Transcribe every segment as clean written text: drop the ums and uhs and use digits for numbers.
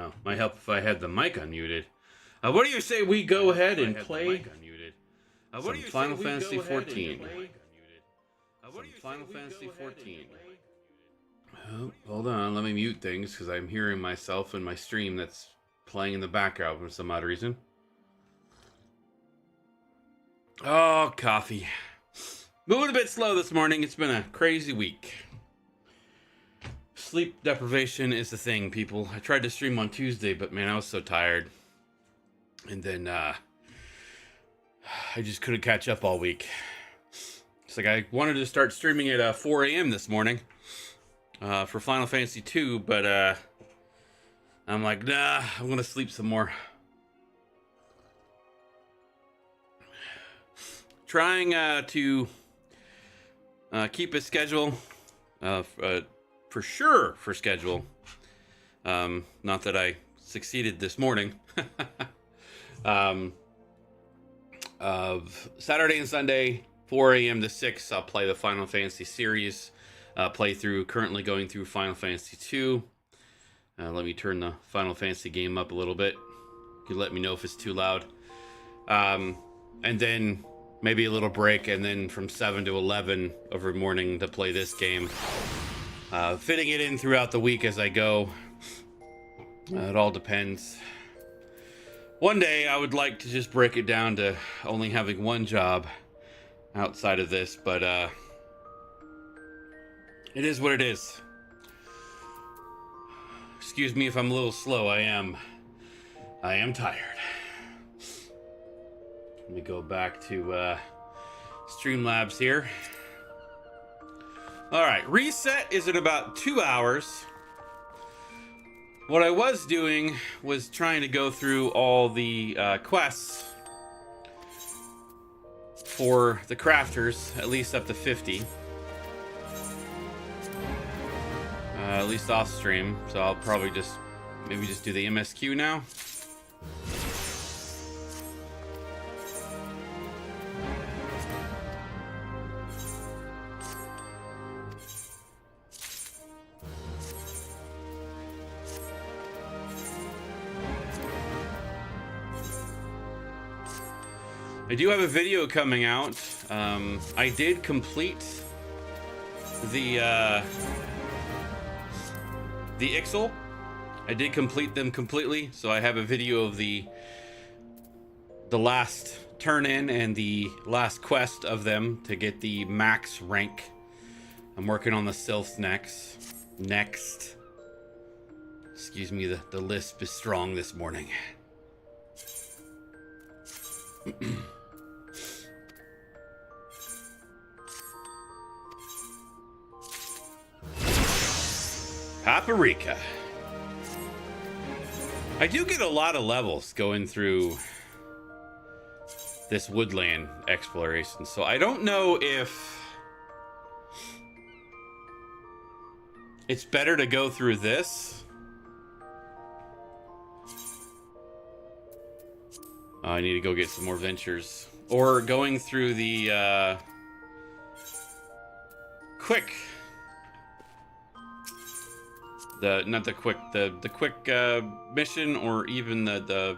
Oh, might help if I had the mic unmuted. What do you say we go ahead and play some Final Fantasy 14? Final Fantasy 14. Oh, hold on, let me mute things because I'm hearing myself in my stream that's playing in the background for some odd reason. Oh, coffee. Moving a bit slow this morning. It's been a crazy week. Sleep deprivation is the thing, people. I tried to stream on Tuesday, but man, I was so tired. And then I just couldn't catch up all week. It's like I wanted to start streaming at 4 a.m. this morning for Final Fantasy 2, but I'm like, nah, I'm going to sleep some more. Trying to keep a schedule, for sure for schedule. Not that I succeeded this morning. Of Saturday and Sunday, 4 a.m. to 6, I'll play the Final Fantasy series playthrough. Currently going through Final Fantasy 2. Let me turn the Final Fantasy game up a little bit. You can let me know if it's too loud. And then maybe a little break, and then from 7 to 11 every morning to play this game. Fitting it in throughout the week as I go. It all depends. One day I would like to just break it down to only having one job outside of this, but it is what it is. Excuse me if I'm a little slow. I am tired. Let me go back to Streamlabs here. All right, reset is in about 2 hours. What I was doing was trying to go through all the quests for the crafters, at least up to 50. At least off stream, so I'll probably maybe just do the MSQ now. I do have a video coming out. I did complete the XIV. I did complete them completely, so I have a video of the last turn-in and the last quest of them to get the max rank. I'm working on the Sylphs next. Excuse me, the lisp is strong this morning. Paprika. I do get a lot of levels going through this woodland exploration, so I don't know if it's better to go through this. I need to go get some more ventures, or going through the quick. The quick mission, or even the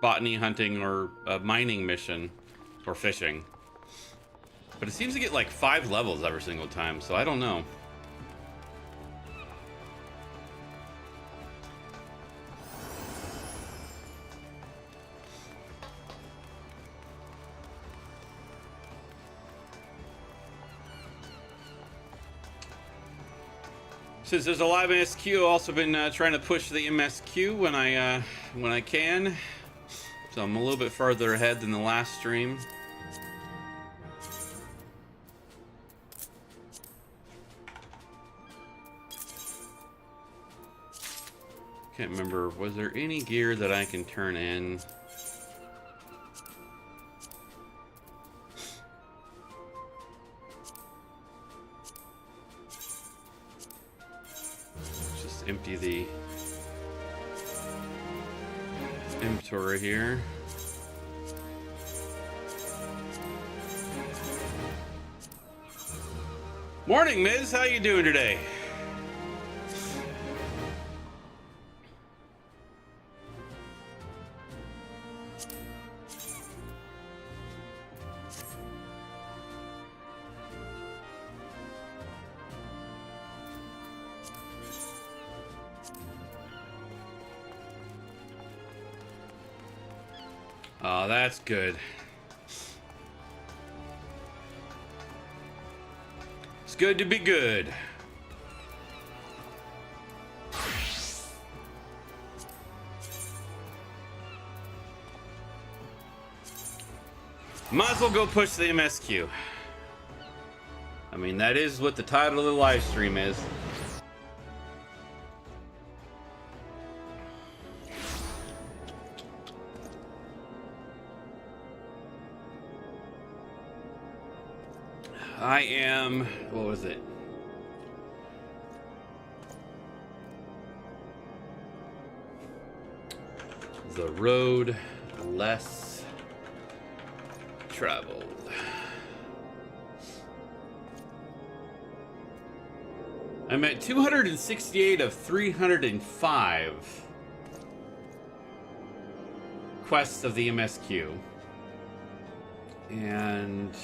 botany hunting or mining mission, or fishing. But it seems to get like 5 levels every single time, so I don't know. Since there's a live MSQ, I've also been trying to push the MSQ when I can. So I'm a little bit farther ahead than the last stream. Can't remember, was there any gear that I can turn in? Empty the inventory here. Morning, Miz. How you doing today? Oh, that's good. It's good to be good. Might as well go push the MSQ. I mean, that is what the title of the live stream is. I am, what was it? The road less traveled. I'm at 268 of 305 quests of the MSQ. And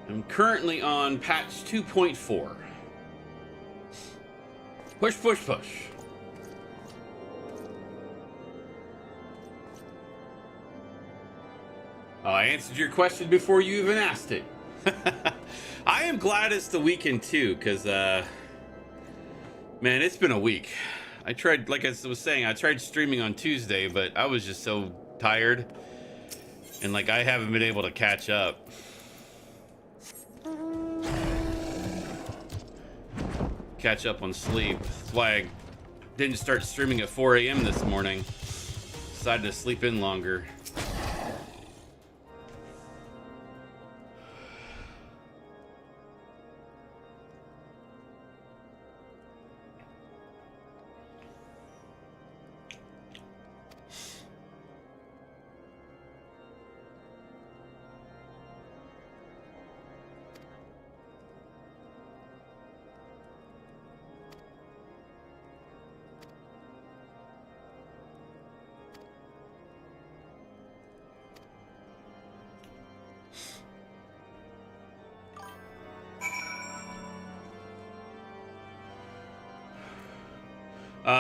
I'm currently on patch 2.4. Push, push, push. Oh, I answered your question before you even asked it. I am glad it's the weekend too, because man, it's been a week. I tried, like I was saying, I tried streaming on Tuesday, but I was just so tired, and like I haven't been able to catch up. Catch up on sleep. That's why I didn't start streaming at 4 a.m. this morning. Decided to sleep in longer.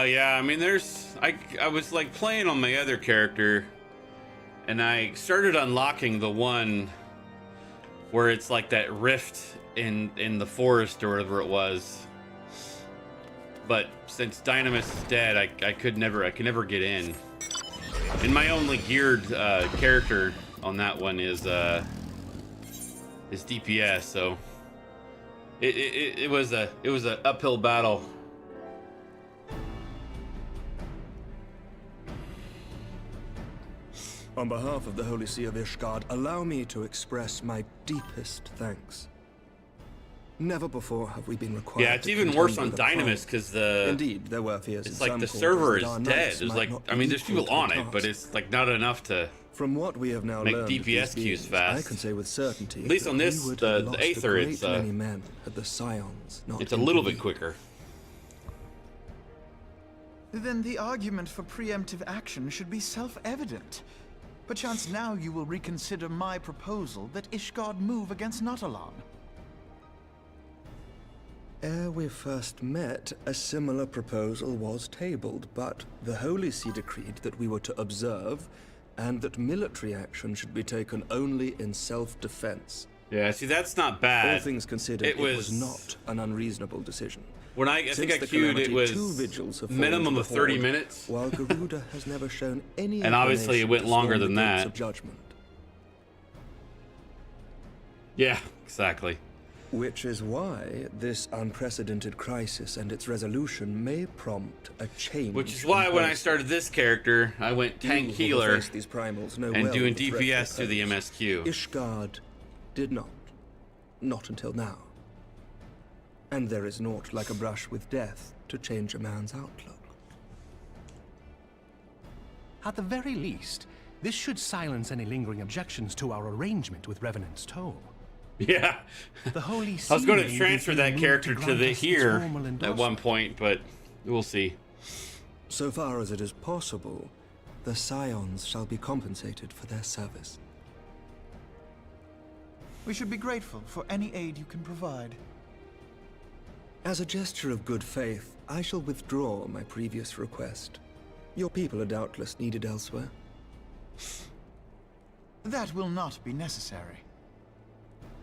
Yeah, I mean, I was like playing on my other character, and I started unlocking the one where it's like that rift in the forest or whatever it was. But since Dynamis is dead, I could never get in. And my only geared character on that one is DPS, so it was a uphill battle. On behalf of the Holy See of Ishgard, allow me to express my deepest thanks. Never before have we been required. Yeah, it's even worse on Dynamis because indeed there were fears. It's like the server is dead. There's like, I mean, there's people on it, but it's like not enough to. From what we have now make learned DPS queues fast. I can say with certainty. At least on this, the Aether, it's many men had the Scions not it's a little bit quicker. Then the argument for preemptive action should be self-evident. Perchance now you will reconsider my proposal that Ishgard move against Natalan. Ere we first met, a similar proposal was tabled, but the Holy See decreed that we were to observe, and that military action should be taken only in self-defense. Yeah, see, that's not bad. All things considered, it was not an unreasonable decision. When I think I queued, it was minimum of 30 minutes. While Garuda has never shown any and obviously it went longer than that. Of judgment. Yeah, exactly. Which is why this unprecedented crisis and its resolution may prompt a change. Which is why when I started this character, I went tank healer and doing DPS through the MSQ. Ishgard did not. Not until now. And there is naught like a brush with death to change a man's outlook. At the very least, this should silence any lingering objections to our arrangement with Revenant's Toll. Yeah. The Holy See I was going to transfer that character to the here at one point, but we'll see. So far as it is possible, the Scions shall be compensated for their service. We should be grateful for any aid you can provide. As a gesture of good faith, I shall withdraw my previous request. Your people are doubtless needed elsewhere. That will not be necessary.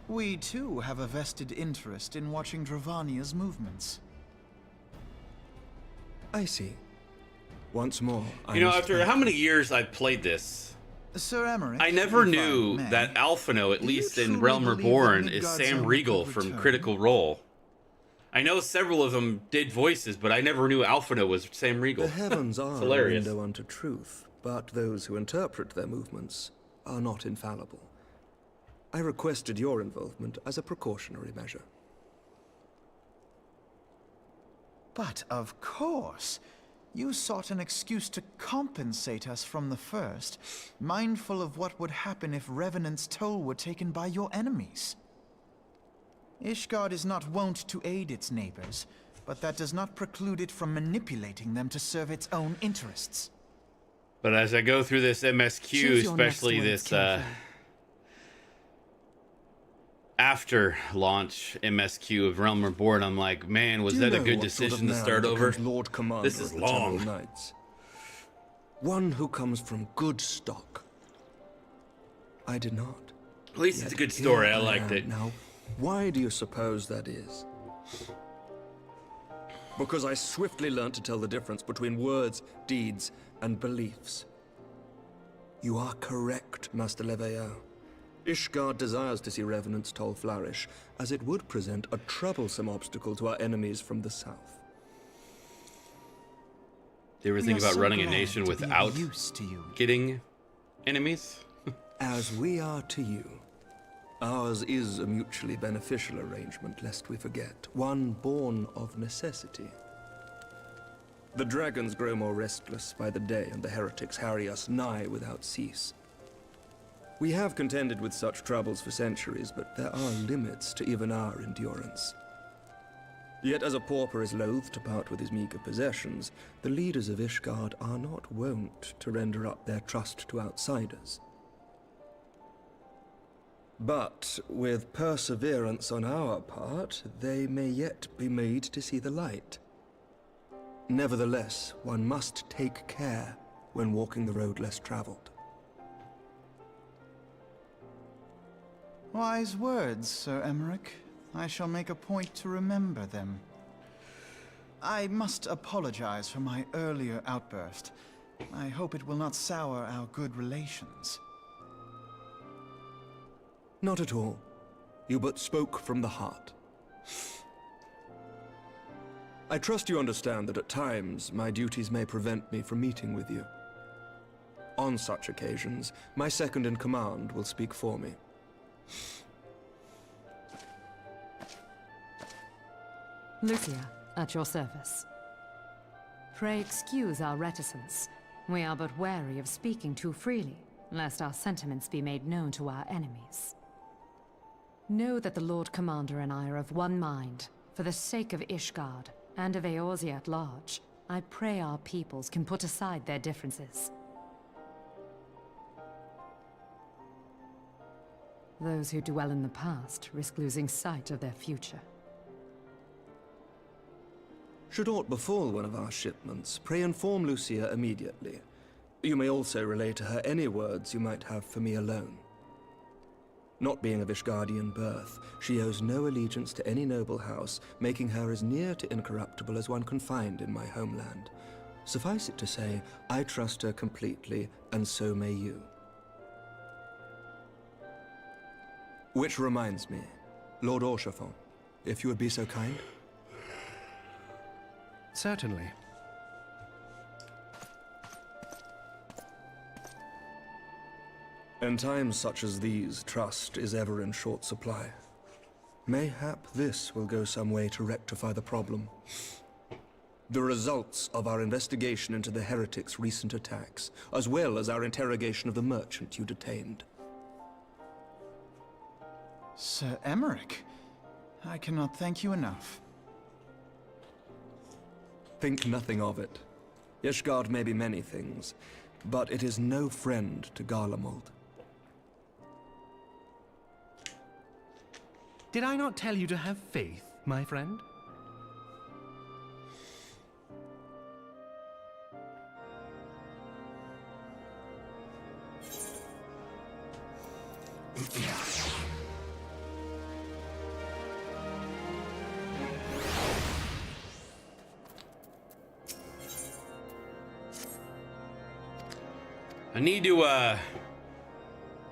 We too have a vested interest in watching Dravania's movements. I see. Once more, You know, after how many years I've played this, Sir Emmerich, I never if I knew may, that Alphino, at do you least in truly Realm believe that Reborn, is Midgard's Sam own Riegel could from return? Critical Role. I know several of them did voices, but I never knew Alphino was Sam Riegel. The heavens are a hilarious. window unto truth, but those who interpret their movements are not infallible. I requested your involvement as a precautionary measure. But of course, you sought an excuse to compensate us from the first, mindful of what would happen if Revenant's toll were taken by your enemies. Ishgard is not wont to aid its neighbors, but that does not preclude it from manipulating them to serve its own interests. But as I go through this MSQ, Choose your next especially words this carefully. after launch MSQ of Realm Reborn, I'm like, man, was Do you that a know good what sort of decision to man start over? becomes Lord Commander This is of the Temple long. Knights? One who comes from good stock. I did not. At least it's a Yet good story. here I liked am it. Now, why do you suppose that is? Because I swiftly learned to tell the difference between words, deeds, and beliefs. You are correct, Master Leveilleur. Ishgard desires to see Revenant's toll flourish, as it would present a troublesome obstacle to our enemies from the south. Do you ever We think are about so running a glad nation to be of without use to you. getting enemies? As we are to you. Ours is a mutually beneficial arrangement, lest we forget, one born of necessity. The dragons grow more restless by the day, and the heretics harry us nigh without cease. We have contended with such troubles for centuries, but there are limits to even our endurance. Yet as a pauper is loath to part with his meager possessions, the leaders of Ishgard are not wont to render up their trust to outsiders. But with perseverance on our part, they may yet be made to see the light. Nevertheless, one must take care when walking the road less traveled. Wise words, Sir Emmerich. I shall make a point to remember them. I must apologize for my earlier outburst. I hope it will not sour our good relations. Not at all. You but spoke from the heart. I trust you understand that at times my duties may prevent me from meeting with you. On such occasions, my second-in-command will speak for me. Lucia, at your service. Pray excuse our reticence. We are but wary of speaking too freely, lest our sentiments be made known to our enemies. Know that the Lord Commander and I are of one mind. For the sake of Ishgard, and of Eorzea at large, I pray our peoples can put aside their differences. Those who dwell in the past risk losing sight of their future. Should aught befall one of our shipments, pray inform Lucia immediately. You may also relay to her any words you might have for me alone. Not being of Ishgardian birth, she owes no allegiance to any noble house, making her as near to incorruptible as one can find in my homeland. Suffice it to say, I trust her completely, and so may you. Which reminds me, Lord Orchefort, if you would be so kind. Certainly. In times such as these, trust is ever in short supply. Mayhap this will go some way to rectify the problem. The results of our investigation into the heretics' recent attacks, as well as our interrogation of the merchant you detained. Sir Emmerich, I cannot thank you enough. Think nothing of it. Ishgard may be many things, but it is no friend to Garlemald. Did I not tell you to have faith, my friend?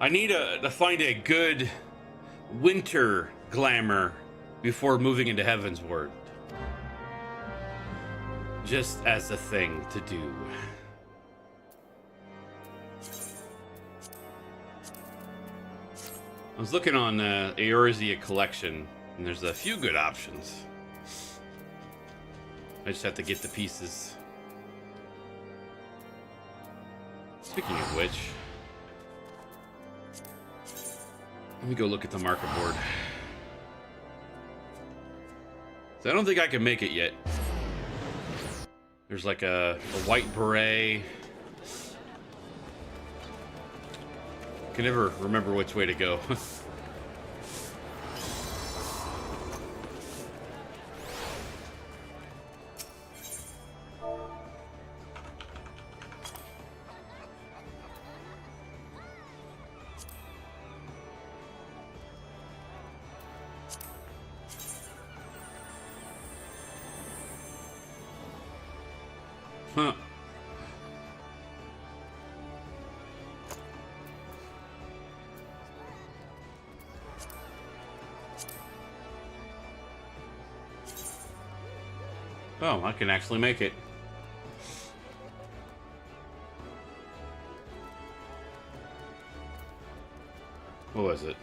I need to find a good winter glamour before moving into Heavensward. Just as a thing to do. I was looking on Eorzea Collection, and there's a few good options. I just have to get the pieces. Speaking of which, let me go look at the market board. So I don't think I can make it yet. There's like a white beret. Can never remember which way to go. Huh. Oh, I can actually make it. What was it?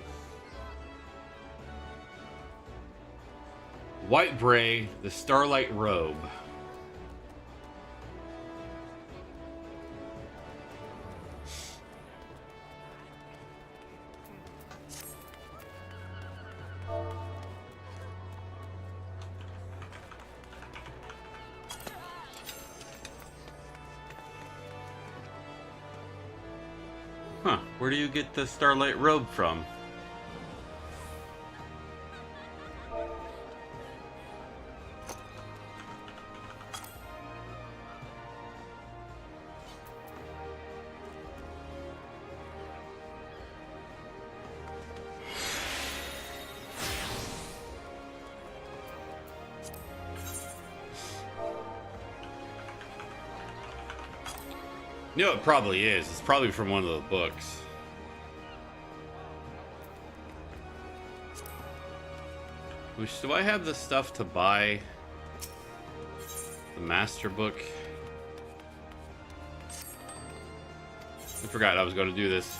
White Bray, the Starlight Robe. Huh, where do you get the Starlight Robe from? You know, it probably is. It's probably from one of the books. Which, do I have the stuff to buy the master book? I forgot I was going to do this.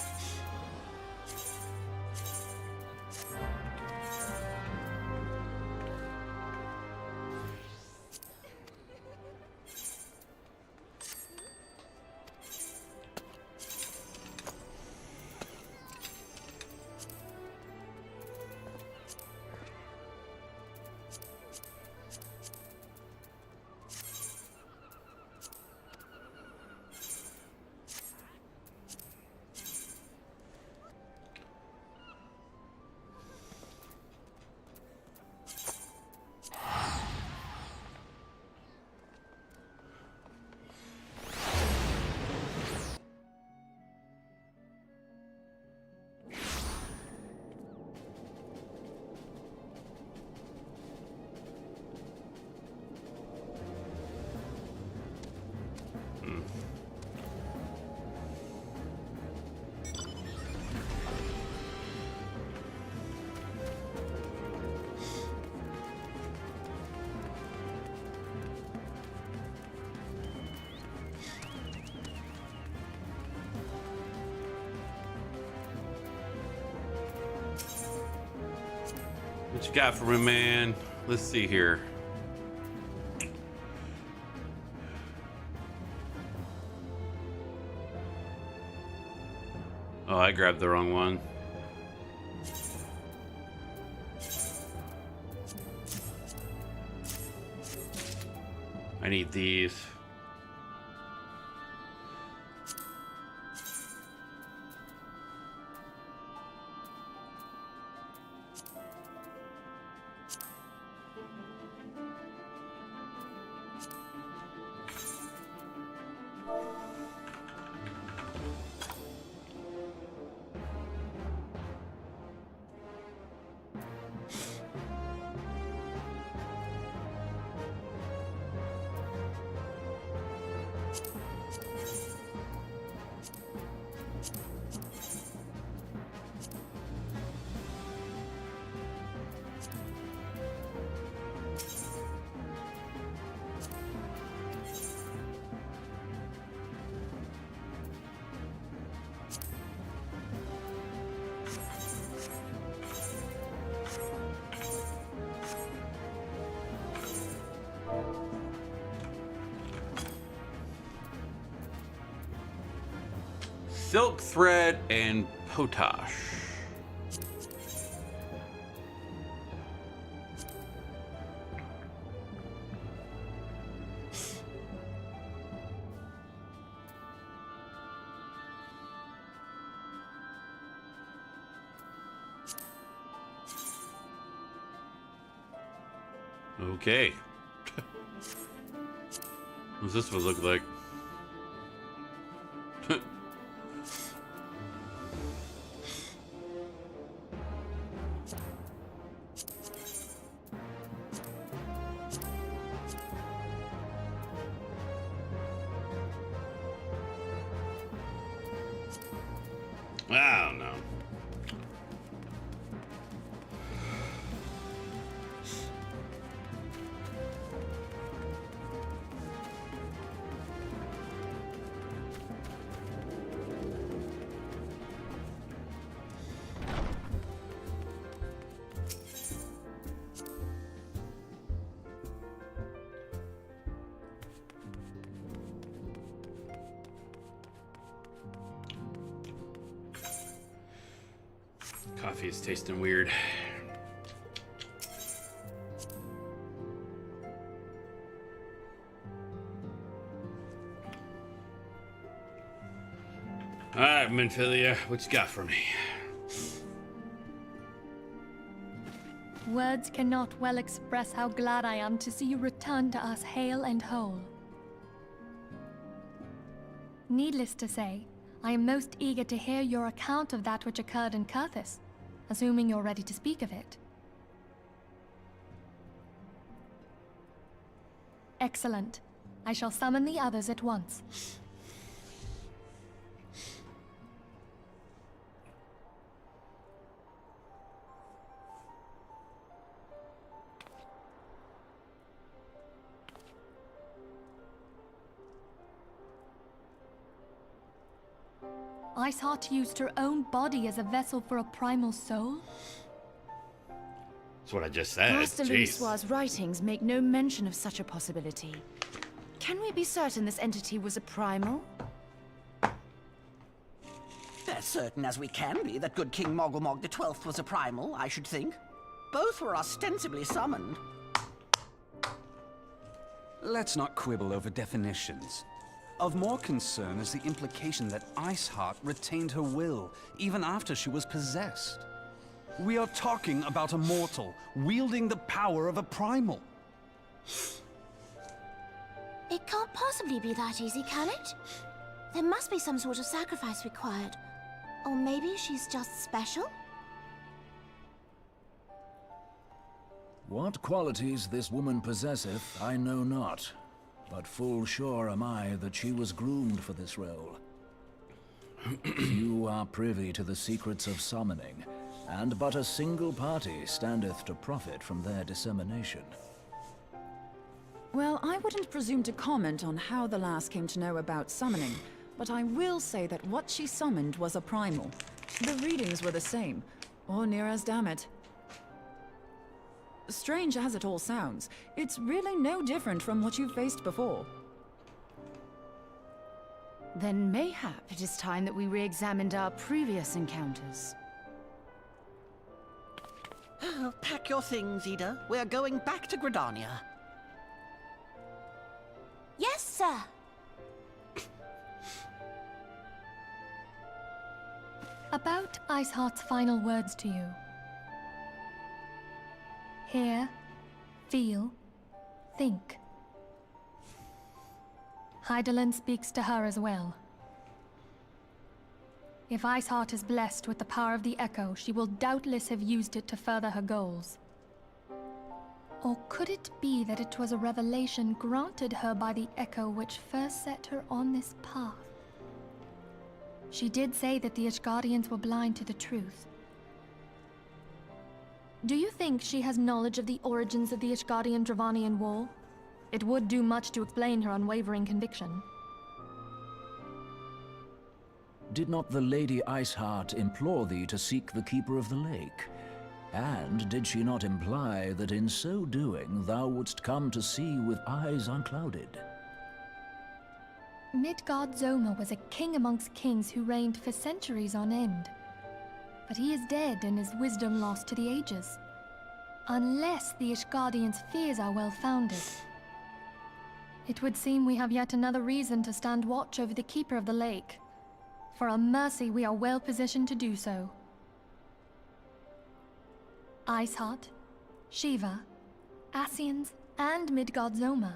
What you got for me, man? Let's see here. Oh, I grabbed the wrong one. I need these. silk thread and potash. Okay. What's this one look like? I don't know. Coffee is tasting weird. All right, Minfilia, what you got for me? Words cannot well express how glad I am to see you return to us hale and whole. Needless to say, I am most eager to hear your account of that which occurred in Kurthis, assuming you're ready to speak of it. Excellent. I shall summon the others at once. Iceheart used her own body as a vessel for a primal soul? That's what I just said. Master Jeez. Louisoir's writings make no mention of such a possibility. Can we be certain this entity was a primal? As certain as we can be that good King Mogglmog the 12th was a primal, I should think. Both were ostensibly summoned. Let's not quibble over definitions. Of more concern is the implication that Iceheart retained her will, even after she was possessed. We are talking about a mortal, wielding the power of a primal. It can't possibly be that easy, can it? There must be some sort of sacrifice required. Or maybe she's just special? What qualities this woman possesseth, I know not. But full sure am I that she was groomed for this role. Few are privy to the secrets of summoning, and but a single party standeth to profit from their dissemination. Well, I wouldn't presume to comment on how the lass came to know about summoning, but I will say that what she summoned was a primal. The readings were the same, or near as damn it. Strange as it all sounds, it's really no different from what you've faced before. Then mayhap it is time that we re-examined our previous encounters. Oh, pack your things, Ida. We're going back to Gridania. Yes, sir. About Iceheart's final words to you. Hear, feel, think. Hydaelyn speaks to her as well. If Iceheart is blessed with the power of the Echo, she will doubtless have used it to further her goals. Or could it be that it was a revelation granted her by the Echo which first set her on this path? She did say that the Ishgardians were blind to the truth. Do you think she has knowledge of the origins of the Ishgardian-Dravanian War? It would do much to explain her unwavering conviction. Did not the Lady Iceheart implore thee to seek the Keeper of the Lake? And did she not imply that in so doing thou wouldst come to see with eyes unclouded? Midgard Zoma was a king amongst kings who reigned for centuries on end. But he is dead and his wisdom lost to the ages. Unless the Ishgardians' fears are well founded. It would seem we have yet another reason to stand watch over the Keeper of the Lake. For a mercy, we are well positioned to do so. Iceheart, Shiva, Ascians, and Midgard Zoma.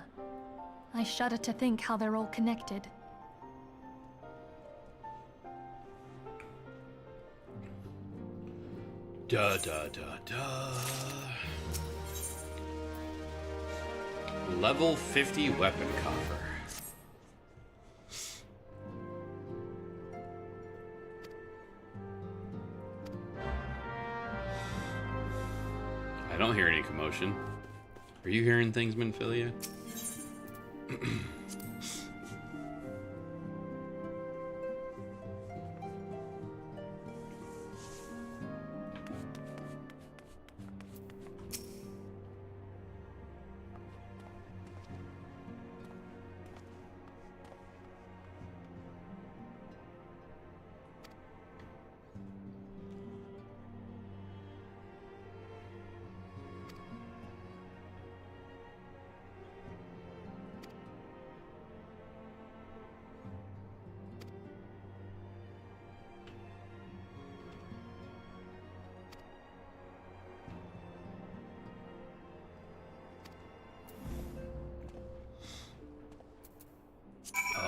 I shudder to think how they're all connected. Da da da da. Level 50 weapon coffer. I don't hear any commotion. Are you hearing things, Minfilia?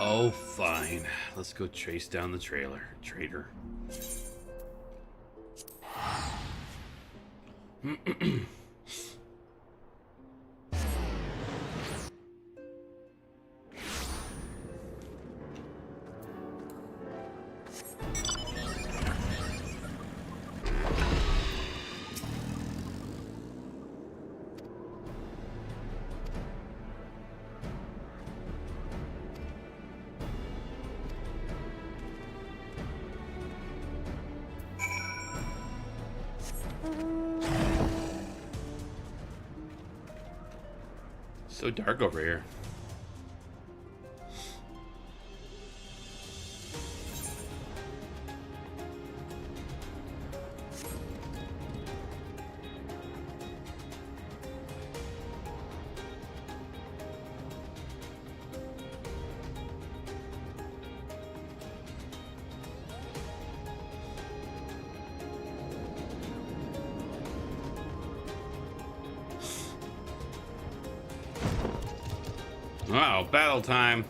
Oh, fine. Let's go chase down the traitor. So dark over here. Wow, battle time.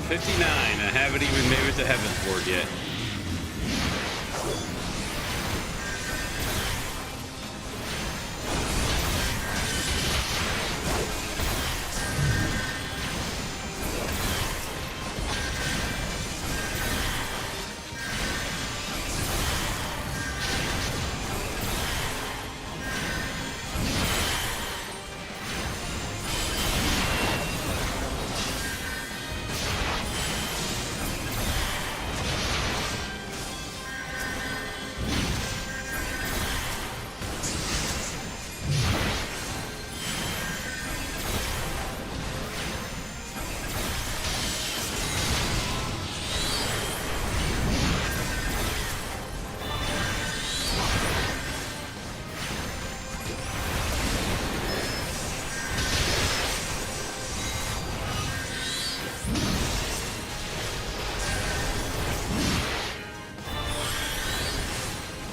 59. I haven't even made it to Heaven's Board yet.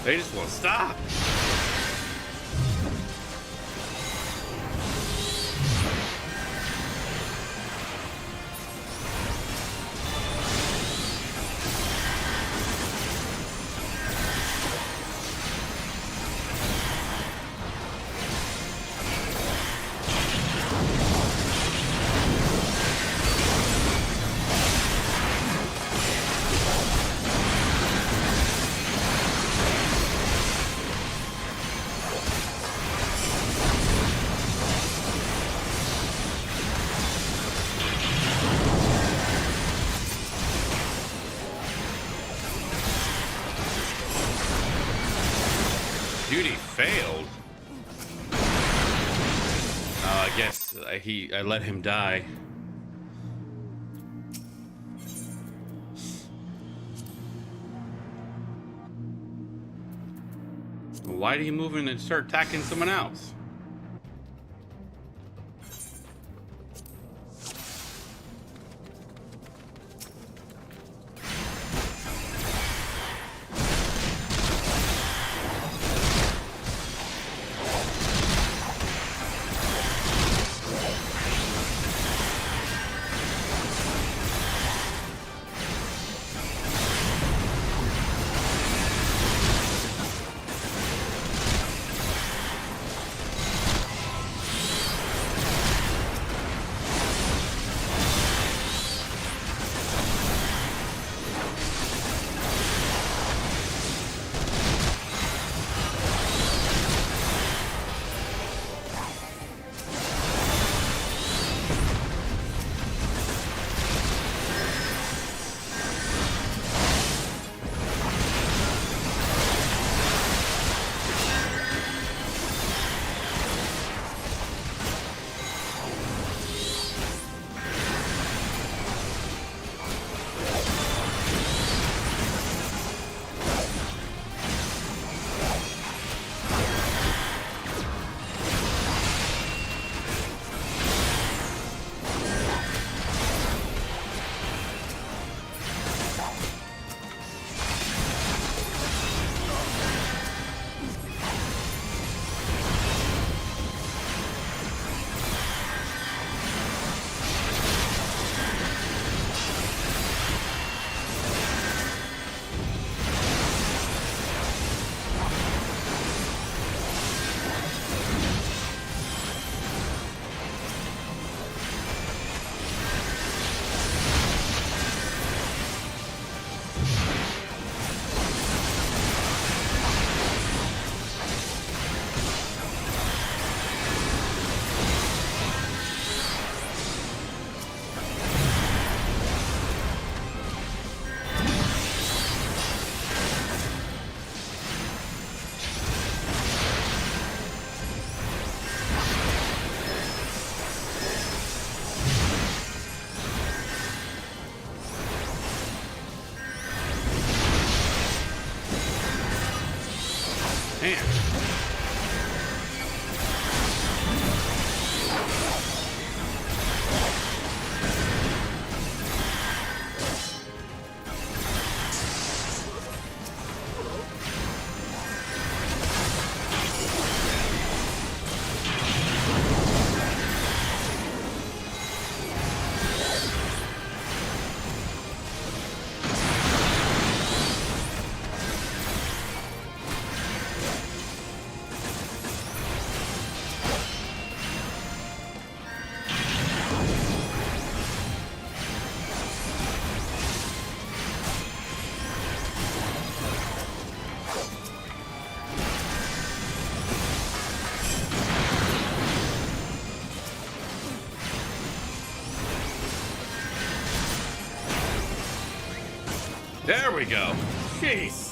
They just won't stop. Duty failed. I guess I let him die. Why do you move in and start attacking someone else? Man. There we go. Jeez.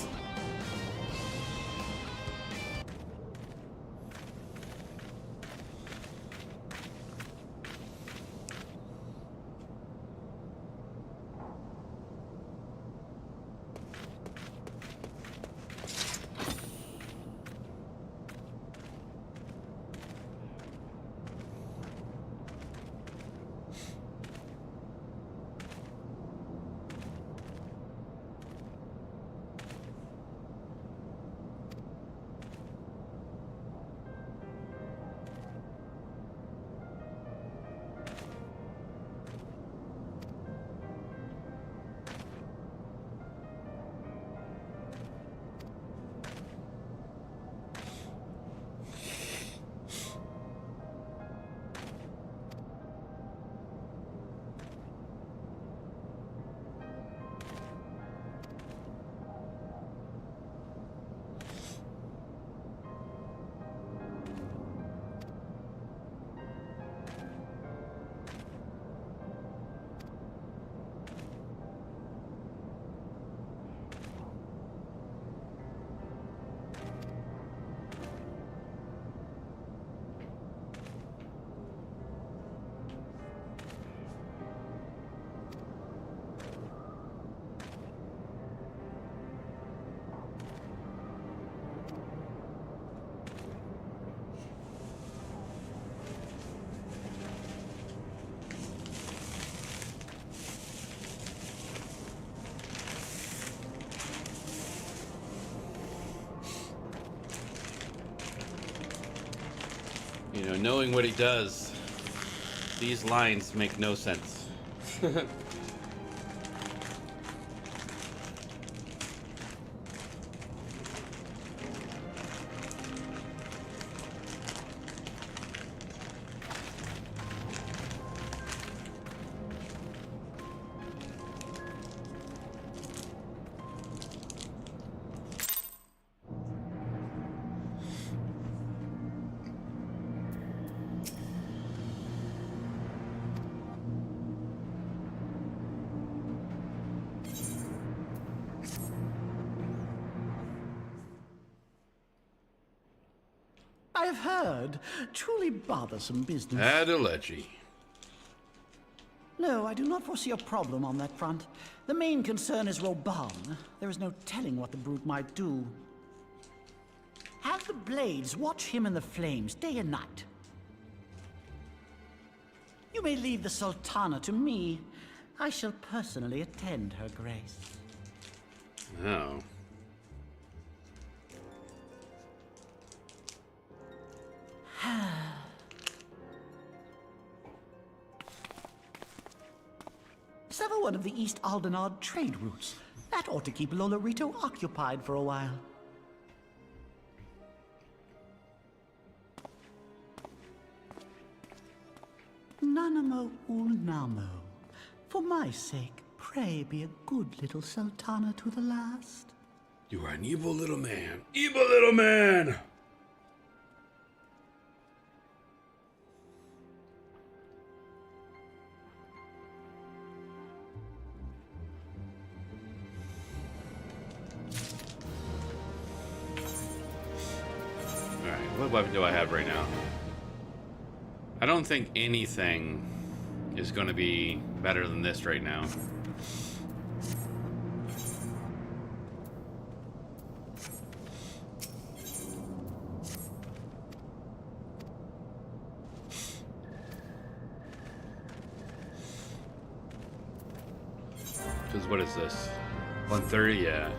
You know, knowing what he does, these lines make no sense. I've heard. Truly bothersome business. Adelegy. No, I do not foresee a problem on that front. The main concern is Roban. There is no telling what the brute might do. Have the blades watch him in the flames day and night. You may leave the Sultana to me. I shall personally attend her grace. Oh. Sever one of the East Aldenard trade routes. That ought to keep Lolorito occupied for a while. Nanamo ulnamo. For my sake, pray be a good little Sultana to the last. You are an evil little man. Evil little man! Alright, what weapon do I have right now? I don't think anything is going to be better than this right now. Because what is this? 130? Yeah.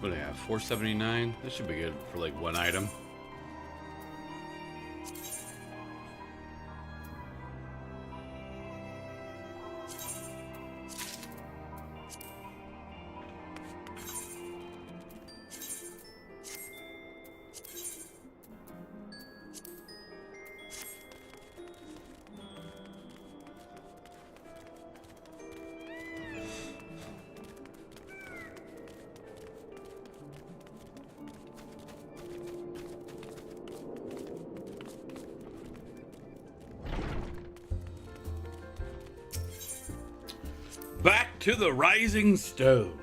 What do I have? 479? This should be good for like one item. to the Rising Stones.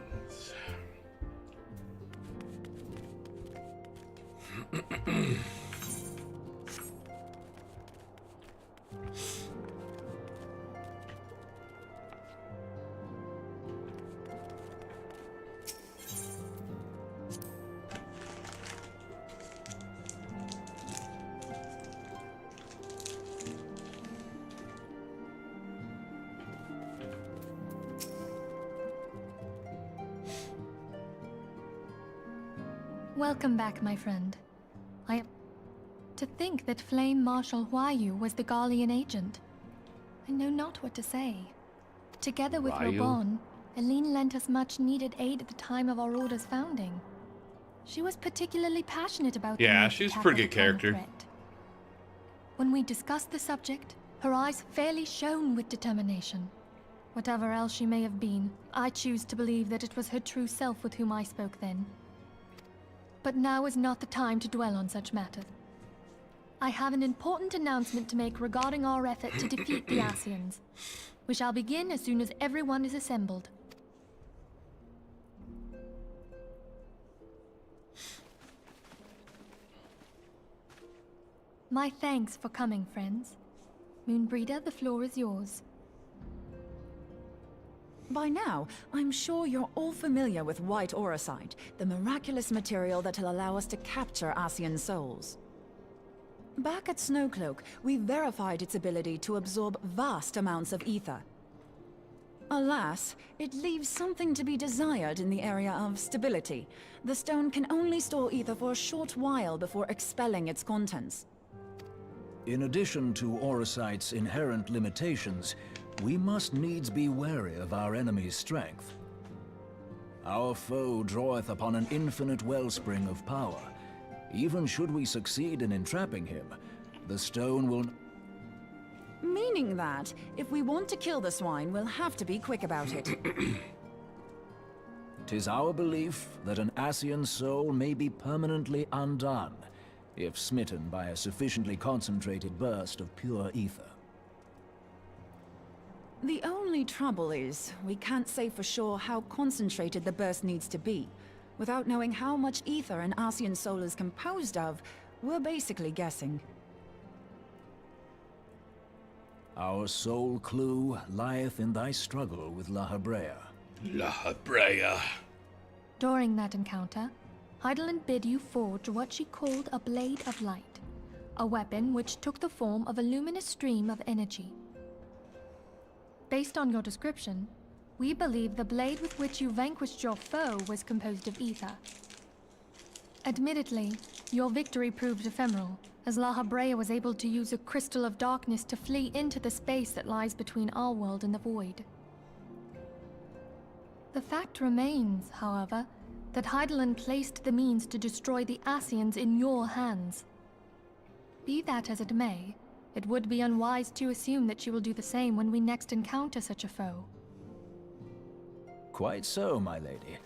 Welcome back, my friend. To think that Flame Marshal Huayu was the Garlean agent. I know not what to say. Together with Robon, Aline lent us much-needed aid at the time of our Order's founding. She was particularly passionate about the need to she's a tackle pretty good the common character. threat. When we discussed the subject, her eyes fairly shone with determination. Whatever else she may have been, I choose to believe that it was her true self with whom I spoke then. But now is not the time to dwell on such matters. I have an important announcement to make regarding our effort to defeat the Ascians. We shall begin as soon as everyone is assembled. My thanks for coming, friends. Moonbreeder, the floor is yours. By now, I'm sure you're all familiar with White Auracite, the miraculous material that'll allow us to capture Ascian souls. Back at Snowcloak, we verified its ability to absorb vast amounts of ether. Alas, it leaves something to be desired in the area of stability. The stone can only store ether for a short while before expelling its contents. In addition to Auracite's inherent limitations, we must needs be wary of our enemy's strength. Our foe draweth upon an infinite wellspring of power. Even should we succeed in entrapping him, the stone will... Meaning that, if we want to kill the swine, we'll have to be quick about it. 'Tis our belief that an Ascian soul may be permanently undone, if smitten by a sufficiently concentrated burst of pure ether. The only trouble is, we can't say for sure how concentrated the burst needs to be. Without knowing how much ether an Ascian soul is composed of, we're basically guessing. Our sole clue lieth in thy struggle with La Habrea. La Habrea. During that encounter, Heidelin bid you forge what she called a Blade of Light, a weapon which took the form of a luminous stream of energy. Based on your description, we believe the blade with which you vanquished your foe was composed of ether. Admittedly, your victory proved ephemeral, as La Habrea was able to use a crystal of darkness to flee into the space that lies between our world and the void. The fact remains, however, that Heidelin placed the means to destroy the Ascians in your hands. Be that as it may, it would be unwise to assume that she will do the same when we next encounter such a foe. Quite so, my lady.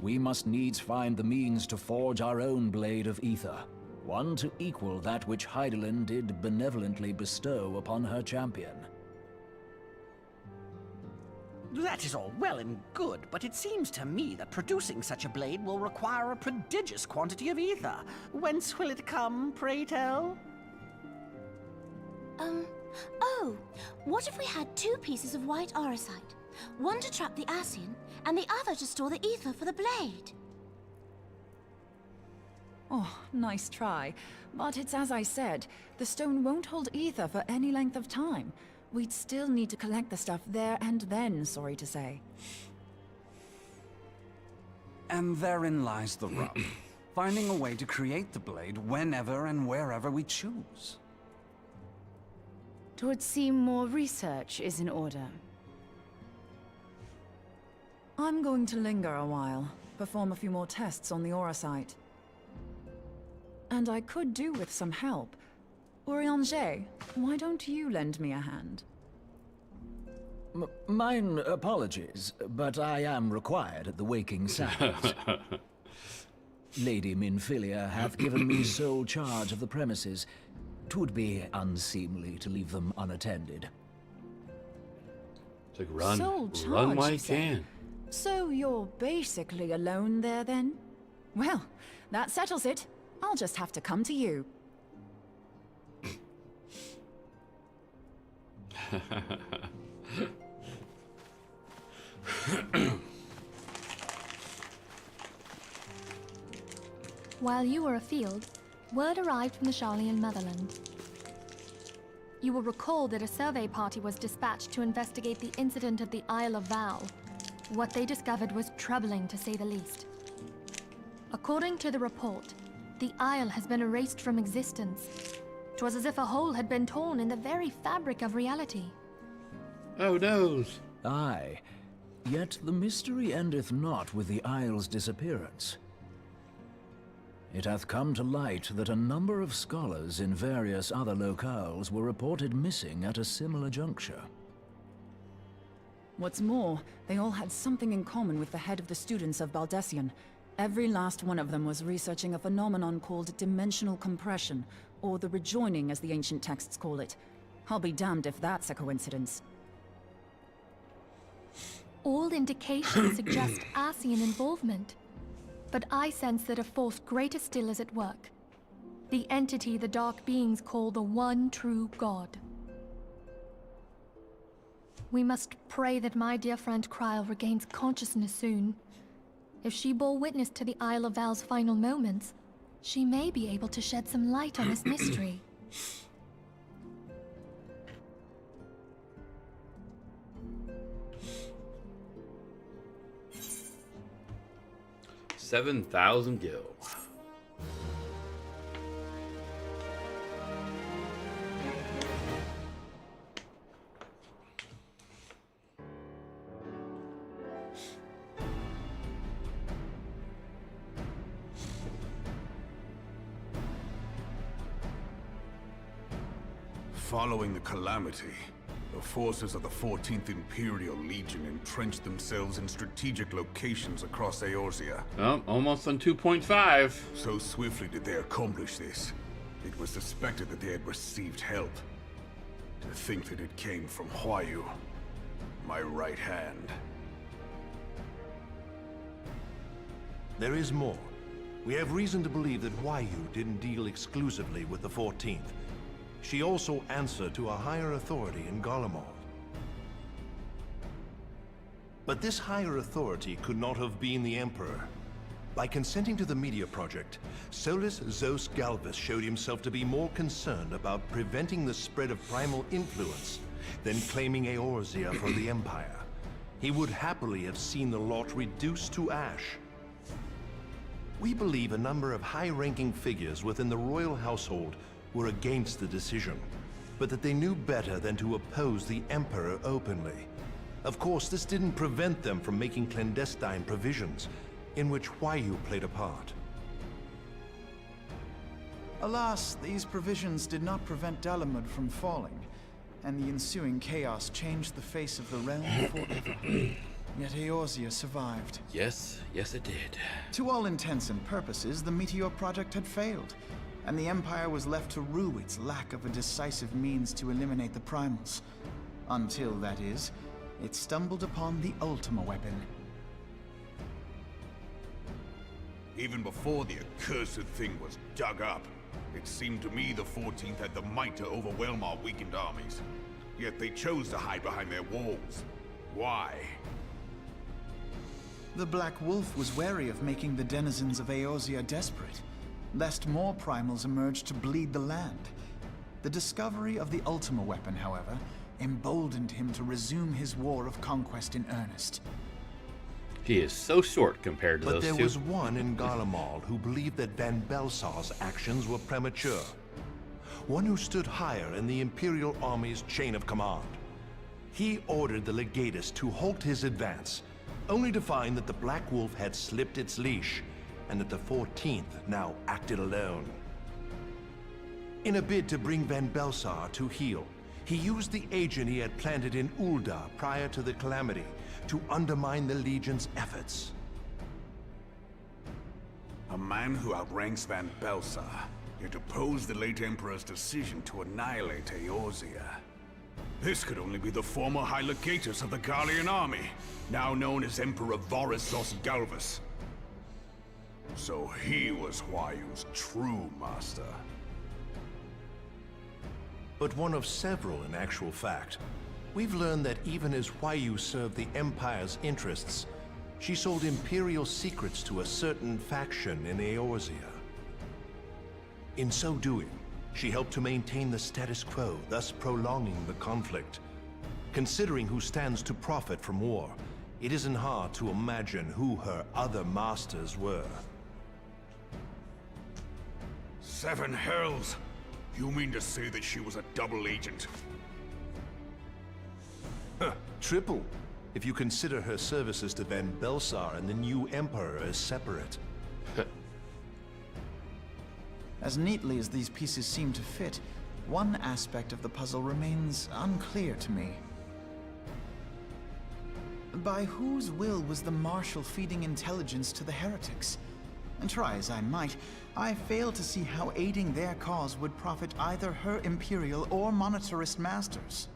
We must needs find the means to forge our own blade of ether, one to equal that which Heidelin did benevolently bestow upon her champion. That is all well and good, but it seems to me that producing such a blade will require a prodigious quantity of ether. Whence will it come, pray tell? Oh, what if we had two pieces of white auracite? One to trap the Ascian, and the other to store the ether for the blade. Oh, nice try. But it's as I said, the stone won't hold ether for any length of time. We'd still need to collect the stuff there and then, sorry to say. And therein lies the rub. Finding a way to create the blade whenever and wherever we choose. 'Twould seem more research is in order. I'm going to linger a while, perform a few more tests on the Auracite. And I could do with some help. Urianger, why don't you lend me a hand? Mine apologies, but I am required at the waking sounds. Lady Minfilia hath given me sole charge of the premises. 'Twould be unseemly to leave them unattended. It's like run, Soul run charged, while you you say? can. So you're basically alone there then? Well, that settles it. I'll just have to come to you. While you were afield, word arrived from the Charlian motherland. You will recall that a survey party was dispatched to investigate the incident at the Isle of Val. What they discovered was troubling, to say the least. According to the report, the Isle has been erased from existence. 'Twas as if a hole had been torn in the very fabric of reality. Oh no! Aye, yet the mystery endeth not with the Isle's disappearance. It hath come to light that a number of scholars in various other locales were reported missing at a similar juncture. What's more, they all had something in common with the head of the students of Baldessian. Every last one of them was researching a phenomenon called dimensional compression, or the rejoining as the ancient texts call it. I'll be damned if that's a coincidence. All indications suggest Ascian involvement. But I sense that a force greater still is at work. The entity the Dark Beings call the One True God. We must pray that my dear friend Kryl regains consciousness soon. If she bore witness to the Isle of Val's final moments, she may be able to shed some light on this mystery. $7,000 gil. Following the calamity, the forces of the 14th Imperial Legion entrenched themselves in strategic locations across Eorzea. Oh, almost on 2.5. So swiftly did they accomplish this, it was suspected that they had received help. To think that it came from Huayu, my right hand. There is more. We have reason to believe that Huayu didn't deal exclusively with the 14th. She also answered to a higher authority in Garlemald. But this higher authority could not have been the Emperor. By consenting to the Media Project, Solus Zos Galvus showed himself to be more concerned about preventing the spread of primal influence than claiming Eorzea for the Empire. He would happily have seen the lot reduced to ash. We believe a number of high-ranking figures within the royal household were against the decision, but that they knew better than to oppose the Emperor openly. Of course, this didn't prevent them from making clandestine provisions, in which Huayu played a part. Alas, these provisions did not prevent Dalamud from falling, and the ensuing chaos changed the face of the realm forever. Yet Eorzea survived. Yes, yes it did. To all intents and purposes, the Meteor Project had failed, and the Empire was left to rue its lack of a decisive means to eliminate the primals. Until, that is, it stumbled upon the Ultima weapon. Even before the accursed thing was dug up, it seemed to me the 14th had the might to overwhelm our weakened armies. Yet they chose to hide behind their walls. Why? The Black Wolf was wary of making the denizens of Eorzea desperate, lest more primals emerge to bleed the land. The discovery of the Ultima weapon, however, emboldened him to resume his war of conquest in earnest. He is so short compared to But those two. there was one in Garlemald who believed that Van Belsar's actions were premature. One who stood higher in the Imperial Army's chain of command. He ordered the Legatus to halt his advance, only to find that the Black Wolf had slipped its leash, and that the 14th now acted alone. In a bid to bring Van Belsar to heel, he used the agent he had planted in Ul'dah prior to the calamity to undermine the Legion's efforts. A man who outranks Van Belsar, yet opposed the late Emperor's decision to annihilate Eorzea. This could only be the former High Legatus of the Gallian army, now known as Emperor Vorissos Galvus. So he was Huayu's true master. But one of several in actual fact. We've learned that even as Huayu served the Empire's interests, she sold Imperial secrets to a certain faction in Eorzea. In so doing, she helped to maintain the status quo, thus prolonging the conflict. Considering who stands to profit from war, it isn't hard to imagine who her other masters were. 7 hells! You mean to say that she was a double agent? Triple, if you consider her services to Van Belsar and the new Emperor as separate. As neatly as these pieces seem to fit, one aspect of the puzzle remains unclear to me. By whose will was the Marshal feeding intelligence to the heretics? And try as I might, I fail to see how aiding their cause would profit either her Imperial or monetarist masters.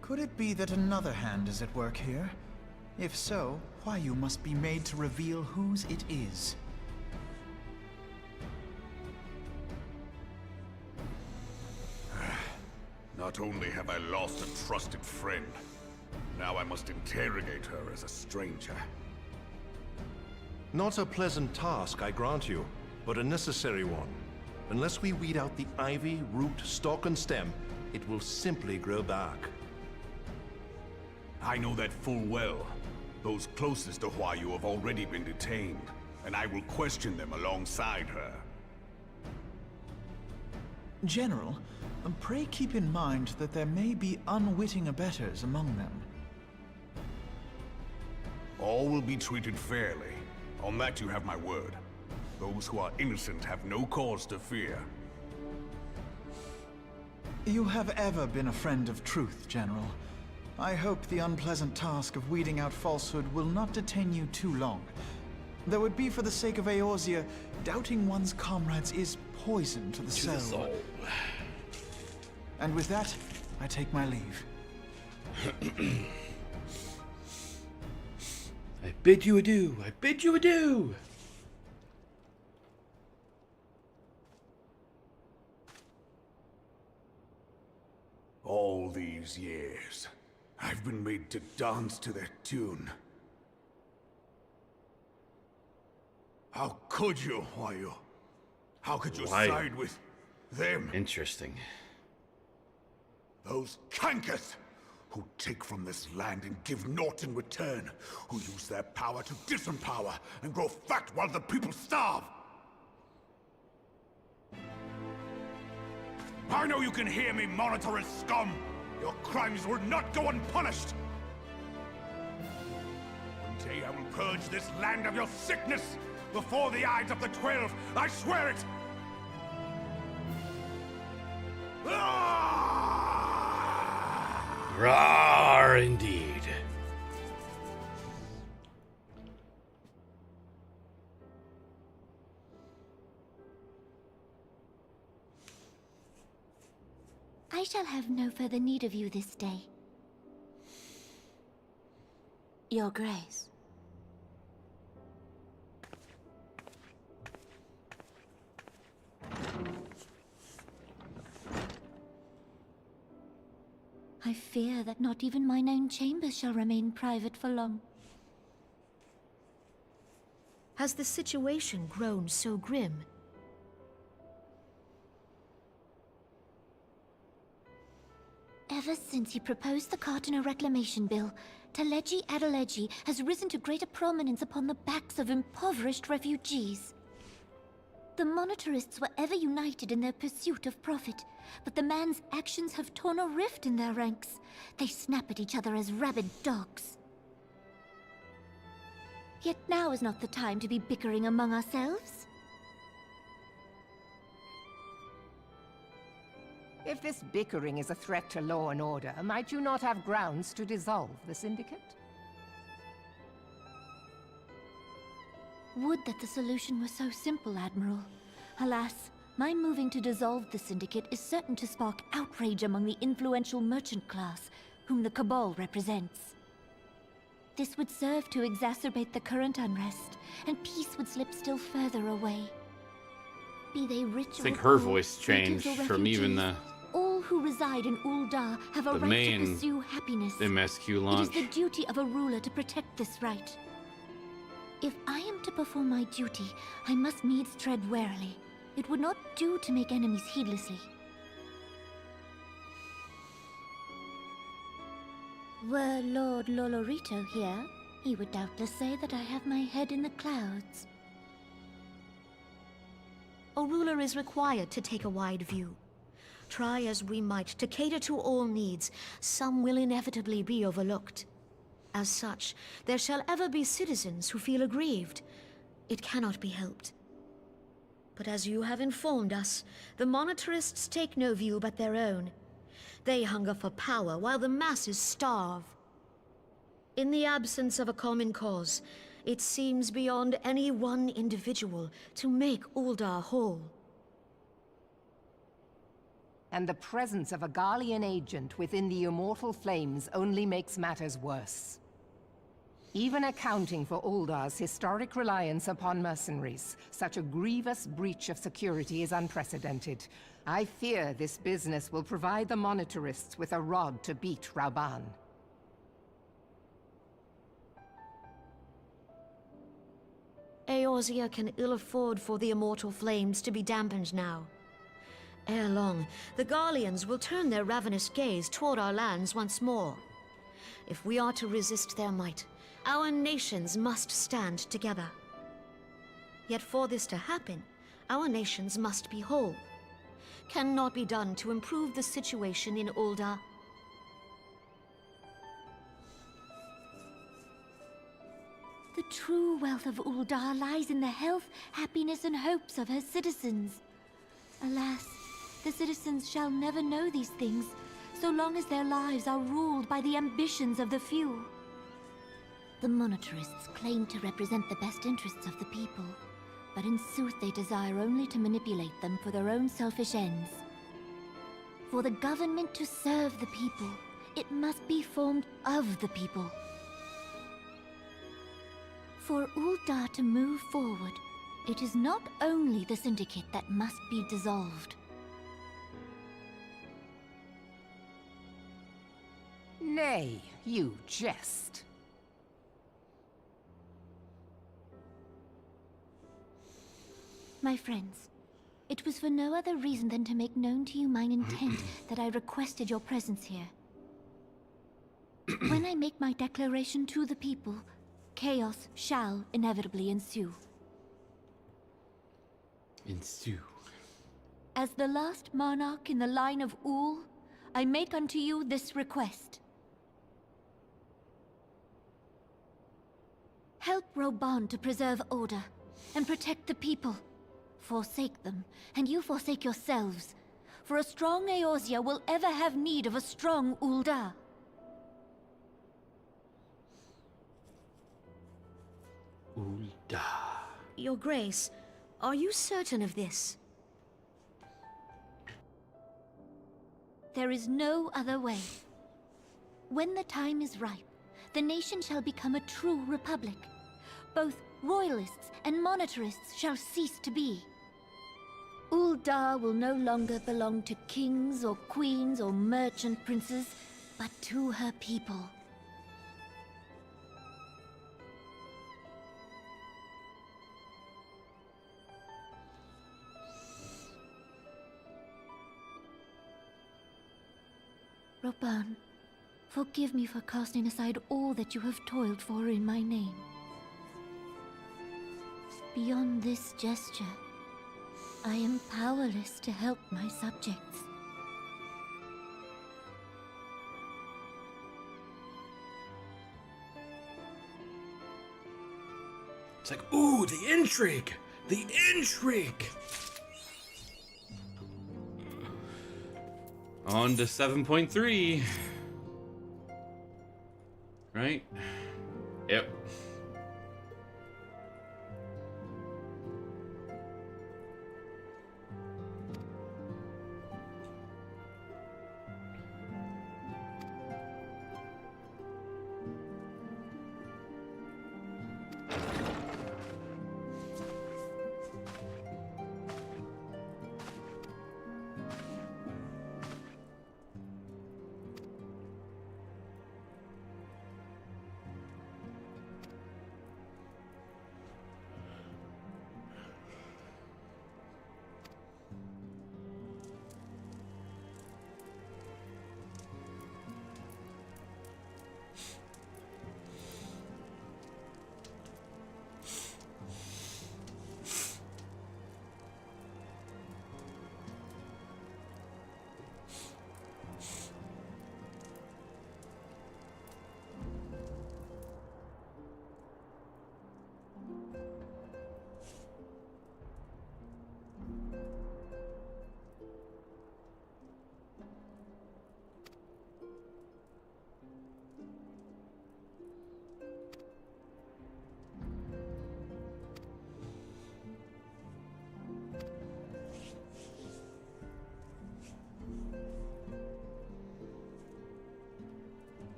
Could it be that another hand is at work here? If so, Huayu must be made to reveal whose it is. Not only have I lost a trusted friend, now I must interrogate her as a stranger. Not a pleasant task, I grant you, but a necessary one. Unless we weed out the ivy, root, stalk, and stem, it will simply grow back. I know that full well. Those closest to Huayu have already been detained, and I will question them alongside her. General, pray keep in mind that there may be unwitting abettors among them. All will be treated fairly. On that you have my word. Those who are innocent have no cause to fear. You have ever been a friend of truth, General. I hope the unpleasant task of weeding out falsehood will not detain you too long. Though it be for the sake of Eorzea, doubting one's comrades is poison to the soul. And with that, I take my leave. I bid you adieu. I bid you adieu. All these years, I've been made to dance to their tune. How could you, Huayu? How could you side with them? Interesting. Those cankers who take from this land and give naught in return, who use their power to disempower and grow fat while the people starve. I know you can hear me, monetarist scum! Your crimes will not go unpunished! One day I will purge this land of your sickness before the eyes of the 12, I swear it! Rawr, indeed. I shall have no further need of you this day. Your Grace. I fear that not even mine own chambers shall remain private for long. Has the situation grown so grim? Ever since he proposed the Cartiner Reclamation Bill, Teleji Adeleji has risen to greater prominence upon the backs of impoverished refugees. The monetarists were ever united in their pursuit of profit, but the man's actions have torn a rift in their ranks. They snap at each other as rabid dogs. Yet now is not the time to be bickering among ourselves. If this bickering is a threat to law and order, might you not have grounds to dissolve the Syndicate? Would that the solution were so simple, Admiral. Alas, My moving to dissolve the Syndicate is certain to spark outrage among the influential merchant class, whom the Cabal represents. This would serve to exacerbate the current unrest, and peace would slip still further away. Be they rich I think or her poor, voice natives changed or from even refugees, all who reside in Ul'dah have a the right main to pursue happiness. MSQ It launch. is the duty of a ruler to protect this right. If I am to perform my duty, I must needs tread warily. It would not do to make enemies heedlessly. Were Lord Lolorito here, he would doubtless say that I have my head in the clouds. A ruler is required to take a wide view. Try as we might to cater to all needs, some will inevitably be overlooked. As such, there shall ever be citizens who feel aggrieved. It cannot be helped. But as you have informed us, the monetarists take no view but their own. They hunger for power while the masses starve. In the absence of a common cause, it seems beyond any one individual to make Ul'dah whole. And the presence of a Garlean agent within the Immortal Flames only makes matters worse. Even accounting for Ul'dah's historic reliance upon mercenaries, such a grievous breach of security is unprecedented. I fear this business will provide the monetarists with a rod to beat Rauban. Eorzea can ill afford for the Immortal Flames to be dampened now. Ere long, the Garleans will turn their ravenous gaze toward our lands once more. If we are to resist their might, our nations must stand together. Yet for this to happen, our nations must be whole. Cannot be done to improve the situation in Ul'dah. The true wealth of Ul'dah lies in the health, happiness, and hopes of her citizens. Alas, the citizens shall never know these things, so long as their lives are ruled by the ambitions of the few. The monetarists claim to represent the best interests of the people, but in sooth they desire only to manipulate them for their own selfish ends. For the government to serve the people, it must be formed of the people. For Ul'dah to move forward, it is not only the Syndicate that must be dissolved. Nay, you jest. My friends, it was for no other reason than to make known to you mine intent that I requested your presence here. When I make my declaration to the people, chaos shall inevitably ensue. Ensue. As the last monarch in the line of Ul, I make unto you this request. Help Rauban to preserve order and protect the people. Forsake them, and you forsake yourselves. For a strong Eorzea will ever have need of a strong Ul'dah. Ul'dah. Your Grace, are you certain of this? There is no other way. When the time is ripe, the nation shall become a true republic. Both royalists and monetarists shall cease to be. Ul'dah will no longer belong to kings or queens or merchant princes, but to her people. Rauban, forgive me for casting aside all that you have toiled for in my name. Beyond this gesture, I am powerless to help my subjects. It's like, ooh, the intrigue! The intrigue! On to 7.3. Right? Yep.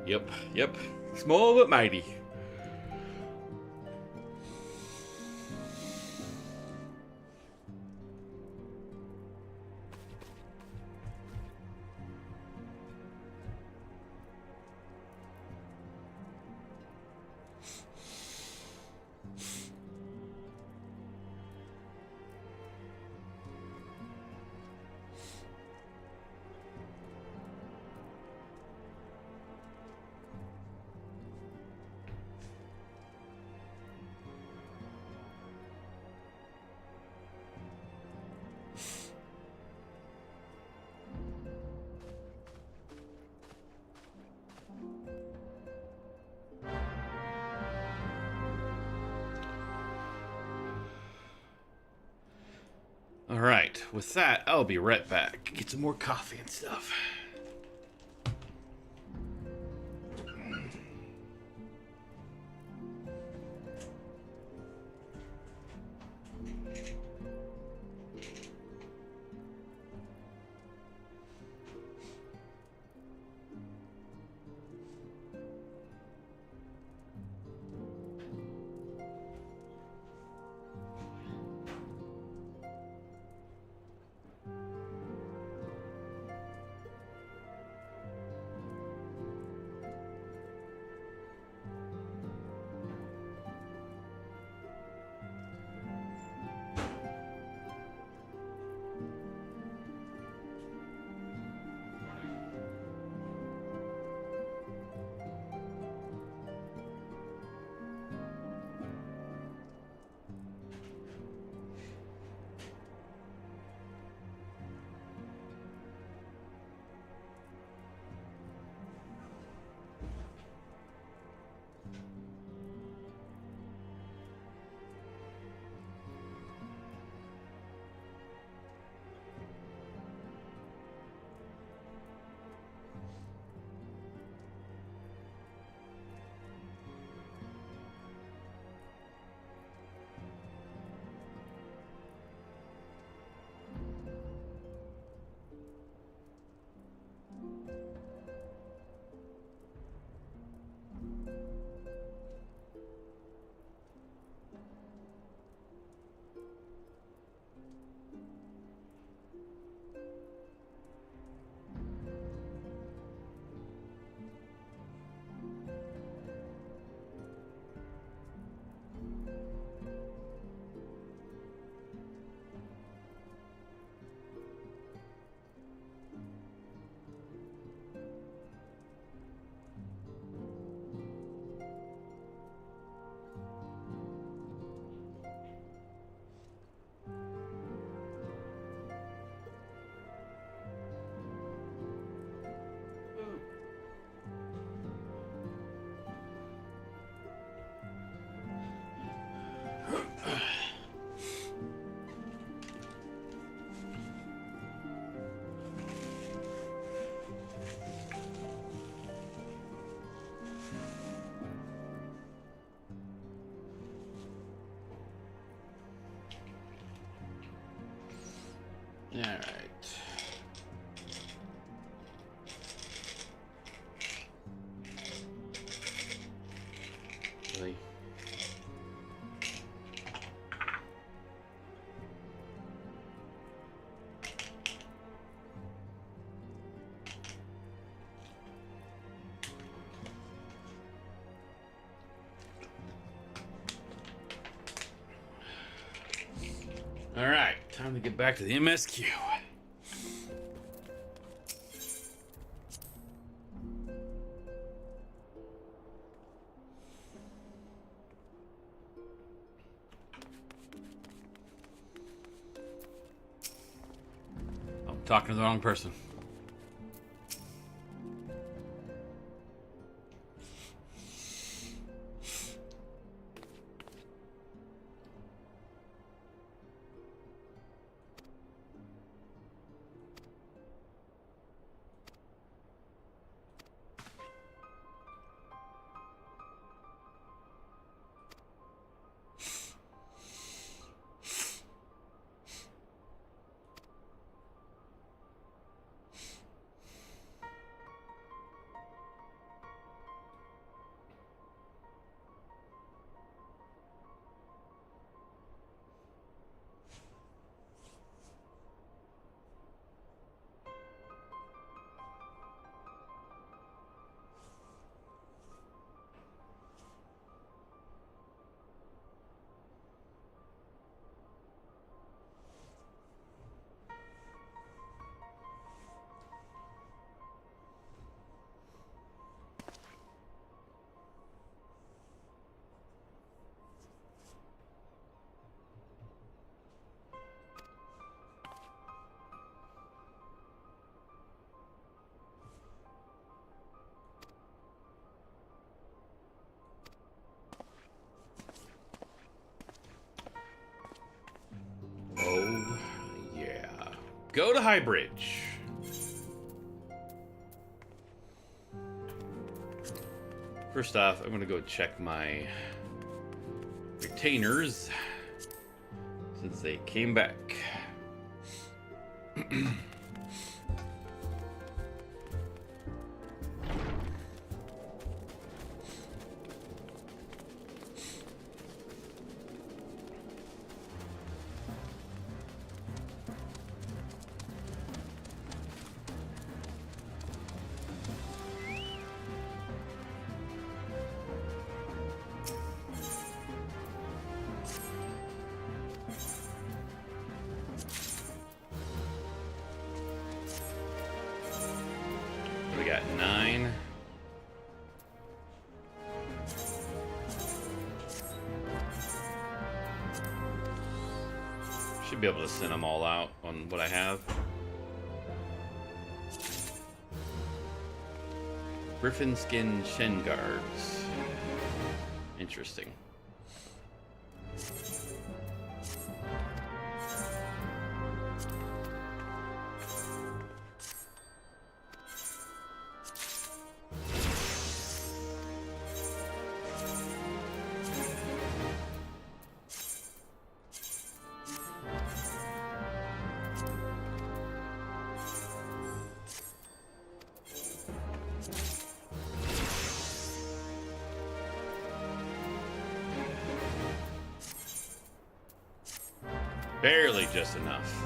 Yep. Small but mighty. Alright, with that, I'll be right back. Get some more coffee and stuff. Alright. Really? Alright, time to get back to the MSQ. I'm talking to the wrong person. go to High Bridge. First off, I'm gonna go check my retainers since they came back. We got 9. Should be able to send them all out on what I have. Griffin skin shin guards. Interesting. Barely just enough.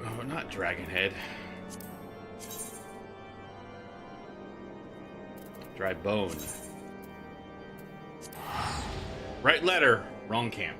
Oh, not Dragonhead. Dry Bone. Right letter, wrong camp.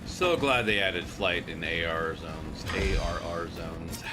So glad they added flight in AR zones, ARR zones.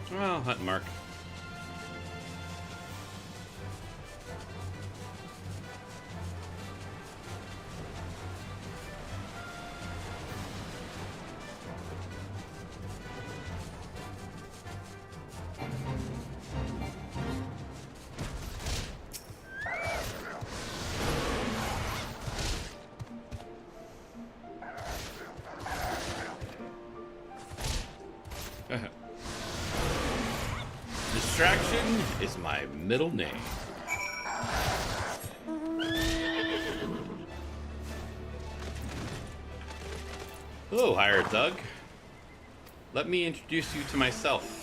Well, hunt mark. Distraction is my middle name. Hello, hired thug. Let me introduce you to myself.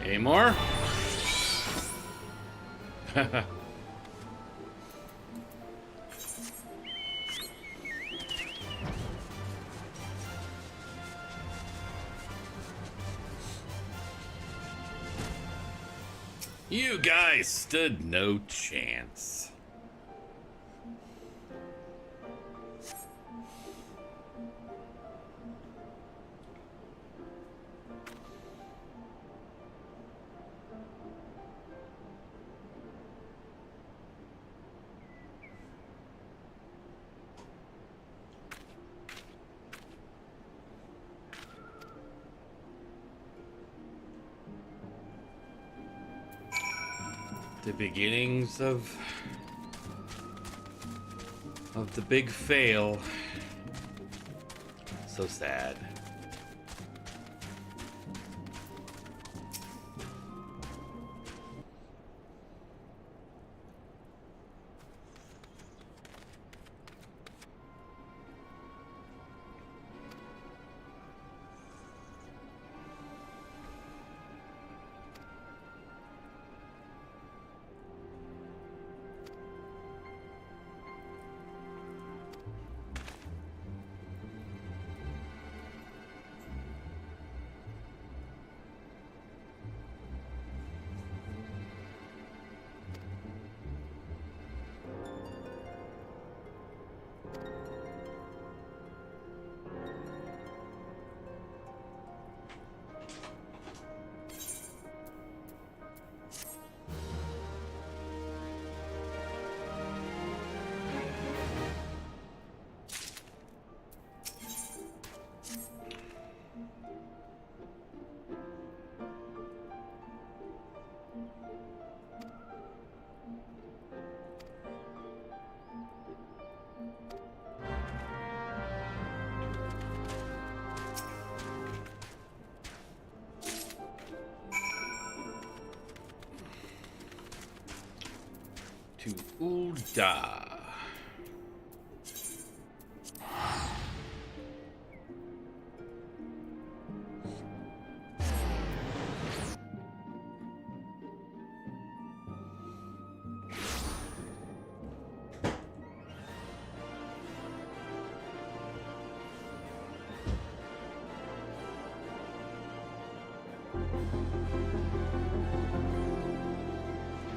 Any more? You guys stood no chance. The beginnings of the big fail. So sad. To Ulda.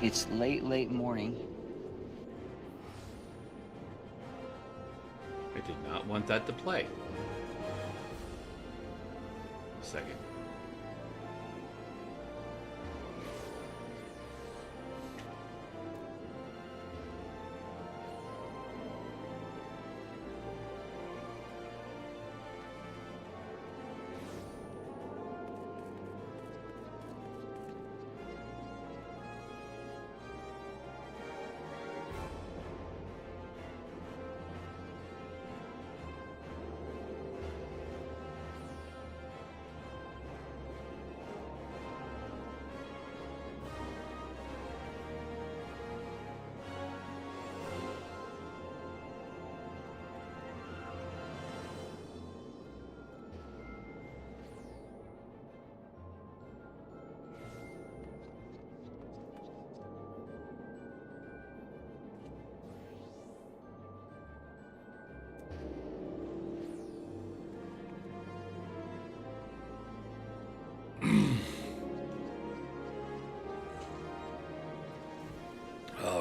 It's late morning. I did not want that to play. A second.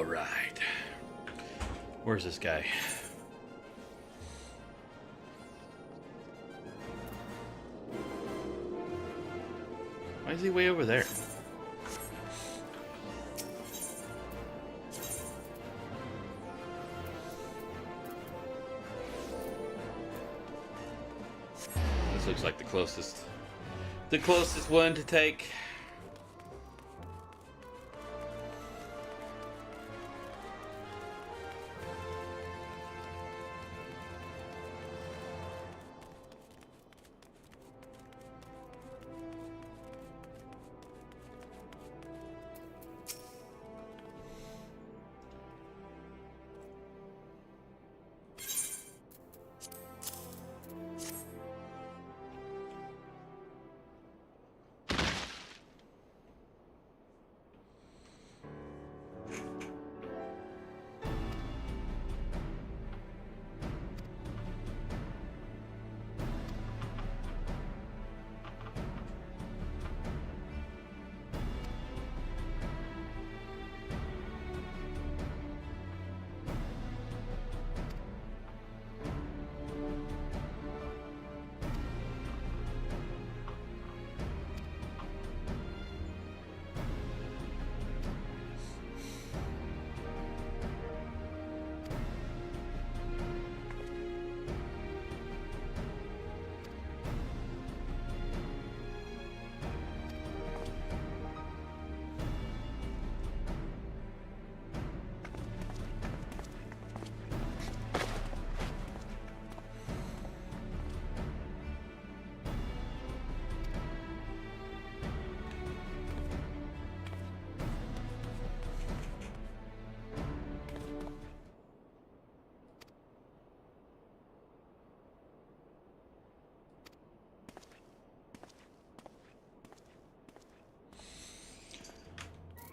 right. Where's this guy? Why is he way over there? This looks like the closest one to take.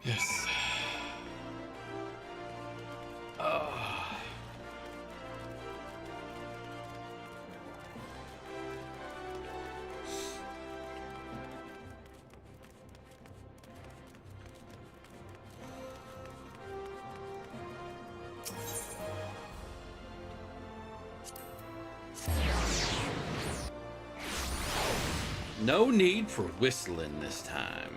Yes. Oh. No need for whistling this time.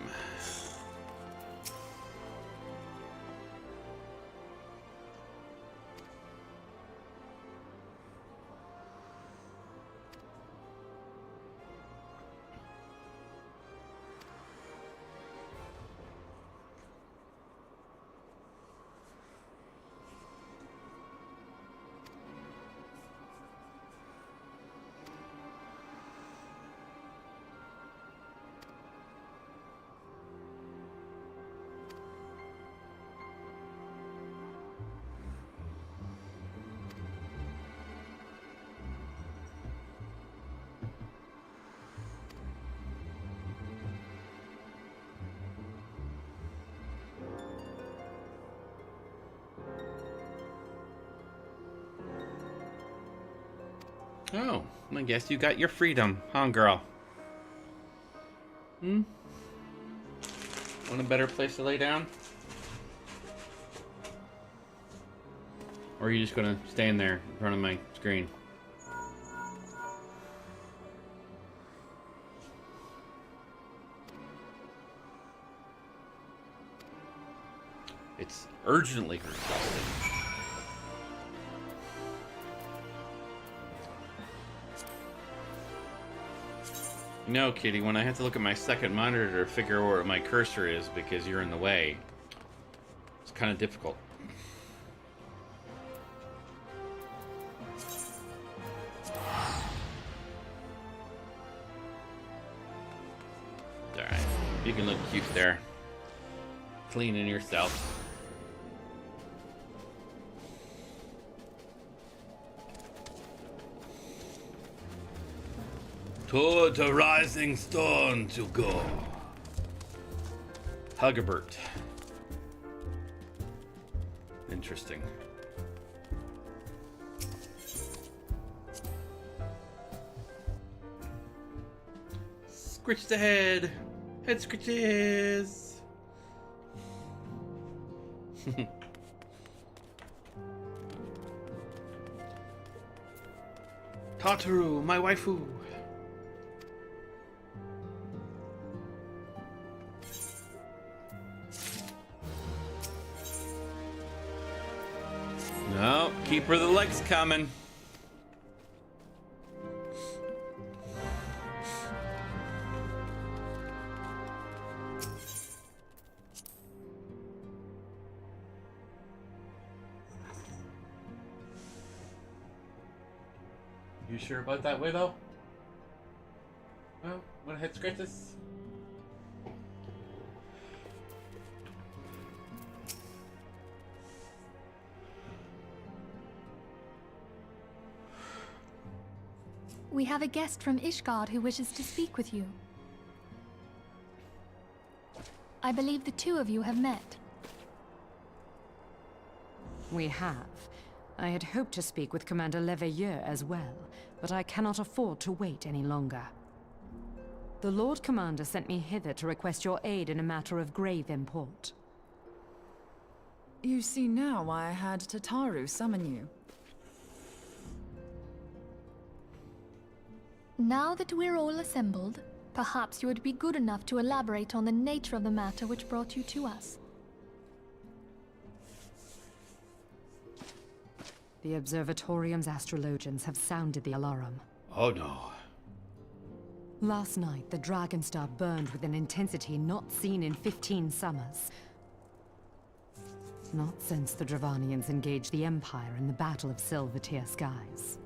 Oh, I guess you got your freedom, huh, girl? Hmm? Want a better place to lay down? Or are you just gonna stand there in front of my screen? It's urgently requested. No, Kitty, when I have to look at my second monitor to figure out where my cursor is because you're in the way, it's kind of difficult. Alright, you can look cute there. Cleaning yourself. Toward the rising stone to go. Hugabert. Interesting. Scritch the head. Head scritches. Kataru, my waifu. No, keep her the legs coming. You sure about that, Widow? Well, wanna hit Skritus? We have a guest from Ishgard who wishes to speak with you. I believe the two of you have met. We have. I had hoped to speak with Commander Leveilleur as well, but I cannot afford to wait any longer. The Lord Commander sent me hither to request your aid in a matter of grave import. You see now why I had Tataru summon you. Now that we're all assembled, perhaps you would be good enough to elaborate on the nature of the matter which brought you to us. The Observatorium's astrologians have sounded the alarm. Oh no. Last night, the Dragon Star burned with an intensity not seen in 15 summers. Not since the Dravanians engaged the Empire in the Battle of Silvertear Skies.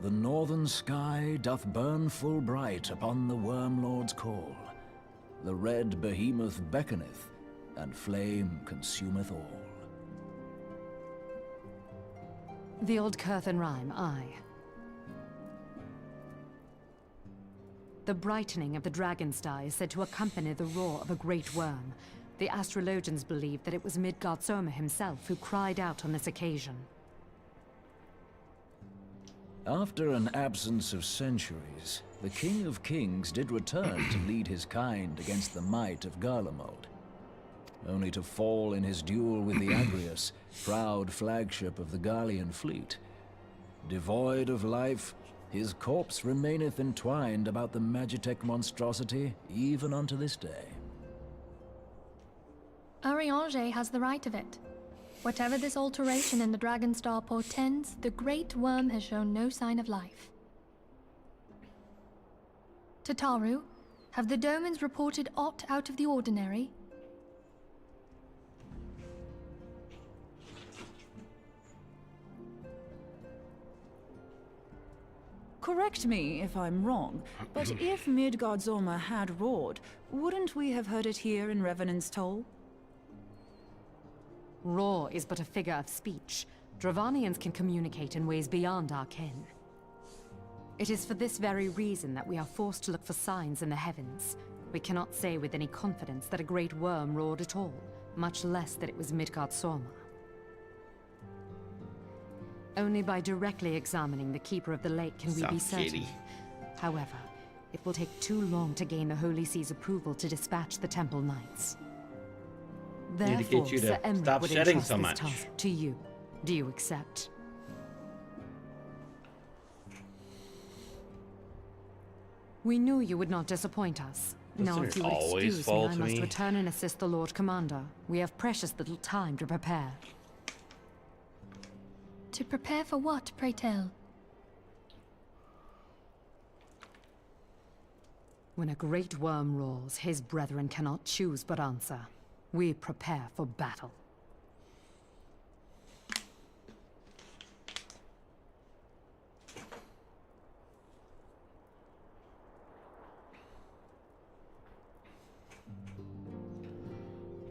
The northern sky doth burn full bright upon the Wormlord's call. The red behemoth beckoneth, and flame consumeth all. The old Curthan rhyme, aye. The brightening of the Dragon Star is said to accompany the roar of a great worm. The astrologians believe that it was Midgard Soma himself who cried out on this occasion. After an absence of centuries, the King of Kings did return to lead his kind against the might of Garlemald, only to fall in his duel with the Agrius, proud flagship of the Garlean fleet. Devoid of life, his corpse remaineth entwined about the Magitech monstrosity even unto this day. Ariange has the right of it. Whatever this alteration in the Dragon Star portends, the Great Worm has shown no sign of life. Tataru, have the Domans reported aught out of the ordinary? Correct me if I'm wrong, but if Midgard Zorma had roared, wouldn't we have heard it here in Revenant's Toll? Roar is but a figure of speech. Dravanians can communicate in ways beyond our ken. It is for this very reason that we are forced to look for signs in the heavens. We cannot say with any confidence that a great worm roared at all, much less that it was Midgard Zorma. Only by directly examining the Keeper of the Lake can we be certain. However, it will take too long to gain the Holy See's approval to dispatch the Temple Knights. Need to get you to Sir Emric stop would shedding entrust so this much. task to you. Do you accept? We knew you would not disappoint us. Now, Doesn't if it you would always excuse me, fall I to must me? return and assist the Lord Commander. We have precious little time to prepare. To prepare for what, pray tell? When a great worm roars, his brethren cannot choose but answer. We prepare for battle.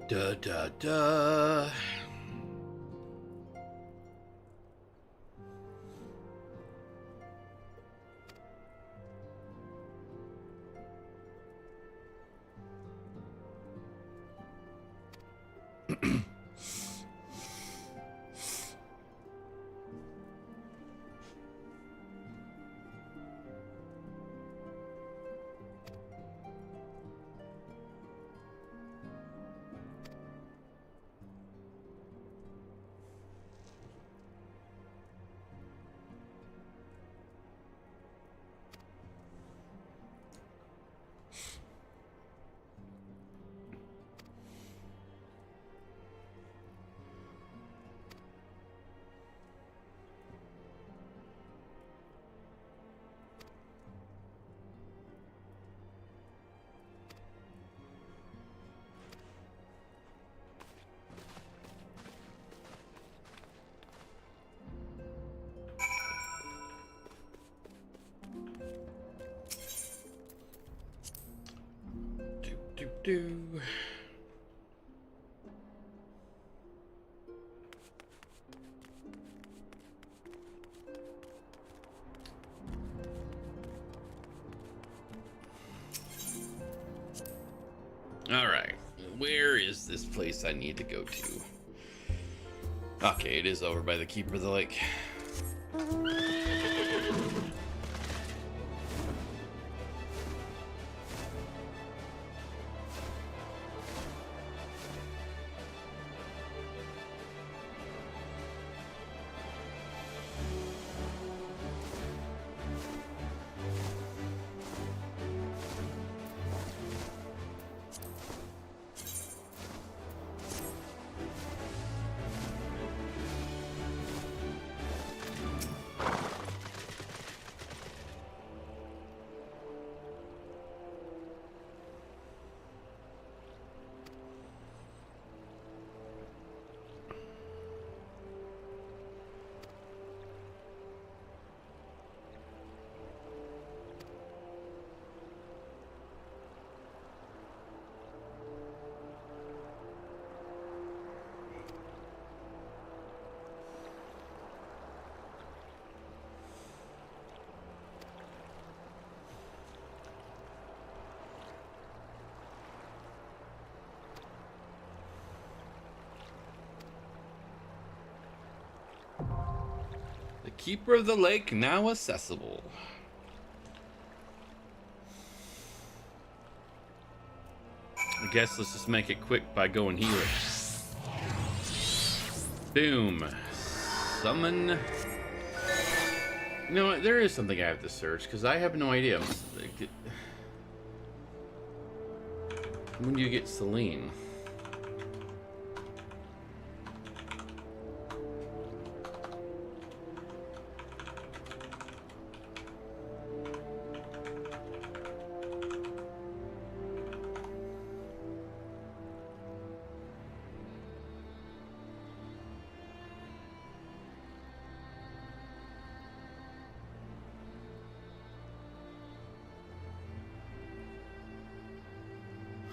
Da da da. do. All right, where is this place I need to go to? Okay, it is over by the Keeper of the Lake. The Keeper of the Lake now accessible. I guess let's just make it quick by going here. Boom. Summon. You know what? There is something I have to search because I have no idea. When do you get Celine?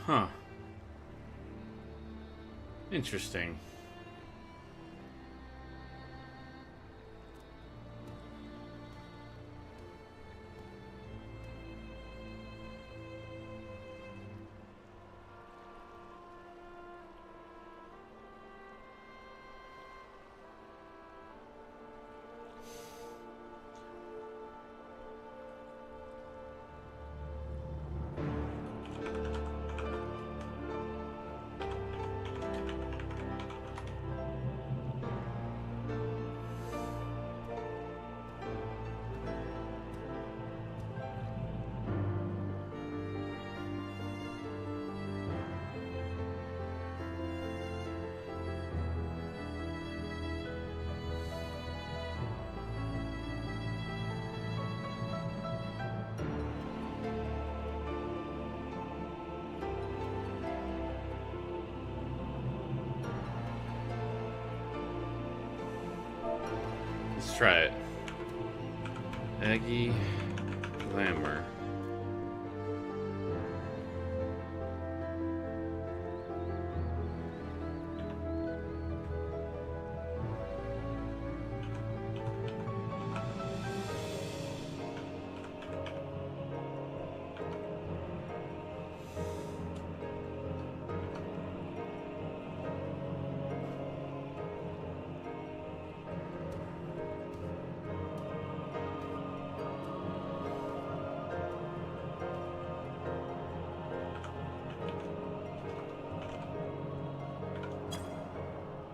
Huh. Interesting. Let's try it. Aggie Glamour.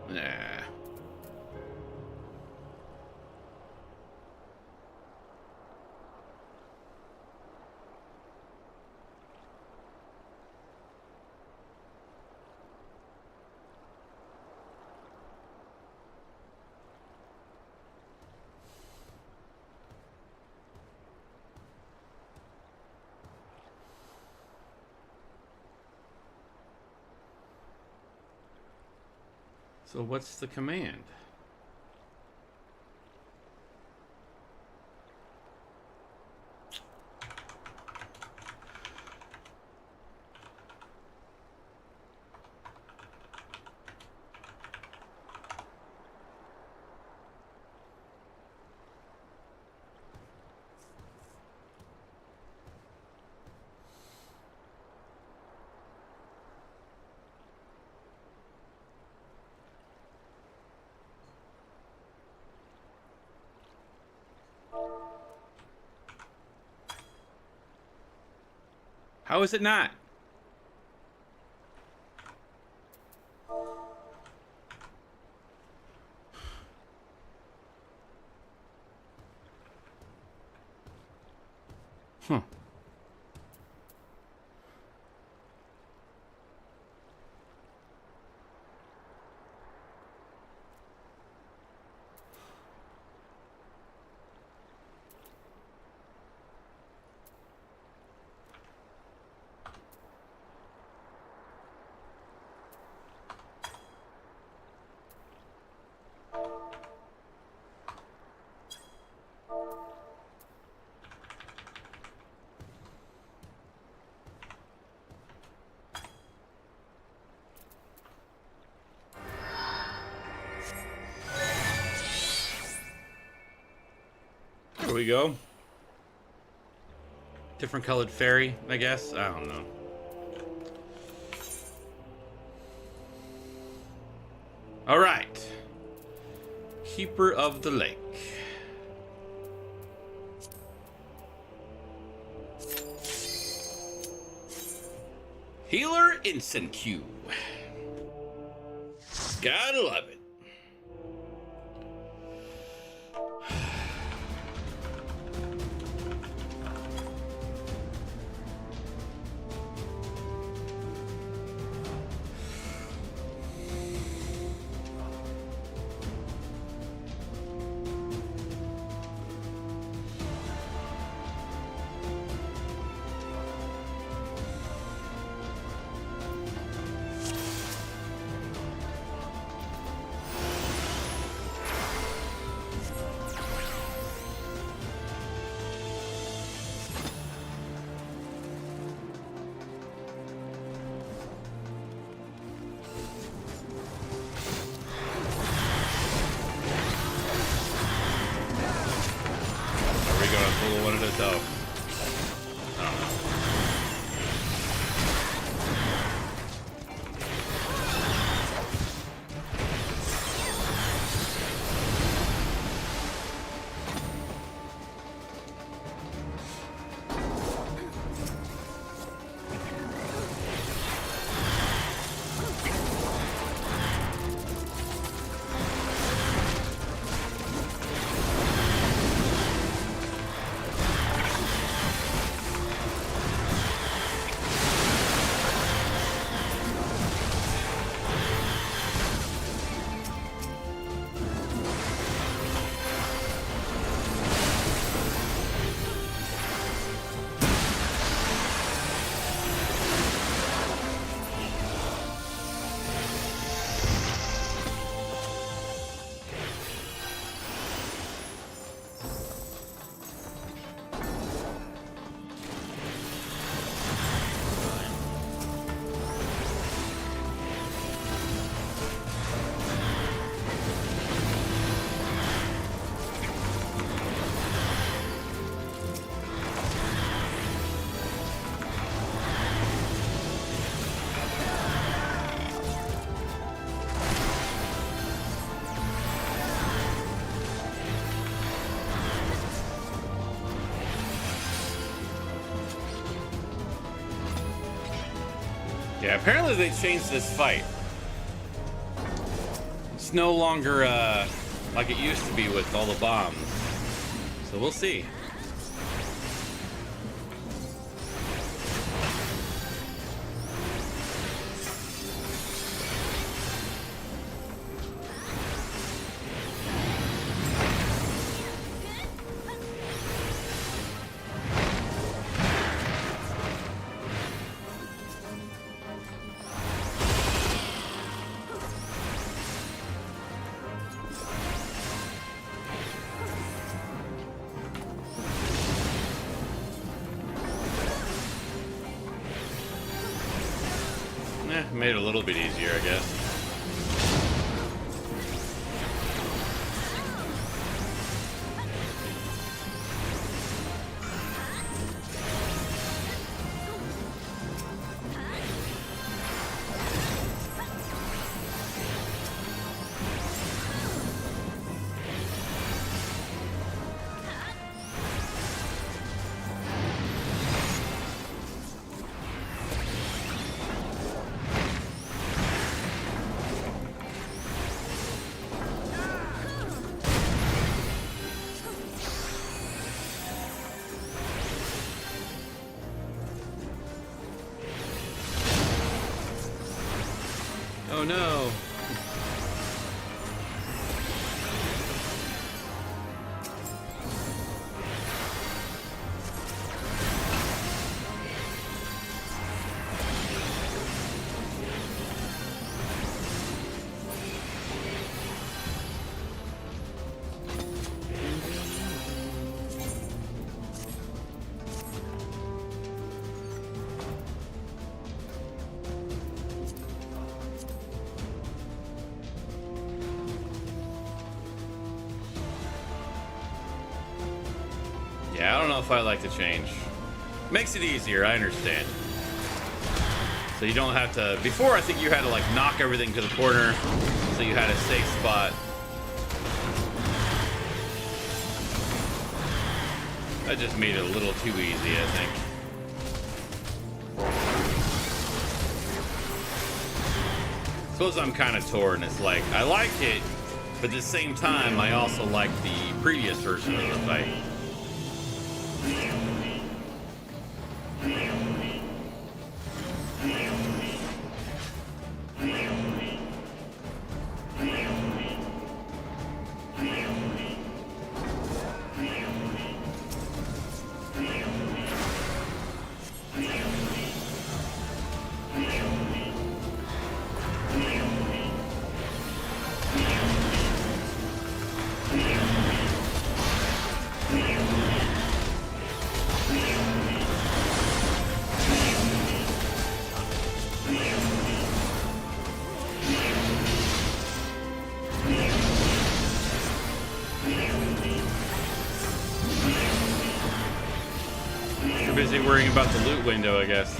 Nah. So what's the command? How is it not? Huh. There we go. Different colored fairy, I guess. I don't know. All right. Keeper of the Lake. Healer MSQ. Gotta love it. One at a time. I don't know. Yeah, apparently they changed this fight. It's no longer like it used to be with all the bombs. So we'll see. Made it a little bit easier, I guess. Oh no. Yeah, I don't know if I like the change. Makes it easier, I understand. So you don't have to... Before, I think you had to, like, knock everything to the corner so you had a safe spot. That just made it a little too easy, I think. Suppose I'm kind of torn. It's like, I like it, but at the same time, I also like the previous version of the fight. Busy worrying about the loot window, I guess.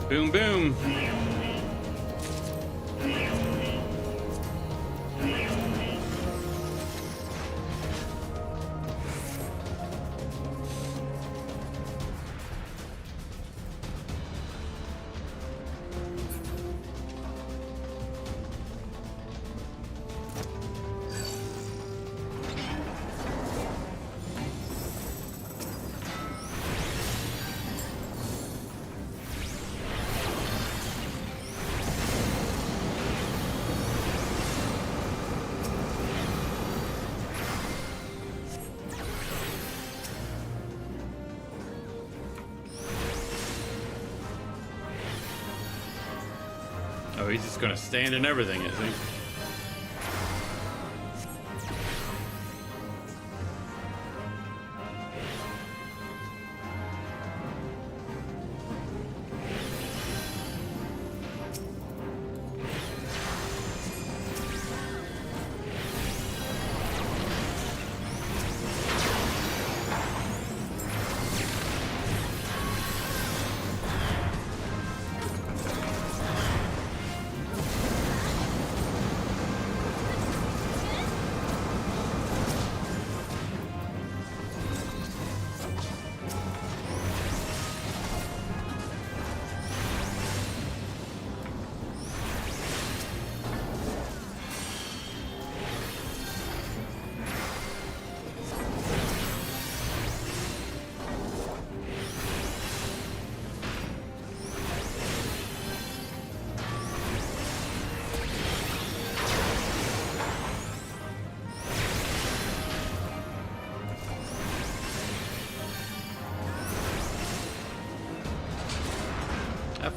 Boom, boom. Oh, he's just gonna stand in everything, I think.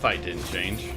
fight didn't change.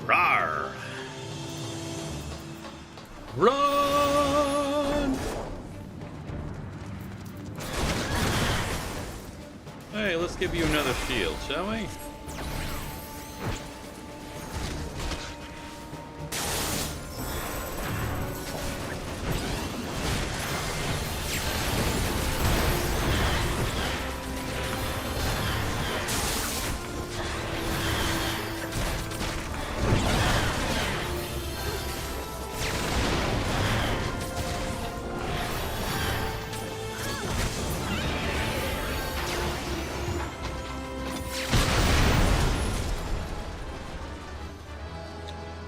Rawr! Run! Hey, let's give you another shield, shall we?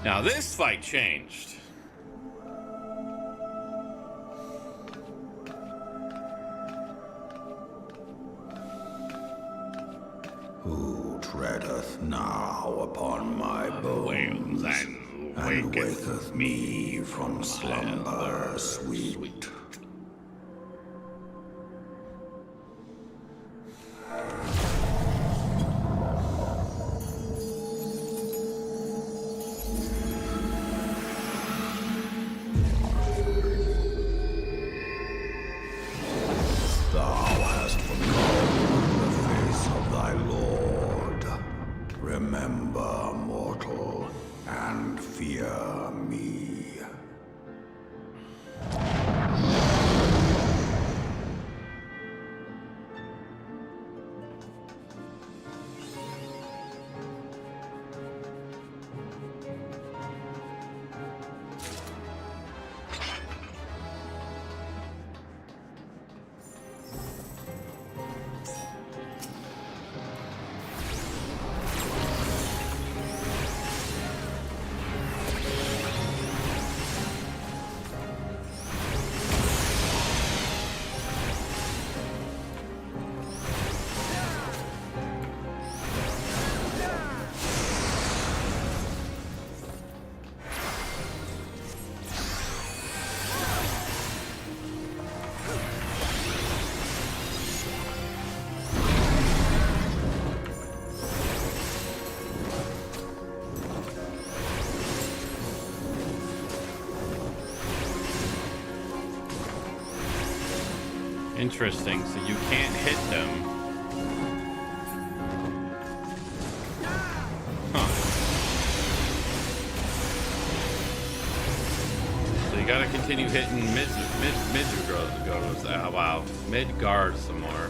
Now this fight changed. Who treadeth now upon my bones and waketh me from slumber sweet? Remember, mortal, and fear me. Interesting, so you can't hit them. Huh. So you gotta continue hitting mid-guard some more.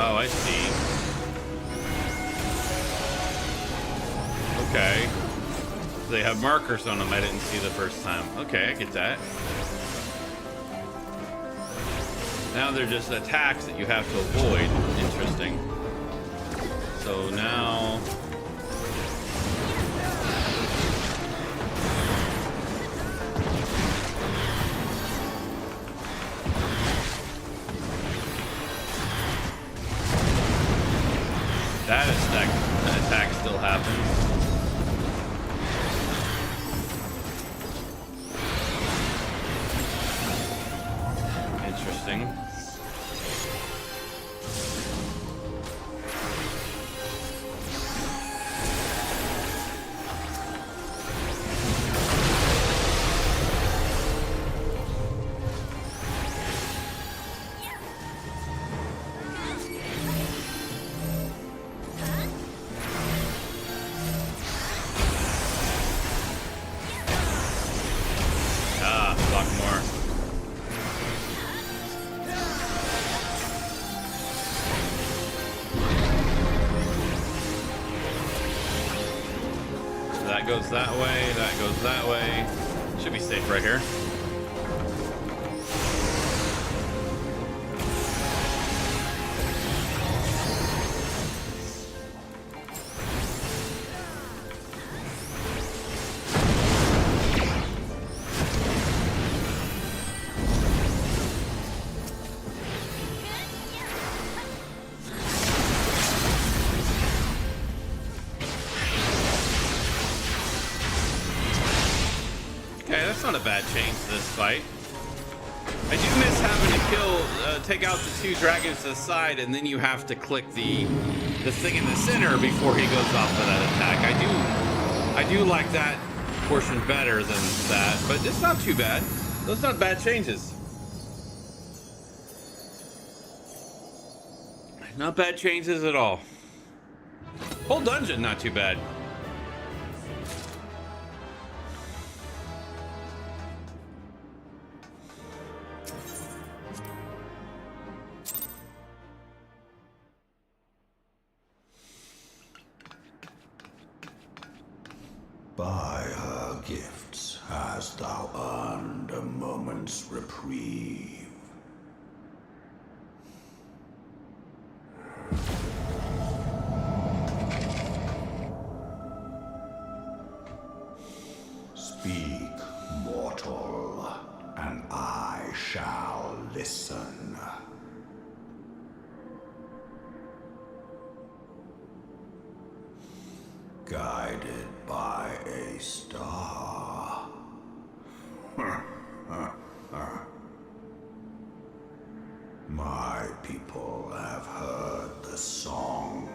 Oh, I see. Okay. They have markers on them I didn't see the first time. Okay, I get that. Now they're just attacks that you have to avoid. Interesting. So now... That attack still happens. Interesting. goes that way. That goes that way. Should be safe right here. Okay, that's not a bad change to this fight. I do miss having to kill, take out the two dragons to the side, and then you have to click the thing in the center before he goes off of that attack. I do like that portion better than that, but it's not too bad. Those not bad changes. Not bad changes at all. Whole dungeon, not too bad. By her gifts hast thou earned a moment's reprieve. Speak, mortal, and I shall listen. Guided by a star. My people have heard the song.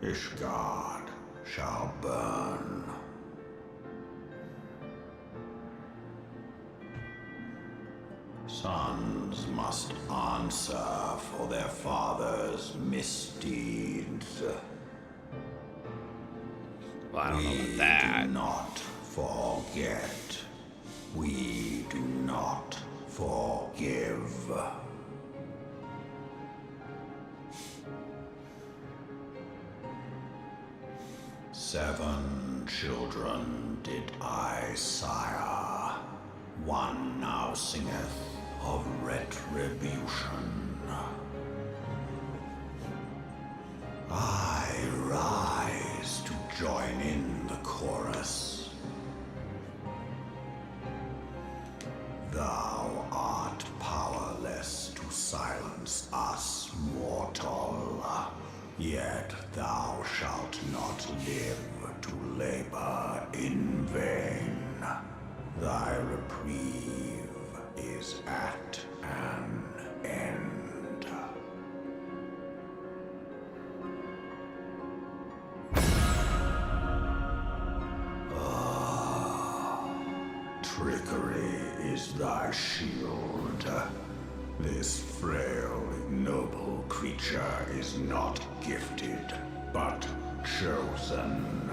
Ishgard shall burn. Sons must answer for their father's misdeeds. Well, I don't know about that. We do not forget. We do not forgive. Seven children did I sire. One now singeth of retribution. I rise to join in the chorus. Thou art powerless to silence us, mortal. Yet thou shalt not live to labor in vain. Thy reprieve is at an end. Trickery is thy shield. This frail, ignoble creature is not gifted, but chosen.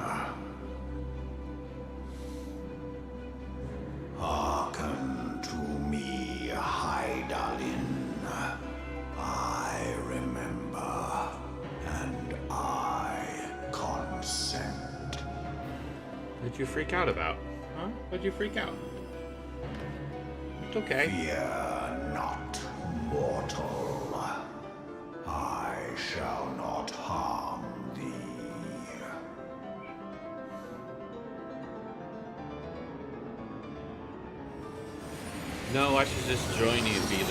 Hearken to me, Hydaelyn. I remember, and I consent. What'd you freak out about? Huh? What'd you freak out? It's okay. Fear not, mortal. I shall not harm thee. No, I should just join you and be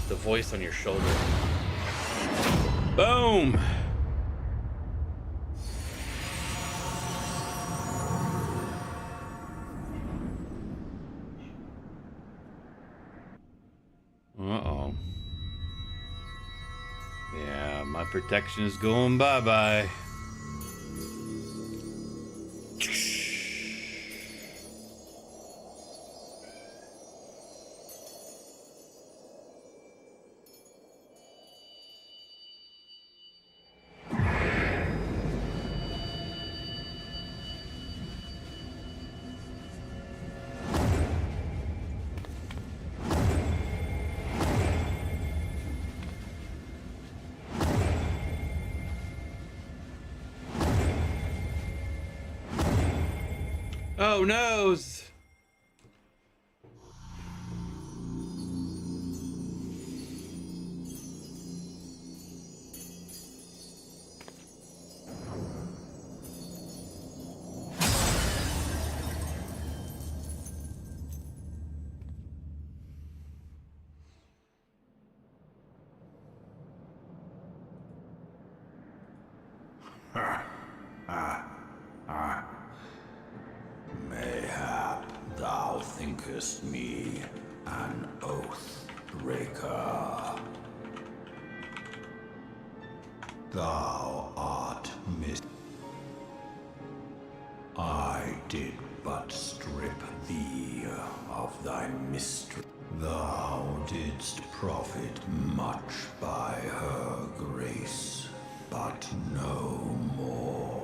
the voice on your shoulder. Boom! Uh-oh. Yeah, my protection is going bye-bye. Oh, noes! Mayhap thou thinkest me an oath breaker. Thou art I did but strip thee of thy mystery. Thou didst profit much by her grace, but no more.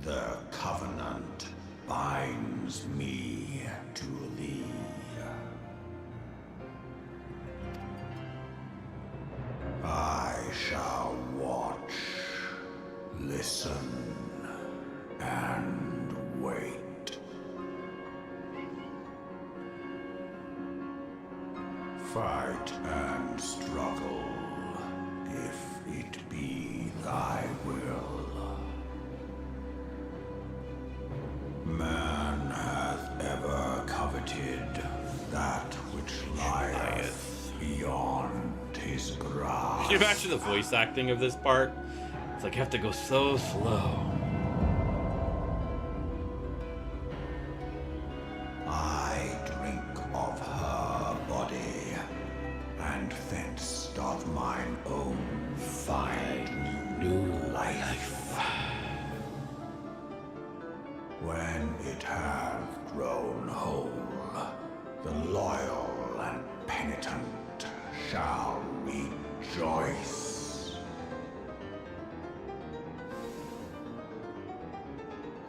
The covenant binds me to thee. I shall watch, listen, and wait. Fight and struggle, if it be thy will. Man hath ever coveted that which lieth beyond his grasp. Can you imagine the voice acting of this part? It's like you have to go so slow. I drink of her body, and thence doth mine own find new life. When it hath grown whole, the loyal and penitent shall rejoice.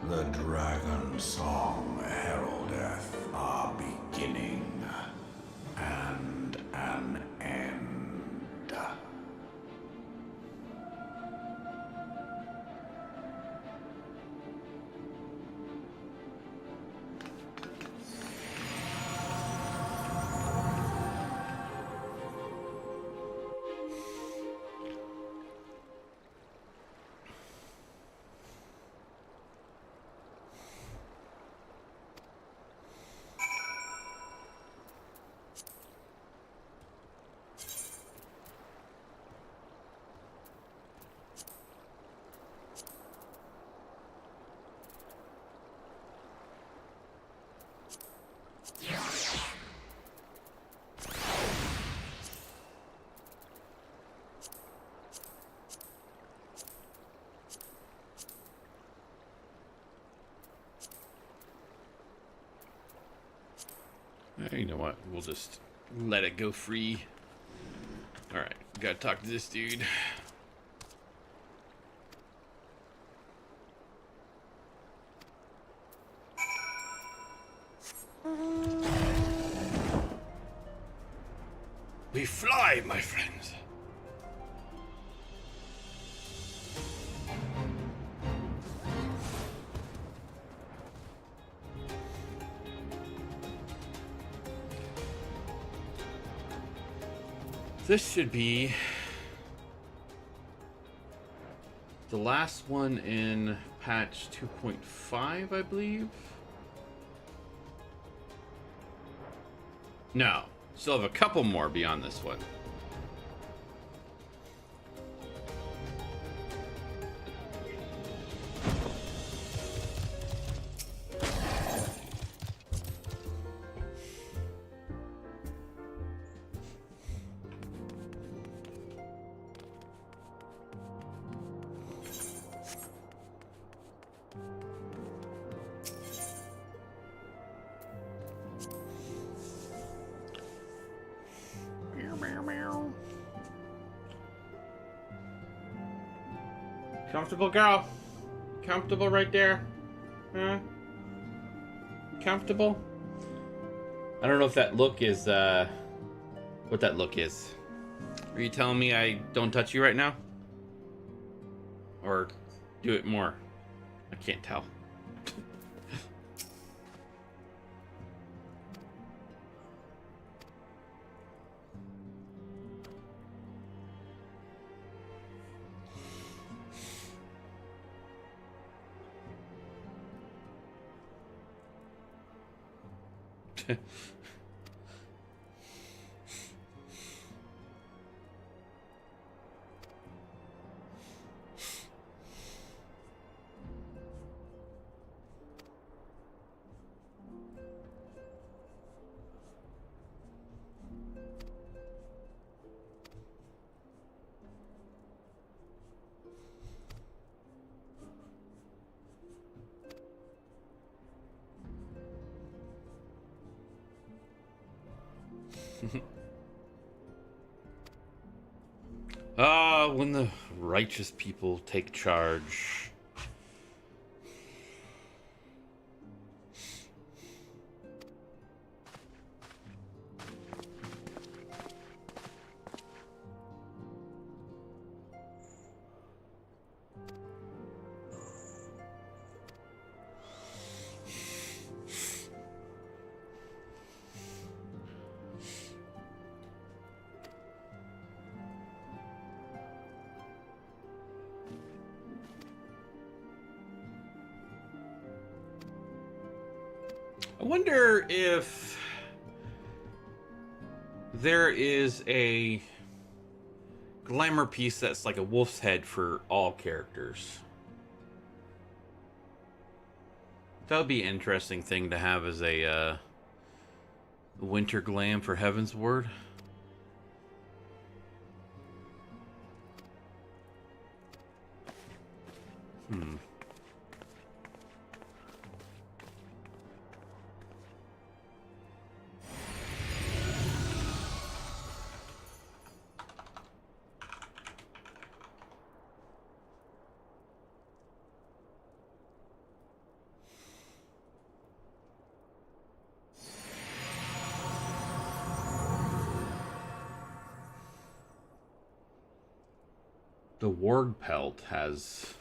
The dragon song heraldeth our beginning and an end. You know what? We'll just let it go free. Alright, gotta talk to this dude. We fly, my friends. This should be the last one in patch 2.5, I believe. No, still have a couple more beyond this one. Comfortable girl. Comfortable right there? Huh? Comfortable? I don't know if that look is, what that look is. Are you telling me I don't touch you right now? Or do it more? I can't tell. When the righteous people take charge. I wonder if there is a glamour piece that's like a wolf's head for all characters. That would be an interesting thing to have as a winter glam for Heaven's Word. The warg pelt is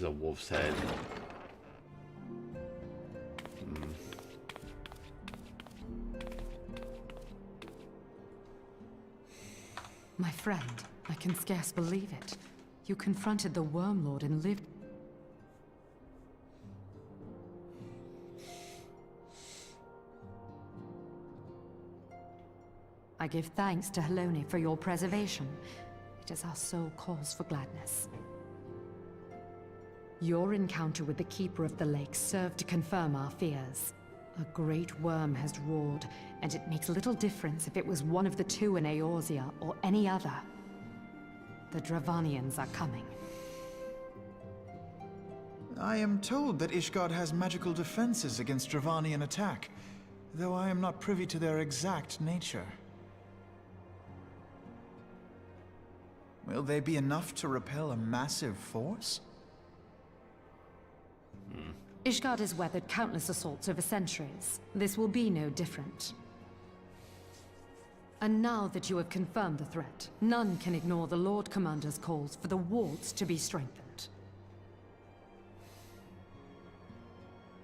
a wolf's head. My friend, I can scarce believe it. You confronted the Worm Lord and lived. I give thanks to Helone for your preservation. It is our sole cause for gladness. Your encounter with the Keeper of the Lake served to confirm our fears. A great worm has roared, and it makes little difference if it was one of the two in Eorzea or any other. The Dravanians are coming. I am told that Ishgard has magical defenses against Dravanian attack, though I am not privy to their exact nature. Will they be enough to repel a massive force? Ishgard has weathered countless assaults over centuries. This will be no different. And now that you have confirmed the threat, none can ignore the Lord Commander's calls for the walls to be strengthened.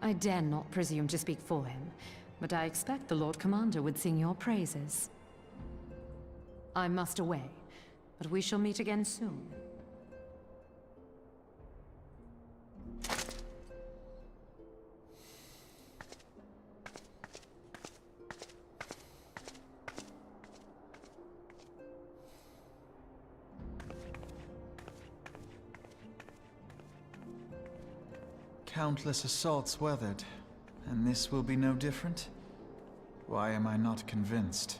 I dare not presume to speak for him, but I expect the Lord Commander would sing your praises. I must away, but we shall meet again soon. Countless assaults weathered, and this will be no different? Why am I not convinced?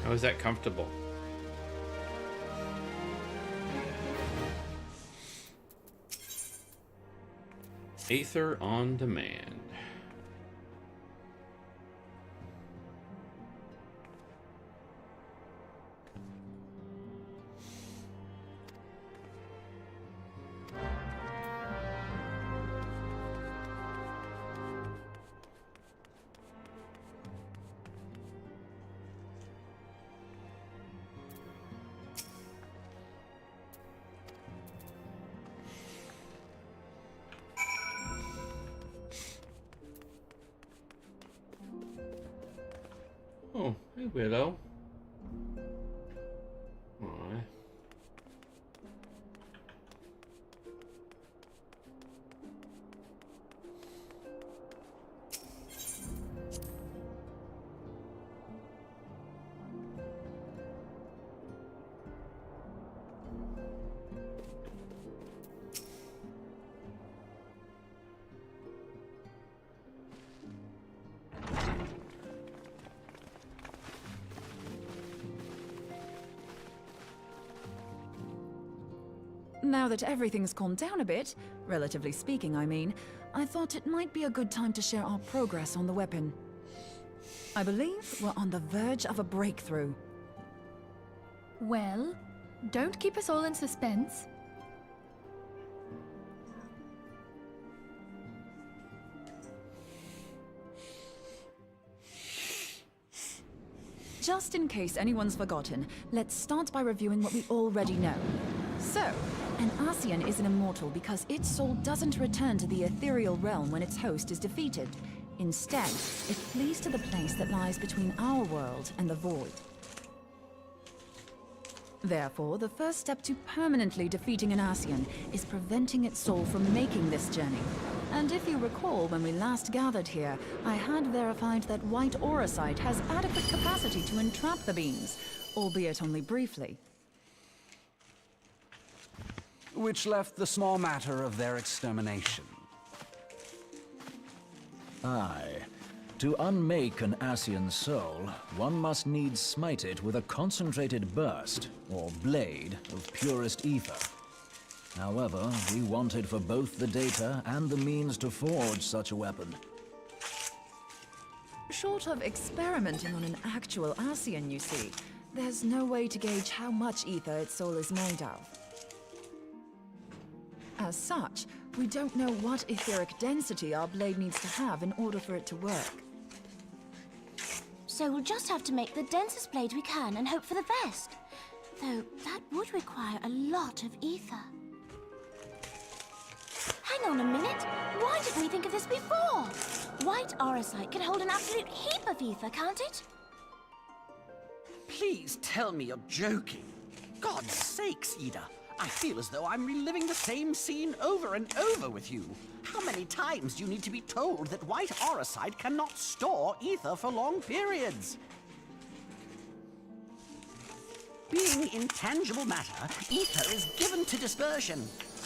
How is that comfortable? Aether on demand. Oh, hey, Widow. Alright. Now that everything's calmed down a bit, relatively speaking I mean, I thought it might be a good time to share our progress on the weapon. I believe we're on the verge of a breakthrough. Well, don't keep us all in suspense. Just in case anyone's forgotten, let's start by reviewing what we already know. So, an Ascian is an immortal because its soul doesn't return to the ethereal realm when its host is defeated. Instead, it flees to the place that lies between our world and the void. Therefore, the first step to permanently defeating an Ascian is preventing its soul from making this journey. And if you recall, when we last gathered here, I had verified that white auracite has adequate capacity to entrap the beings, albeit only briefly. Which left the small matter of their extermination. Aye. To unmake an Ascian soul, one must needs smite it with a concentrated burst, or blade, of purest ether. However, we wanted for both the data and the means to forge such a weapon. Short of experimenting on an actual Ascian, you see, there's no way to gauge how much ether its soul is made of. As such, we don't know what etheric density our blade needs to have in order for it to work. So we'll just have to make the densest blade we can and hope for the best. Though that would require a lot of ether. Hang on a minute. Why didn't we think of this before? White auracite can hold an absolute heap of ether, can't it? Please tell me you're joking. God's sakes, Ida. I feel as though I'm reliving the same scene over and over with you. How many times do you need to be told that white auracite cannot store ether for long periods? Being intangible matter, ether is given to dispersion.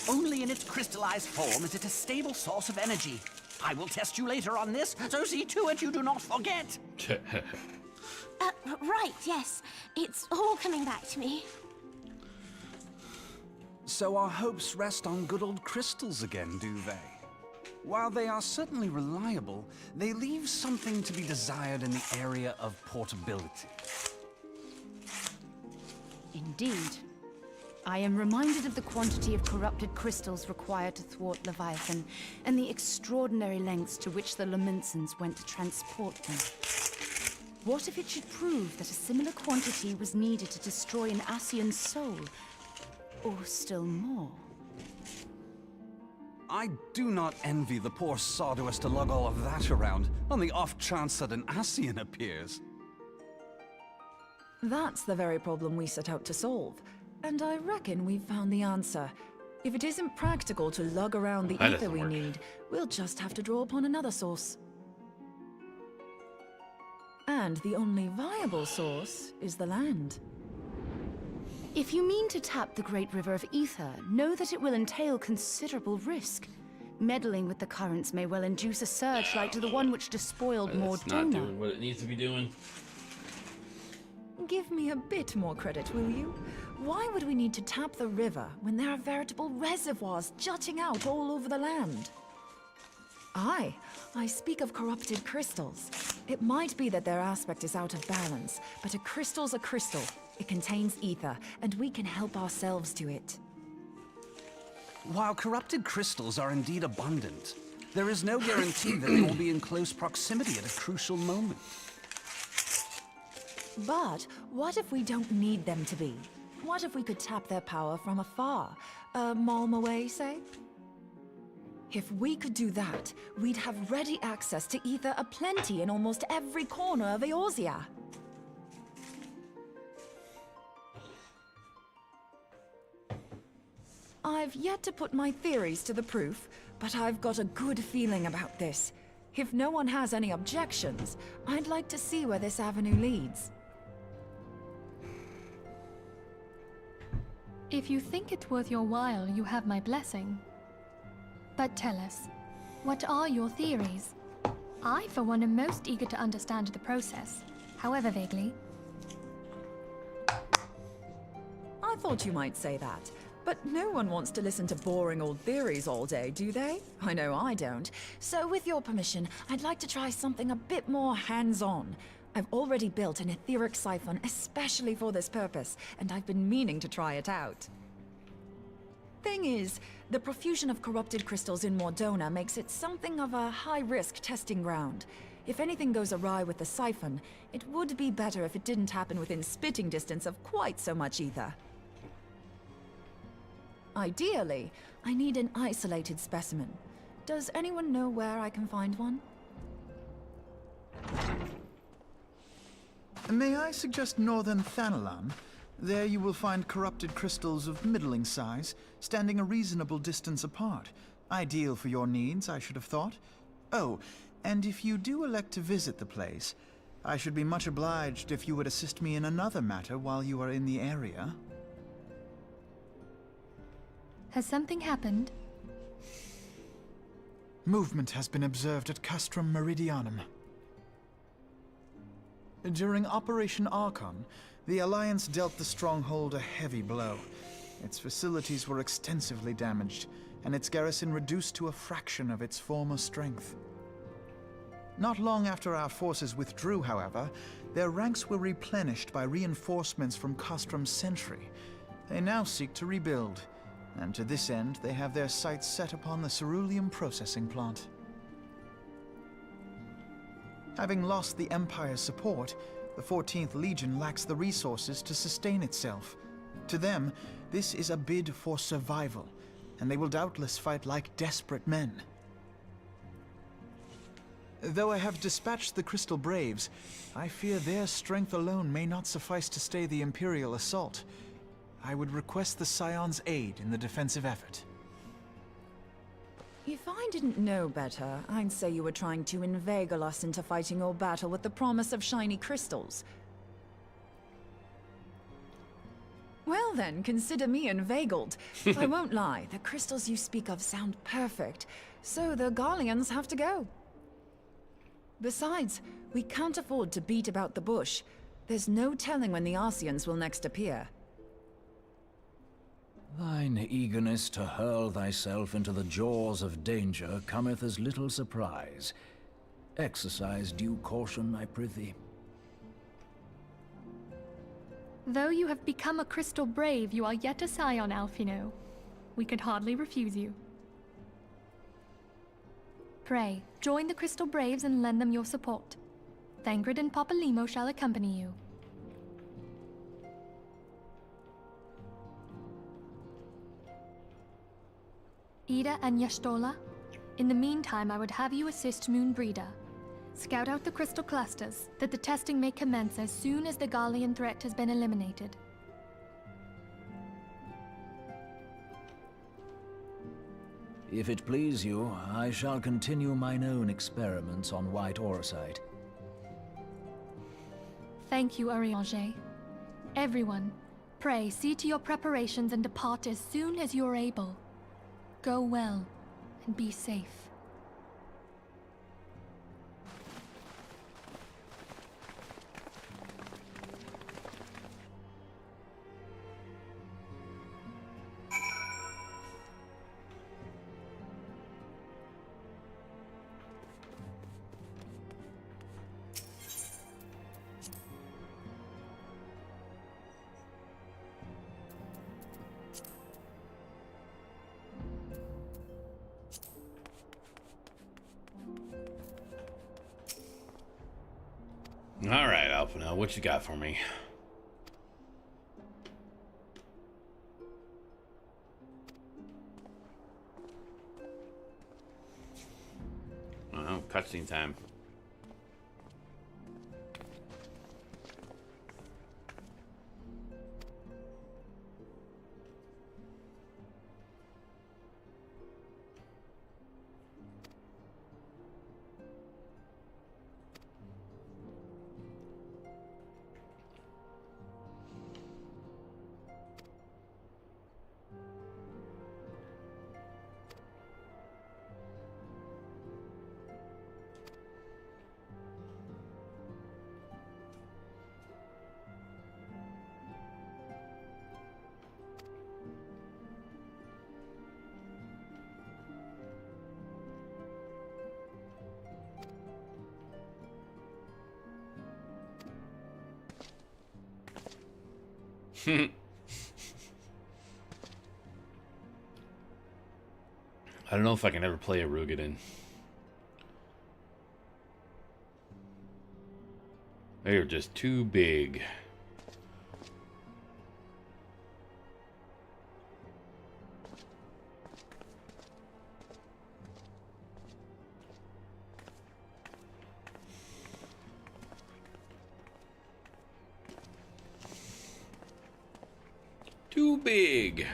Only in its crystallized form is it a stable source of energy. I will test you later on this, so see to it you do not forget. Right, yes. It's all coming back to me. So our hopes rest on good old crystals again, do they? While they are certainly reliable, they leave something to be desired in the area of portability. Indeed. I am reminded of the quantity of corrupted crystals required to thwart Leviathan, and the extraordinary lengths to which the Lamentsons went to transport them. What if it should prove that a similar quantity was needed to destroy an Ascian soul? Or still more? I do not envy the poor sod who has to lug all of that around, on the off chance that an Ascian appears. That's the very problem we set out to solve. And I reckon we've found the answer. If it isn't practical to lug around the ether we need, we'll just have to draw upon another source. And the only viable source is the land. If you mean to tap the Great River of Ether, know that it will entail considerable risk. Meddling with the currents may well induce a surge like to the one which despoiled It's not Mordona. doing what it needs to be doing. Give me a bit more credit, will you? Why would we need to tap the river when there are veritable reservoirs jutting out all over the land? Aye, I speak of corrupted crystals. It might be that their aspect is out of balance, but a crystal's a crystal. It contains ether, and we can help ourselves to it. While corrupted crystals are indeed abundant, there is no guarantee that they will be in close proximity at a crucial moment. But what if we don't need them to be? What if we could tap their power from afar? A malm away, say? If we could do that, we'd have ready access to ether aplenty in almost every corner of Eorzea. I've yet to put my theories to the proof, but I've got a good feeling about this. If no one has any objections, I'd like to see where this avenue leads. If you think it worth your while, you have my blessing. But tell us, what are your theories? I, for one, am most eager to understand the process, however vaguely. I thought you might say that, but no one wants to listen to boring old theories all day, do they? I know I don't. So with your permission, I'd like to try something a bit more hands-on. I've already built an etheric siphon especially for this purpose, and I've been meaning to try it out. Thing is, the profusion of corrupted crystals in Mordona makes it something of a high-risk testing ground. If anything goes awry with the siphon, it would be better if it didn't happen within spitting distance of quite so much ether. Ideally, I need an isolated specimen. Does anyone know where I can find one? May I suggest northern Thanalan? There you will find corrupted crystals of middling size, standing a reasonable distance apart. Ideal for your needs, I should have thought. Oh, and if you do elect to visit the place, I should be much obliged if you would assist me in another matter while you are in the area. Has something happened? Movement has been observed at Castrum Meridianum. During Operation Archon, the Alliance dealt the stronghold a heavy blow. Its facilities were extensively damaged, and its garrison reduced to a fraction of its former strength. Not long after our forces withdrew, however, their ranks were replenished by reinforcements from Castrum's sentry. They now seek to rebuild, and to this end they have their sights set upon the ceruleum processing plant. Having lost the Empire's support, the 14th Legion lacks the resources to sustain itself. To them, this is a bid for survival, and they will doubtless fight like desperate men. Though I have dispatched the Crystal Braves, I fear their strength alone may not suffice to stay the Imperial assault. I would request the Scion's aid in the defensive effort. If I didn't know better, I'd say you were trying to inveigle us into fighting your battle with the promise of shiny crystals. Well then, consider me inveigled. I won't lie, the crystals you speak of sound perfect, so the Garleans have to go. Besides, we can't afford to beat about the bush. There's no telling when the Arsians will next appear. Thine eagerness to hurl thyself into the jaws of danger cometh as little surprise. Exercise due caution, I prithee. Though you have become a Crystal Brave, you are yet a Scion, Alphino. We could hardly refuse you. Pray, join the Crystal Braves and lend them your support. Thangred and Papalimo shall accompany you. Ida and Yashtola, in the meantime I would have you assist Moonbreeder. Scout out the crystal clusters, that the testing may commence as soon as the Garlean threat has been eliminated. If it please you, I shall continue mine own experiments on white orosite. Thank you, Arianger. Everyone, pray see to your preparations and depart as soon as you are able. Go well, and be safe. All right, Alpino, what you got for me? Oh, cutscene time. I don't know if I can ever play a Rugadin. They're just too big. Too big.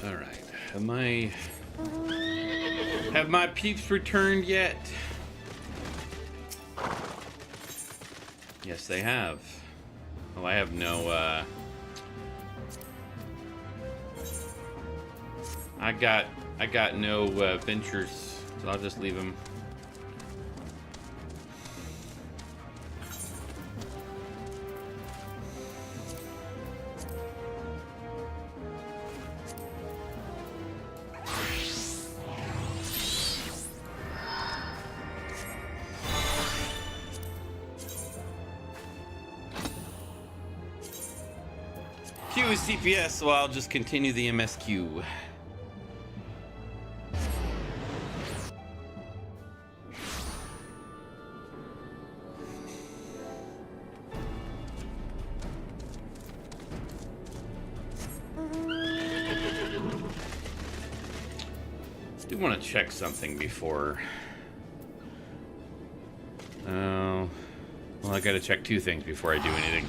All right. Have my peeps returned yet? Yes, they have. Oh, I have no, I got no, ventures, so I'll just leave them. Q is CPS, so I'll just continue the MSQ. I do want to check something before. Oh, well, I gotta check two things before I do anything.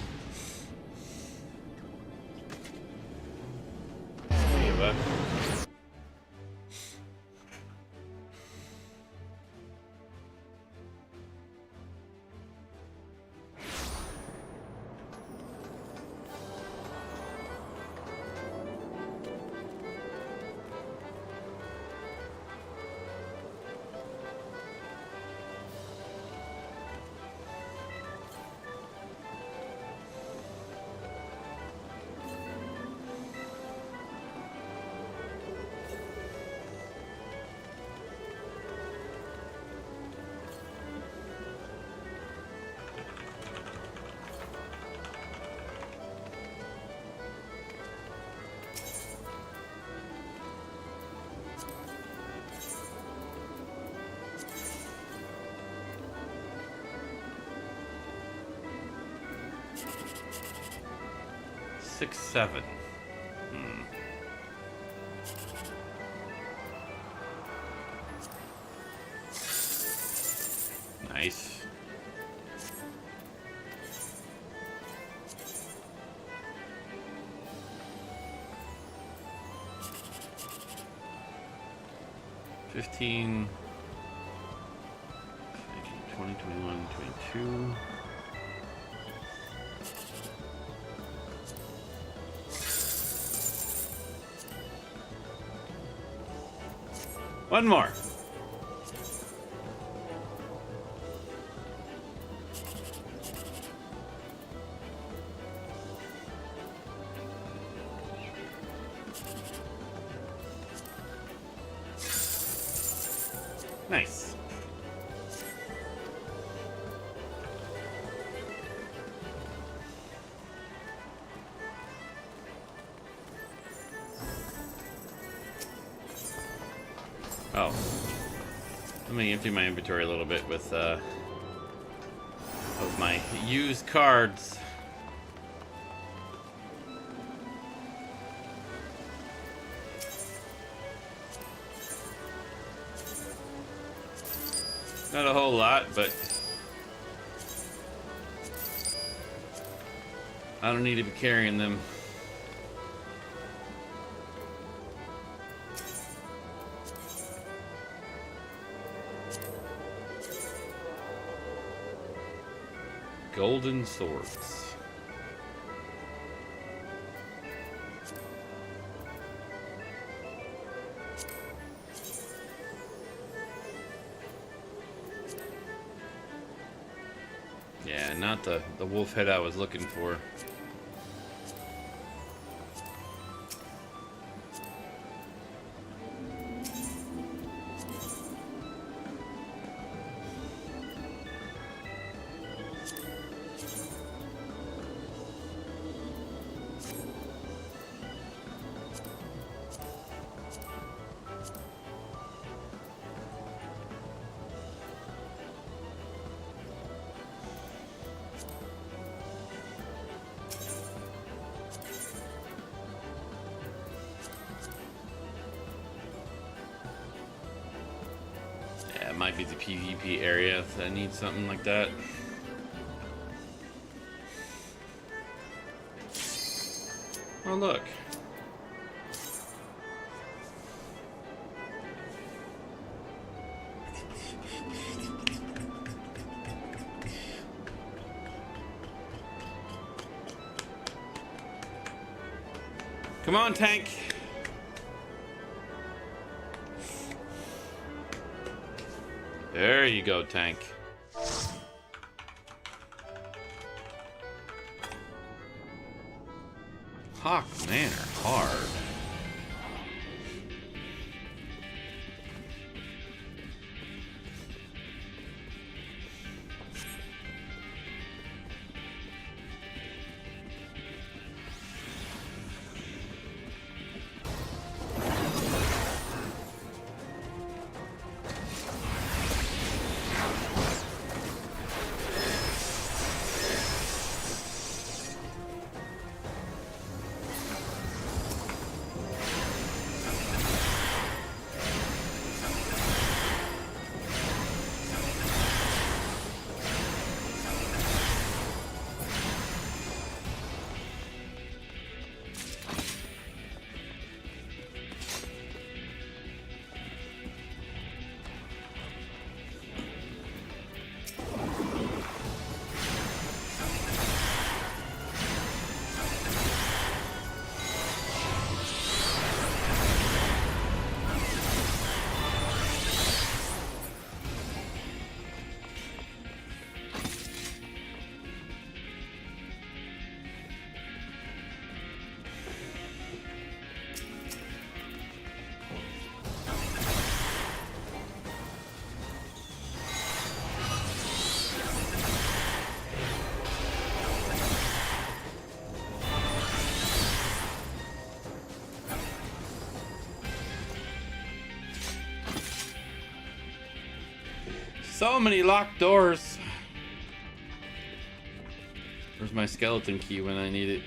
XIV. Nice. $15, 20, 21, 22. One more. Nice. Oh. Let me empty my inventory a little bit with my used cards. Not a whole lot, but I don't need to be carrying them. Golden swords. Yeah, not the wolf head I was looking for. It might be the PvP area if I need something like that. Oh, look. Come on, tank. There you go, tank. Hawk Manor, hard. So many locked doors. Where's my skeleton key when I need it?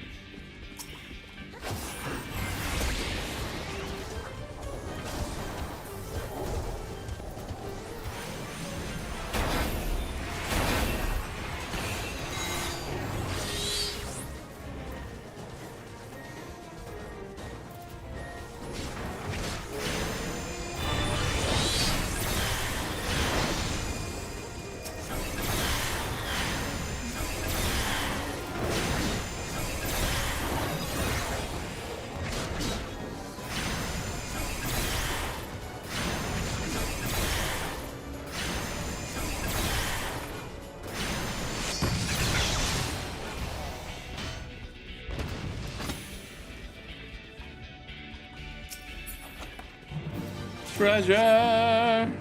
Treasure!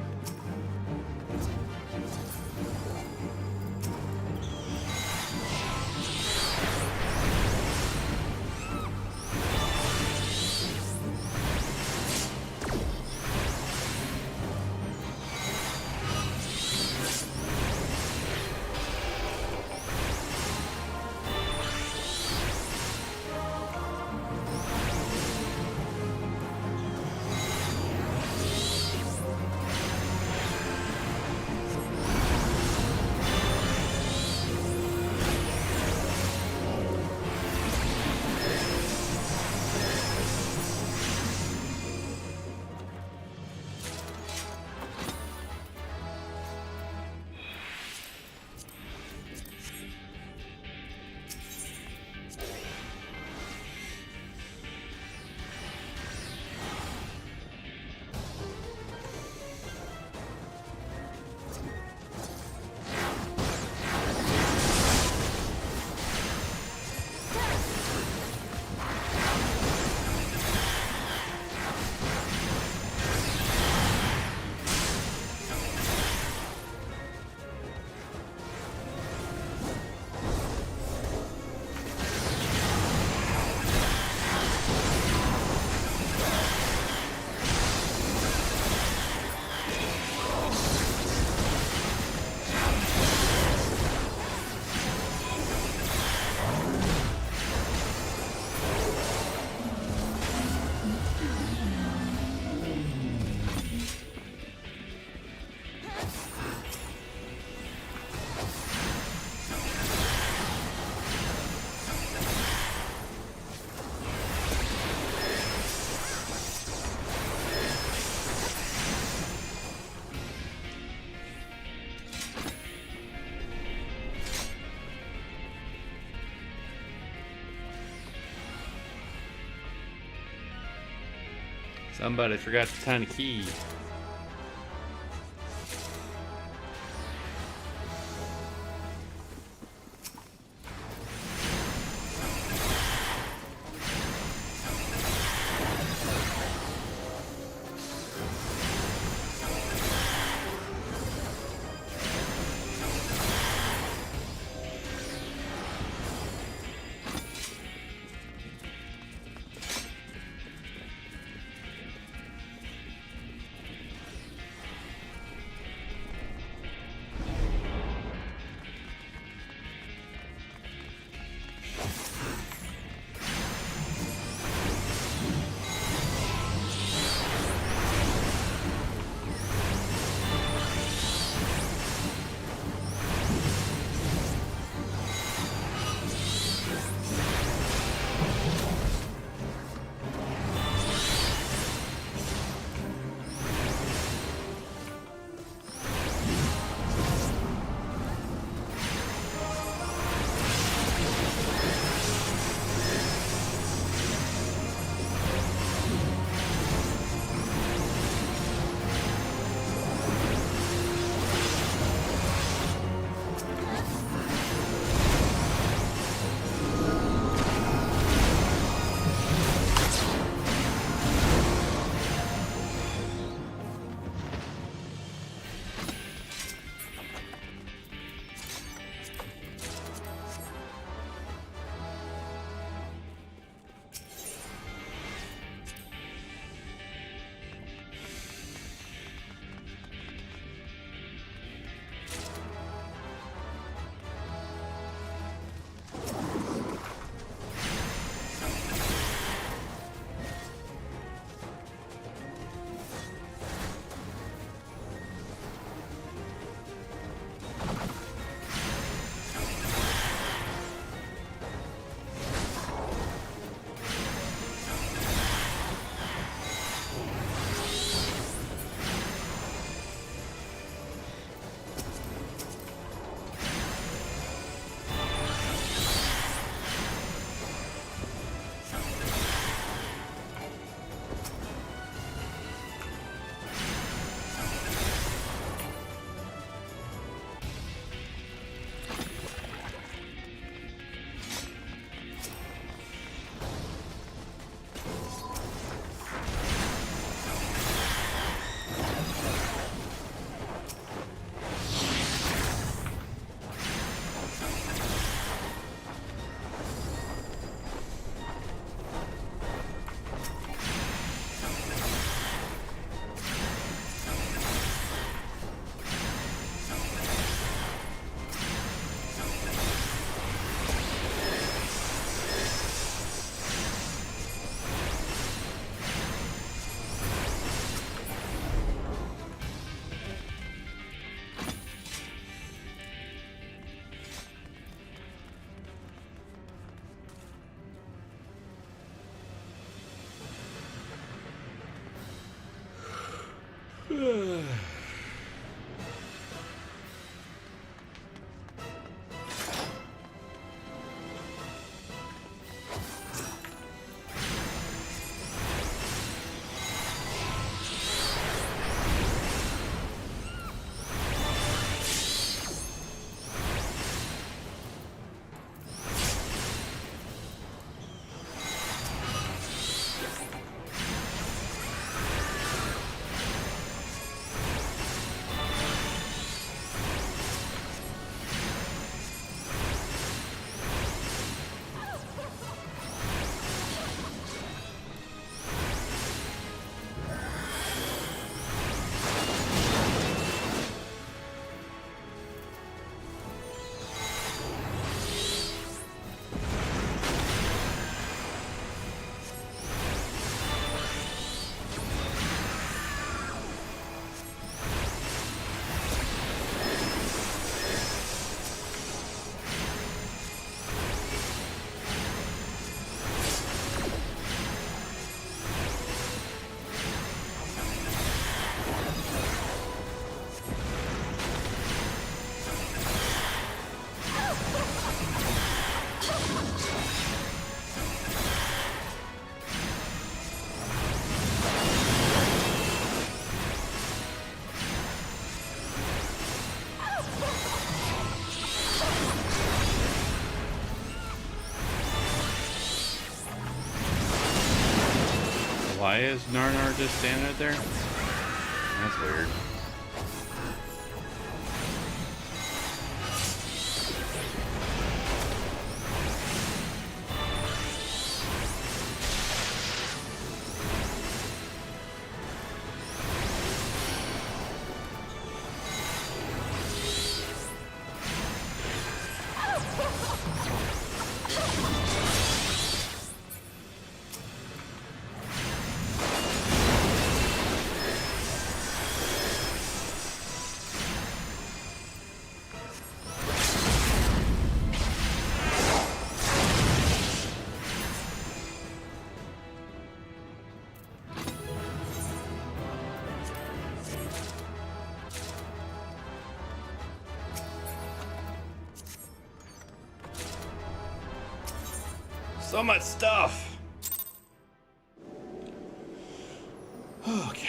Somebody forgot the tiny key. Why is Narnar just standing right there? That's weird. So much stuff. Okay.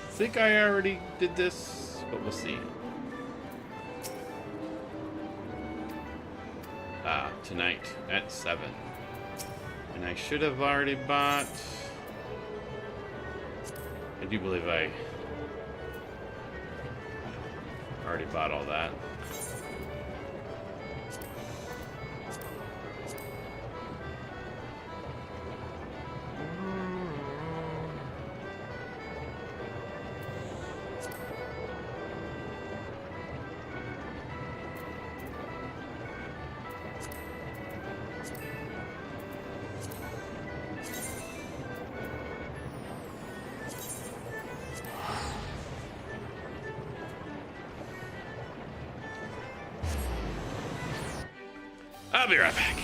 I think I already did this, but we'll see. Tonight at 7. And I should have already bought... I do believe I already bought all that. I'll be right back.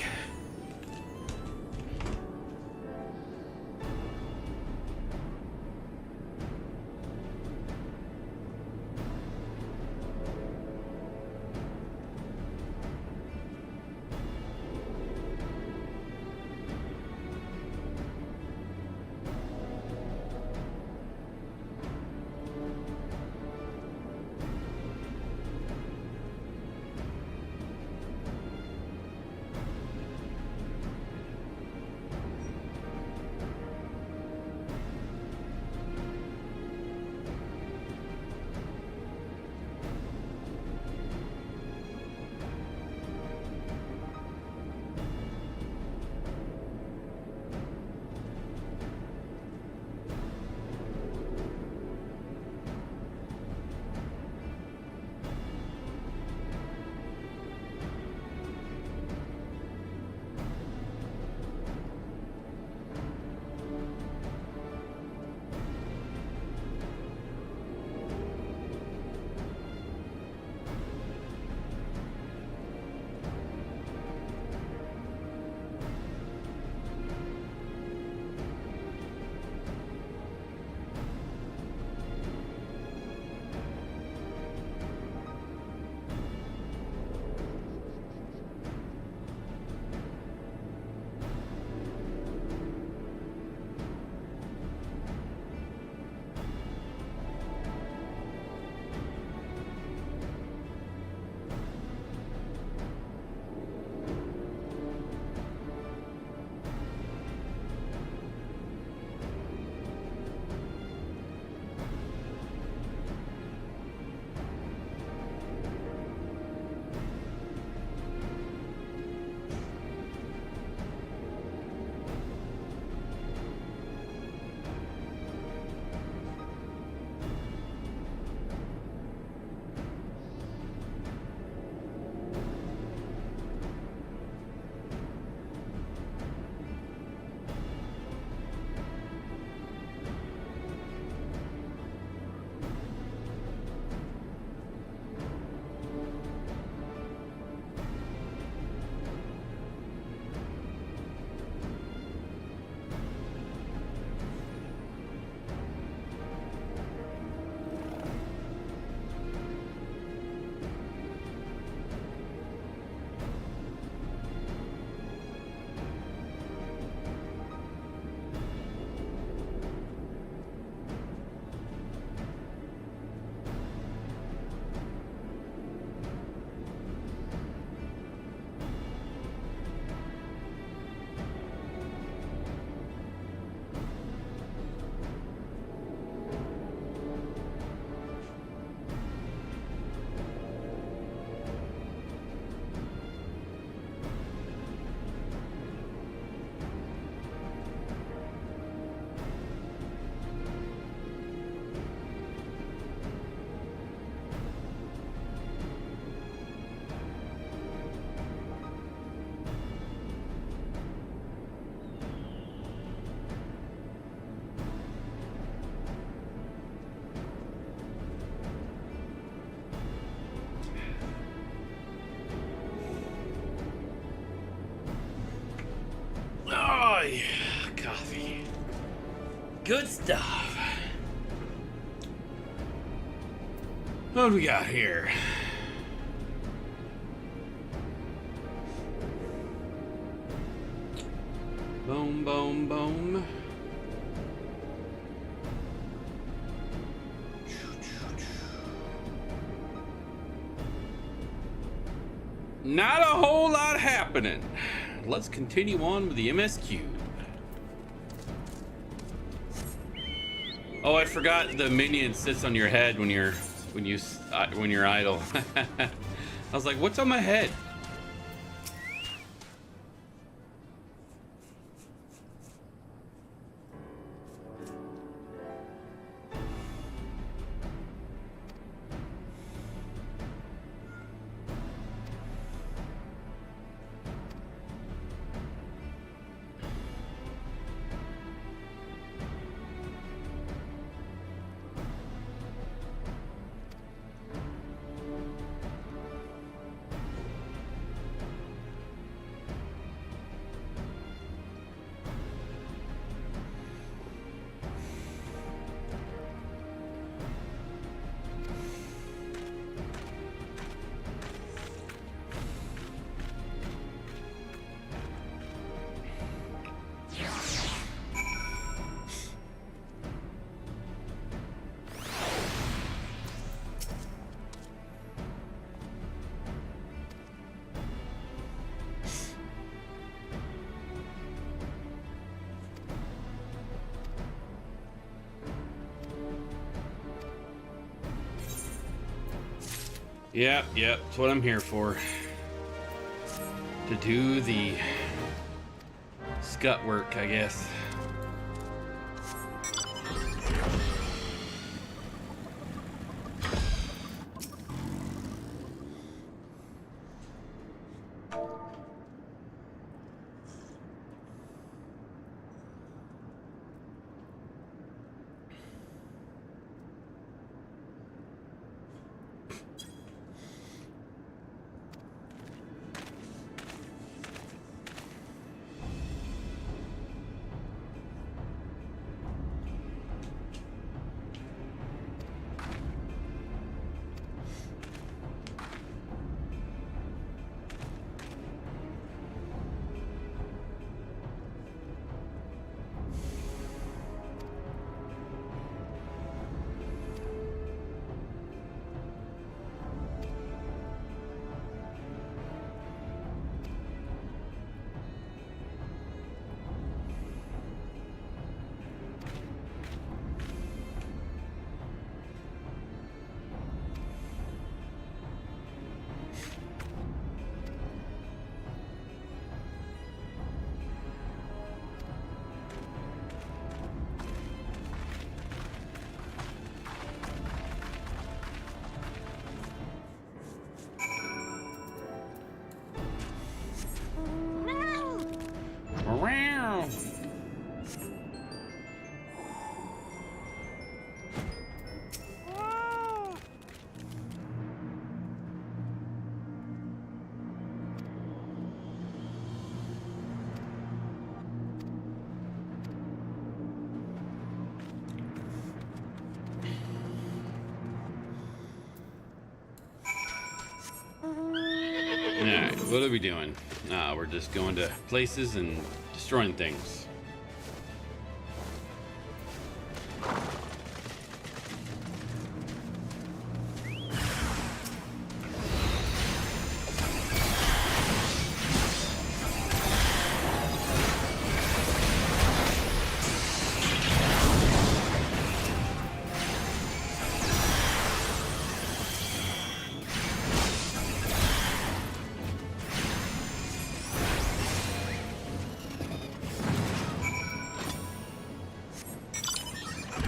yeah, coffee. Good stuff. What do we got here? Boom, boom, boom. Not a whole lot happening. Let's continue on with the MSQ. Oh, I forgot the minion sits on your head when you're idle. I was like, what's on my head? Yep, that's what I'm here for. To do the scut work, I guess. Alright, what are we doing? We're just going to places and destroying things.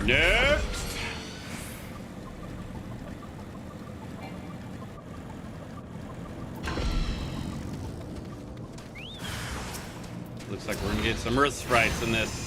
Next. Looks like we're gonna get some earth sprites in this.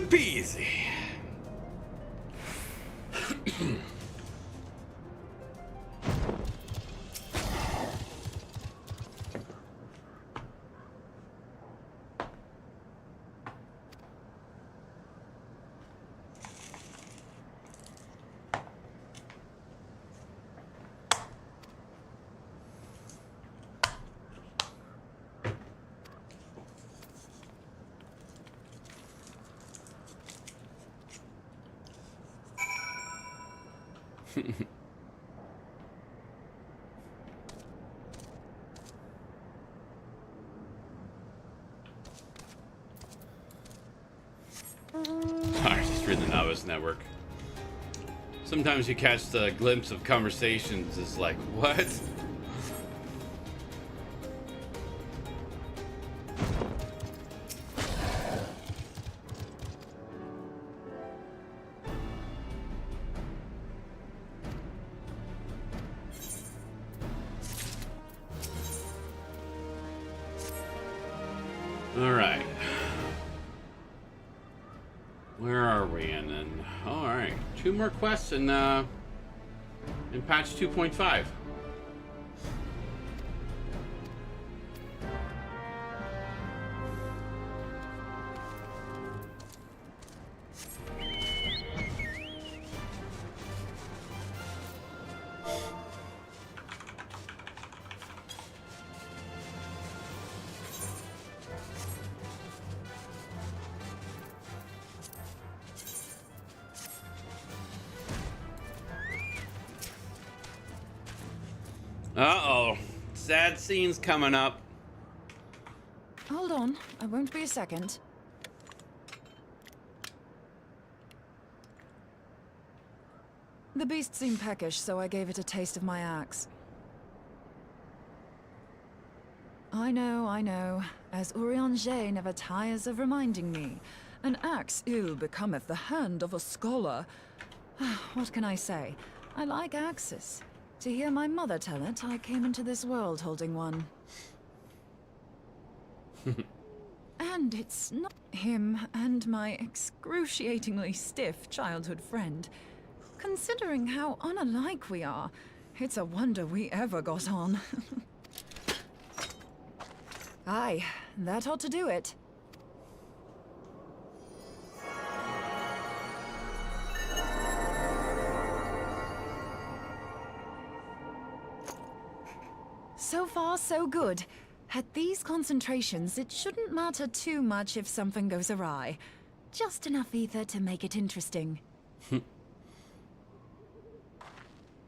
peasy. I just read the Novice Network. Sometimes you catch the glimpse of conversations. It's like, what? All right. Where are we? And then, all right, 2 more quests in patch 2.5. Uh-oh. Sad scenes coming up. Hold on, I won't be a second. The beast seemed peckish, so I gave it a taste of my axe. I know, as Urianger never tires of reminding me. An axe ill becometh the hand of a scholar. What can I say? I like axes. To hear my mother tell it, I came into this world holding one. And it's not him and my excruciatingly stiff childhood friend. Considering how unalike we are, it's a wonder we ever got on. Aye, that ought to do it. So far, so good. At these concentrations, it shouldn't matter too much if something goes awry. Just enough ether to make it interesting.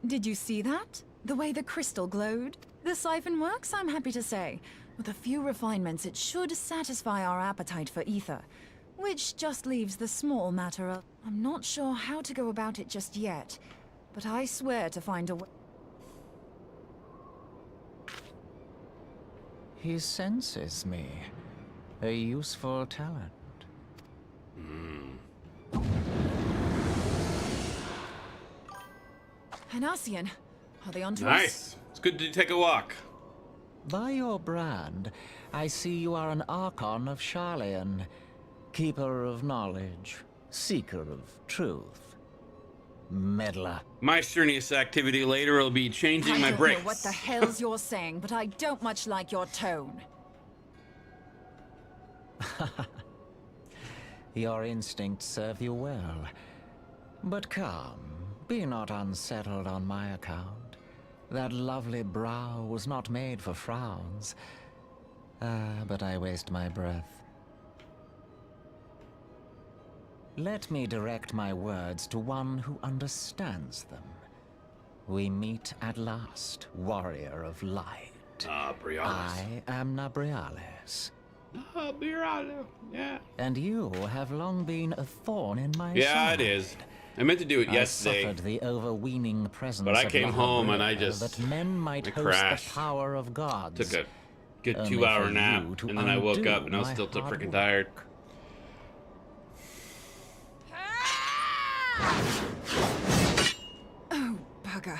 Did you see that? The way the crystal glowed? The siphon works, I'm happy to say. With a few refinements, it should satisfy our appetite for ether. Which just leaves the small matter of... I'm not sure how to go about it just yet, but I swear to find a way... He senses me. A useful talent. Hanassian, are they onto us? Nice. It's good to take a walk. By your brand, I see you are an Archon of Sharlayan. Keeper of knowledge. Seeker of truth. Meddler. My strenuous activity later will be changing my I don't brakes. know what the hell's you're saying, but I don't much like your tone. Your instincts serve you well. But come, be not unsettled on my account. That lovely brow was not made for frowns. But I waste my breath. Let me direct my words to one who understands them. We meet at last, warrior of light. Brialis. I am Nabriales. Brialis, yeah. And you have long been a thorn in my Yeah, side. it is. I meant to do it I yesterday, suffered the overweening presence but I of came home and I Lahabril just that men might I host crashed. the power of gods. Took a good Only 2-hour for nap, you to and then I woke undo up and I was my still too hard freaking work. tired. Oh, bugger.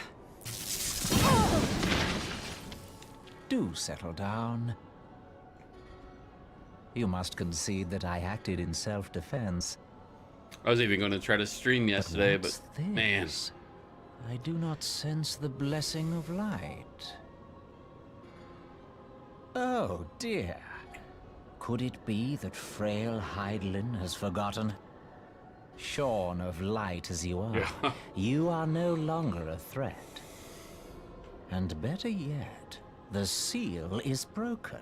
Do settle down. You must concede that I acted in self-defense. I was even going to try to stream yesterday, but man. I do not sense the blessing of light. Oh dear. Could it be that frail Hydaelyn has forgotten? Shorn of light as you are, you are no longer a threat. And better yet, the seal is broken.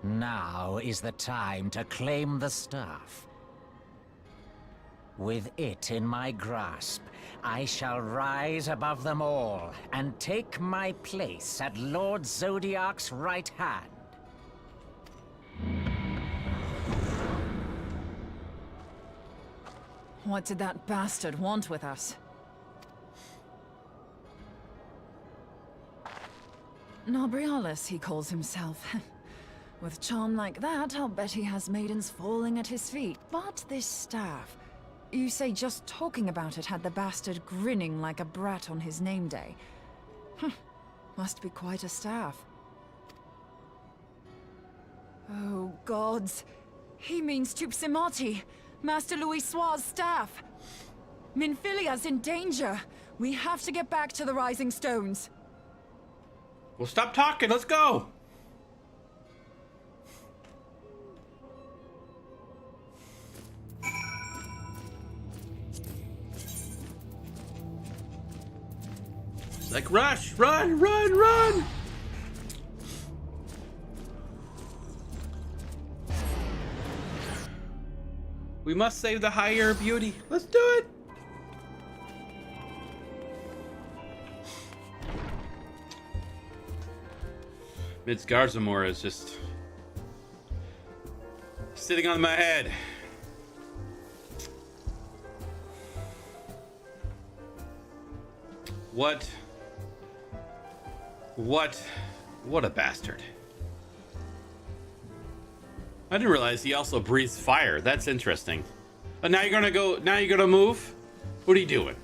Now is the time to claim the staff. With it in my grasp, I shall rise above them all and take my place at Lord Zodiac's right hand. What did that bastard want with us? Nobrialis, he calls himself. With charm like that, I'll bet he has maidens falling at his feet. But this staff... You say just talking about it had the bastard grinning like a brat on his name day. Must be quite a staff. Oh, gods. He means Tupsimati, Master Louis Soir's staff. Minfilia's in danger. We have to get back to the Rising Stones. Well, stop talking. Let's go. It's like, rush, run, run, run. We must save the higher beauty. Let's do it. Mids Garzamora is just sitting on my head. What a bastard. I didn't realize he also breathes fire. That's interesting. But now you're gonna move? What are you doing?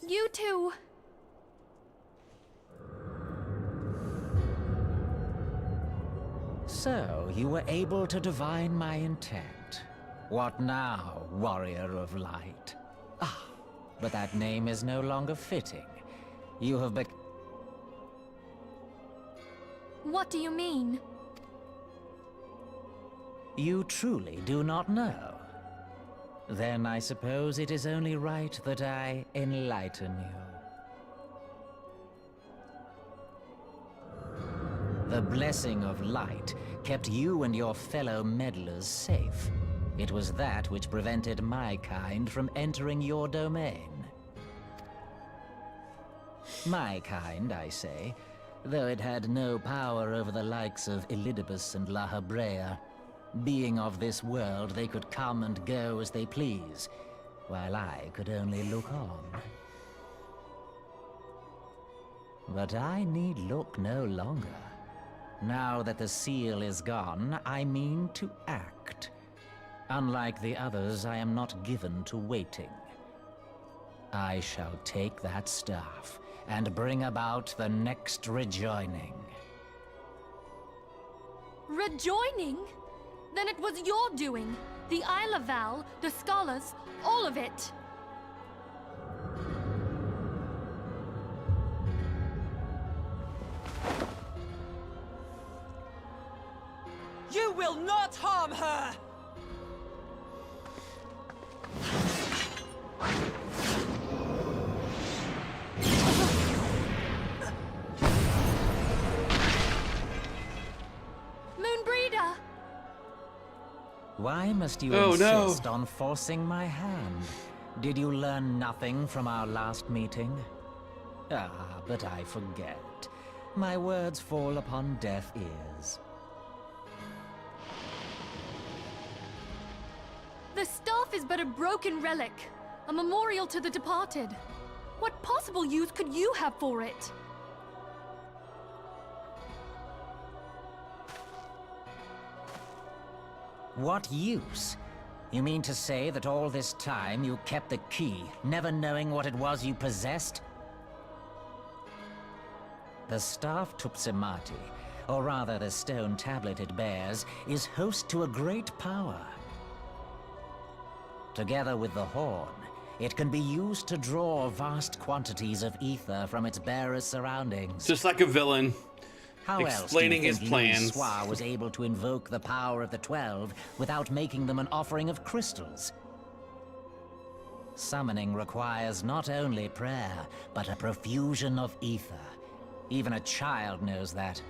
You two. So, you were able to divine my intent. What now, warrior of light? Ah, but that name is no longer fitting. You have What do you mean? You truly do not know? Then I suppose it is only right that I enlighten you. The blessing of light kept you and your fellow meddlers safe. It was that which prevented my kind from entering your domain. My kind, I say, though it had no power over the likes of Elidibus and La Habrea. Being of this world, they could come and go as they please, while I could only look on. But I need look no longer. Now that the seal is gone, I mean to act. Unlike the others, I am not given to waiting. I shall take that staff and bring about the next rejoining. Rejoining? Then it was your doing. The Isle of Val, the scholars, all of it. You will not harm her! Moonbreeder! Why must you insist on forcing my hand? Did you learn nothing from our last meeting? Ah, but I forget. My words fall upon deaf ears. The staff is but a broken relic, a memorial to the departed. What possible use could you have for it? What use? You mean to say that all this time you kept the key, never knowing what it was you possessed? The staff Tupsimati, or rather the stone tablet it bears, is host to a great power. Together with the horn, it can be used to draw vast quantities of ether from its bearer's surroundings. Just like a villain. How Explaining else his do you think plans. Louis Soir was able to invoke the power of the 12 without making them an offering of crystals? Summoning requires not only prayer, but a profusion of ether. Even a child knows that.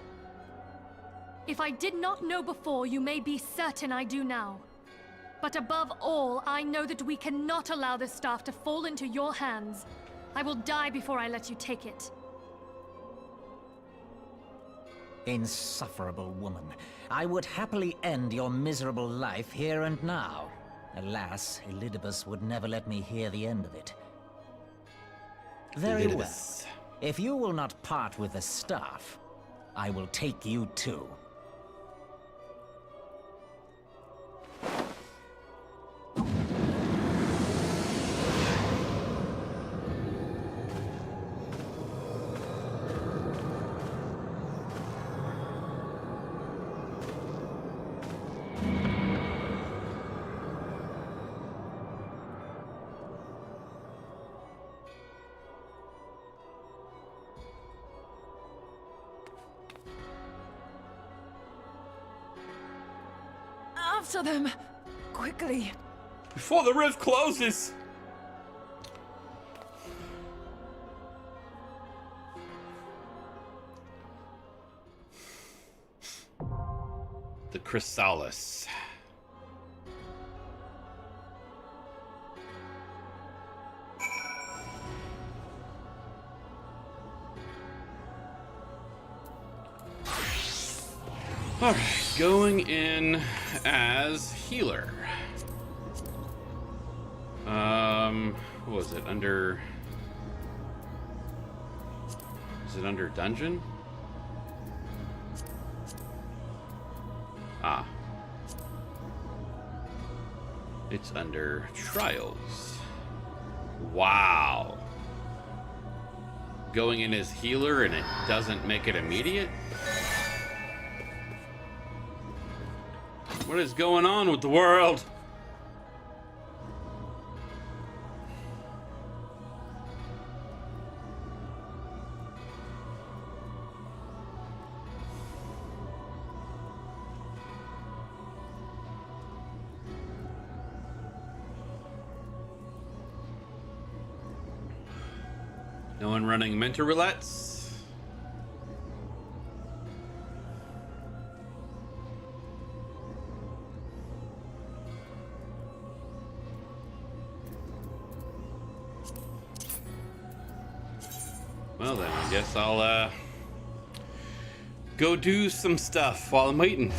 If I did not know before, you may be certain I do now. But above all, I know that we cannot allow this staff to fall into your hands. I will die before I let you take it. Insufferable woman. I would happily end your miserable life here and now. Alas, Elidibus would never let me hear the end of it. Very well. If you will not part with the staff, I will take you too. After them! Quickly! Before the rift closes! The Chrysalis. Alright, going in as healer. What was it? Under... Is it under dungeon? Ah. It's under trials. Wow. Going in as healer and it doesn't make it immediate? What is going on with the world? No one running mentor roulettes? Well then, I guess I'll go do some stuff while I'm waiting.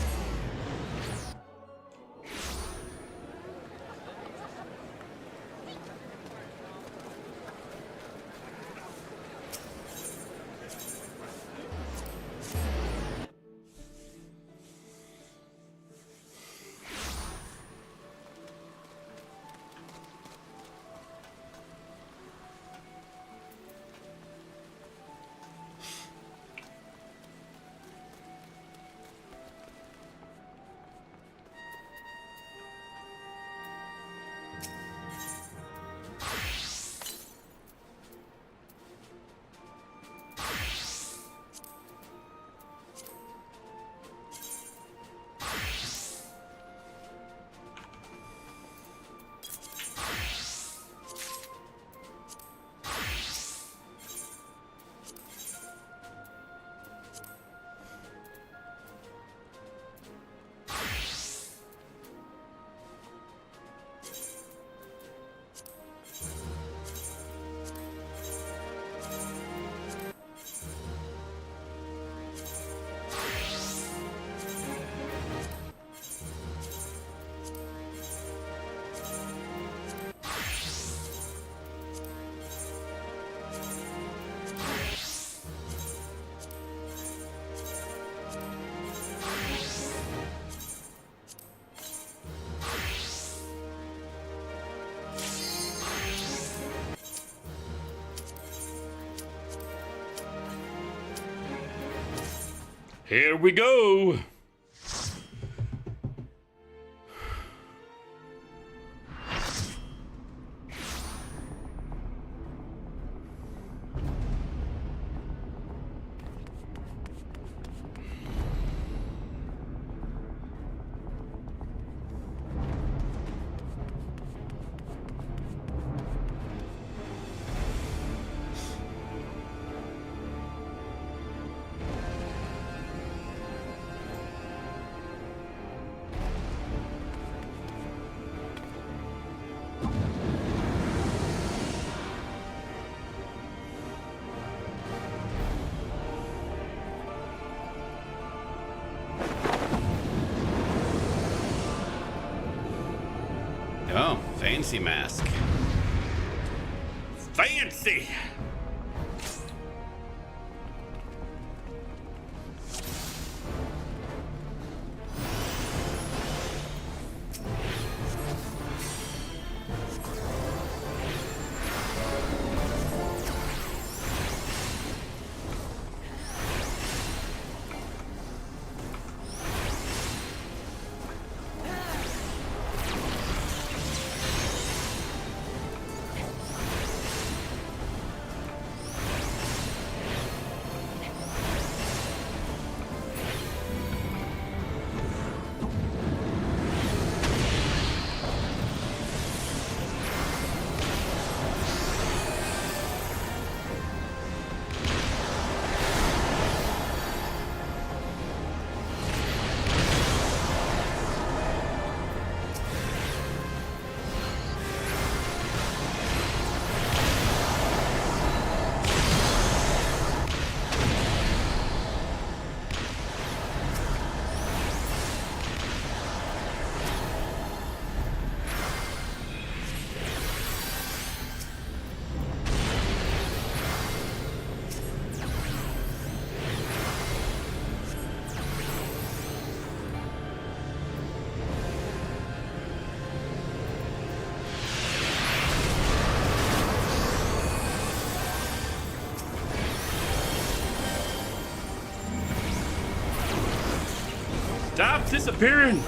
Here we go. Oh, fancy mask. Fancy! Stop disappearing!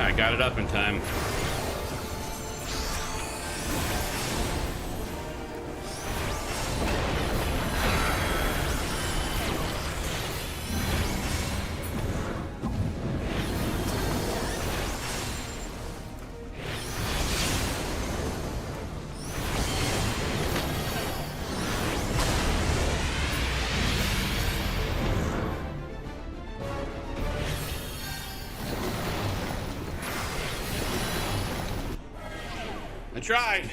I got it up in time. I tried.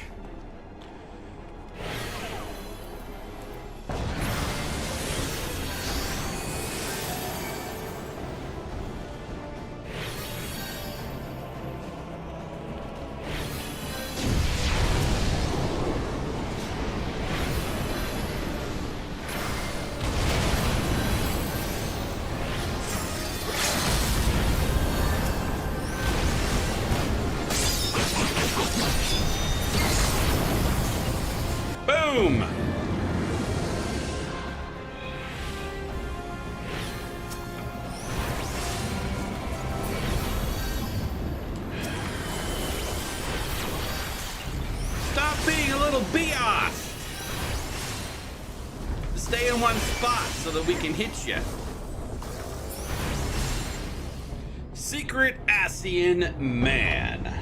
Boom! Stop being a little biatch! Stay in one spot so that we can hit you. Secret Asian Man.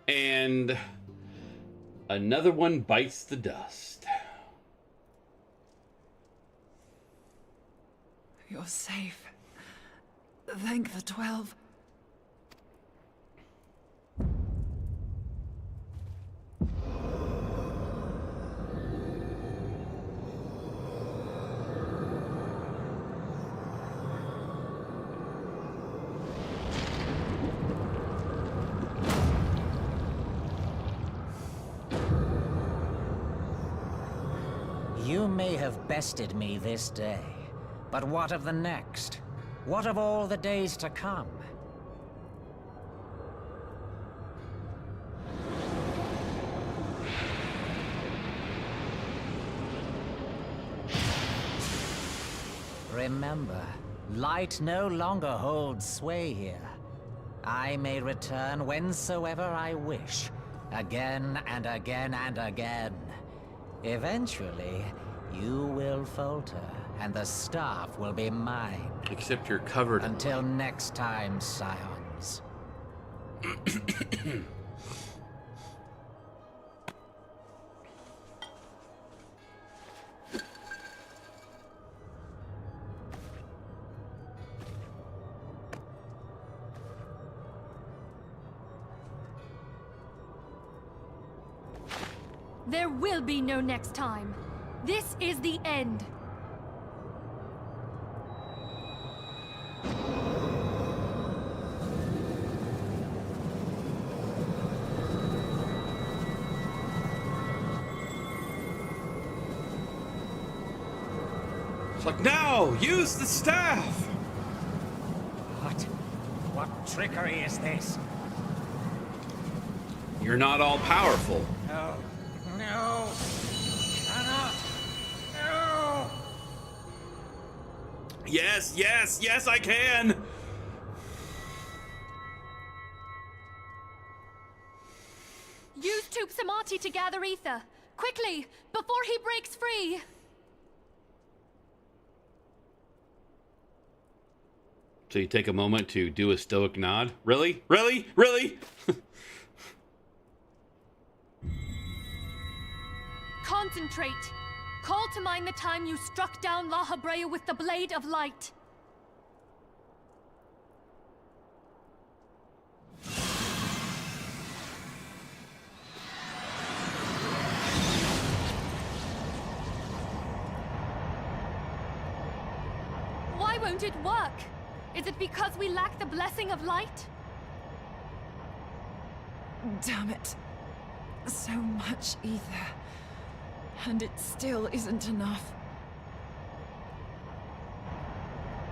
And another one bites the dust. You're safe. Thank the 12. You may have bested me this day, but what of the next? What of all the days to come? Remember, light no longer holds sway here. I may return whensoever I wish, again and again and again. Eventually, you will falter, and the staff will be mine. Except you're covered. Until next time, scions. There will be no next time. This is the end. It's like, now, use the staff! What trickery is this? You're not all powerful. No. No! Cannot! No! Yes, yes, yes, I can! Use Tube Samati to gather ether. Quickly, before he breaks free! So you take a moment to do a stoic nod? Really? Really? Really? Concentrate. Call to mind the time you struck down La Habrea with the Blade of Light. Why won't it work? Is it because we lack the blessing of light? Damn it. So much ether. And it still isn't enough.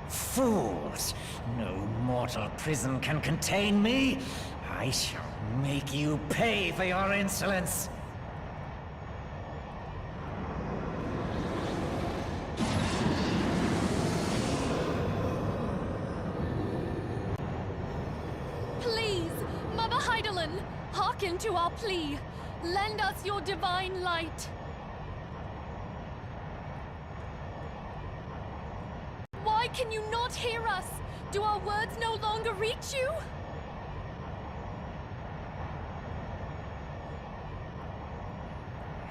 Fools! No mortal prison can contain me! I shall make you pay for your insolence! Please, Mother Heidelin, hearken to our plea. Lend us your divine light. Why can you not hear us? Do our words no longer reach you?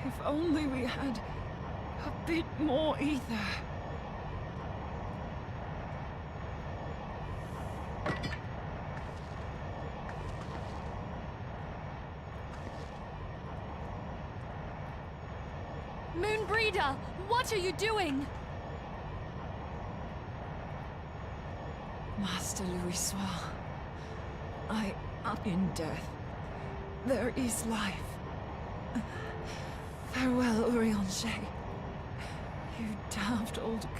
If only we had a bit more ether. Moonbreeder, what are you doing? Master Louis, I am in death. There is life. Farewell, Urianger. You damned old coot.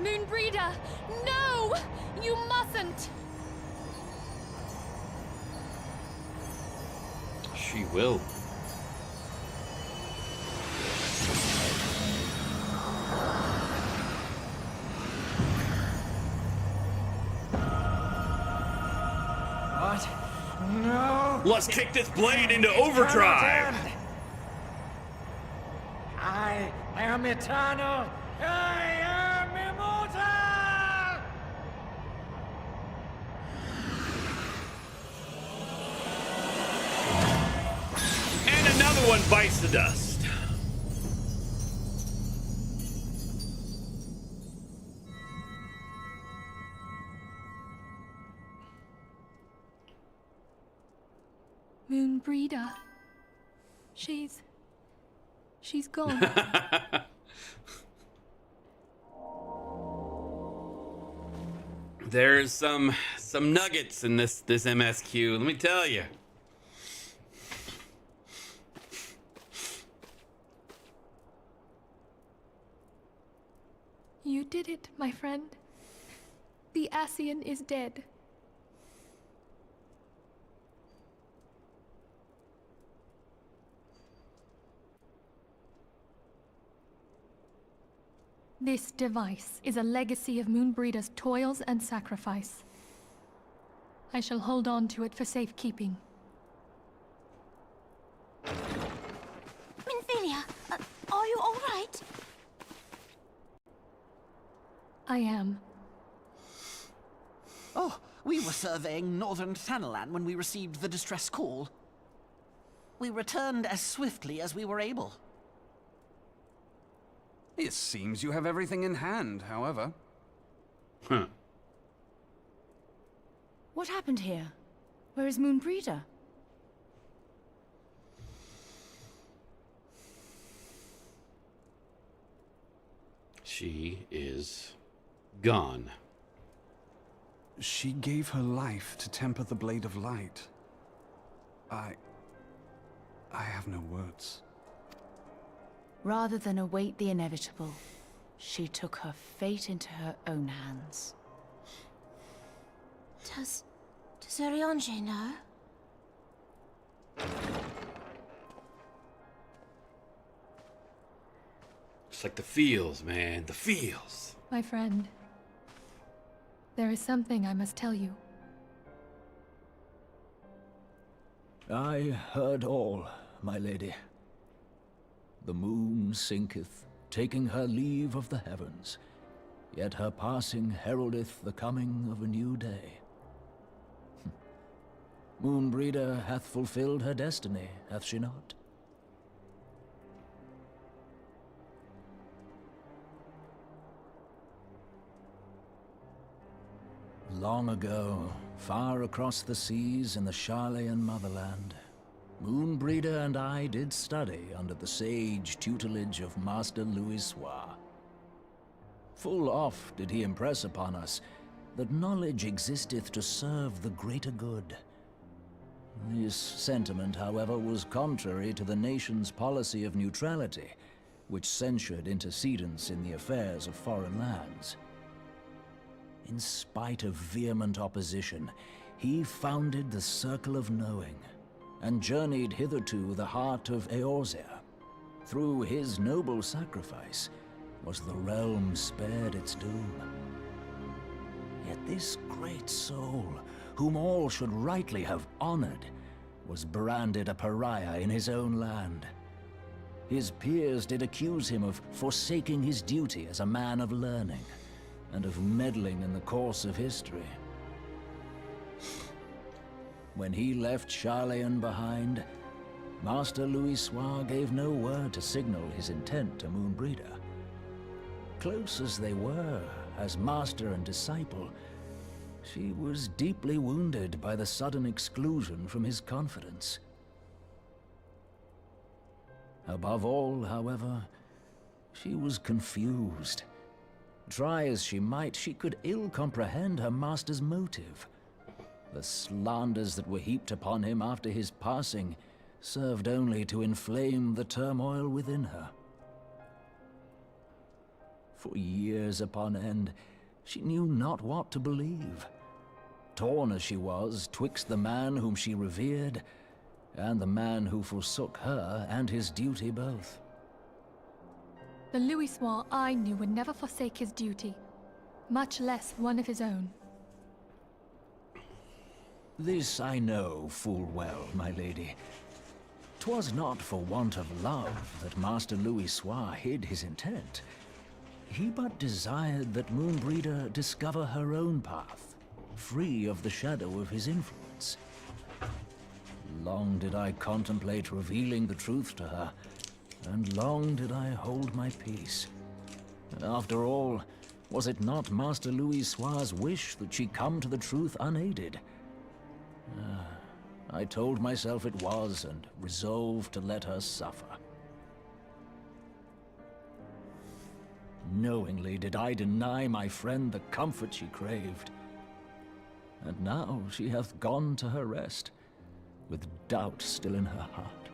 Moonbreeder, no! You mustn't! She will. What? No! Let's kick this blade into overdrive! I am eternal! I am immortal! And another one bites the dust. Moonbreeder. She's gone. There's some nuggets in this MSQ, let me tell you. You did it, my friend. The Ascian is dead. This device is a legacy of Moonbreeder's toils and sacrifice. I shall hold on to it for safekeeping. Minfilia, are you all right? I am. Oh, we were surveying northern Thanalan when we received the distress call. We returned as swiftly as we were able. It seems you have everything in hand, however. Huh. What happened here? Where is Moonbreeder? She is gone. She gave her life to temper the Blade of Light. I have no words. Rather than await the inevitable, she took her fate into her own hands. Does Urianger know? It's like the feels, man, the feels. My friend, there is something I must tell you. I heard all, my lady. The moon sinketh, taking her leave of the heavens, yet her passing heraldeth the coming of a new day. Moonbreeder hath fulfilled her destiny, hath she not? Long ago, far across the seas in the Charlayan motherland, Moonbreeder and I did study under the sage tutelage of Master Louis. Full oft did he impress upon us that knowledge existeth to serve the greater good. This sentiment, however, was contrary to the nation's policy of neutrality, which censured intercedence in the affairs of foreign lands. In spite of vehement opposition, he founded the Circle of Knowing, and journeyed hitherto the heart of Eorzea. Through his noble sacrifice, was the realm spared its doom. Yet this great soul, whom all should rightly have honored, was branded a pariah in his own land. His peers did accuse him of forsaking his duty as a man of learning, and of meddling in the course of history. When he left Charlayan behind, Master Louisoix gave no word to signal his intent to Moonbreeder. Close as they were, as master and disciple, she was deeply wounded by the sudden exclusion from his confidence. Above all, however, she was confused. Try as she might, she could ill comprehend her master's motive. The slanders that were heaped upon him after his passing served only to inflame the turmoil within her. For years upon end, she knew not what to believe. Torn as she was twixt the man whom she revered and the man who forsook her and his duty both. The Louisoix I knew would never forsake his duty, much less one of his own. This I know full well, my lady. 'Twas not for want of love that Master Louisoix hid his intent. He but desired that Moonbreeder discover her own path, free of the shadow of his influence. Long did I contemplate revealing the truth to her, and long did I hold my peace. After all, was it not Master Louisoix's wish that she come to the truth unaided? I told myself it was, and resolved to let her suffer. Knowingly did I deny my friend the comfort she craved. And now she hath gone to her rest, with doubt still in her heart.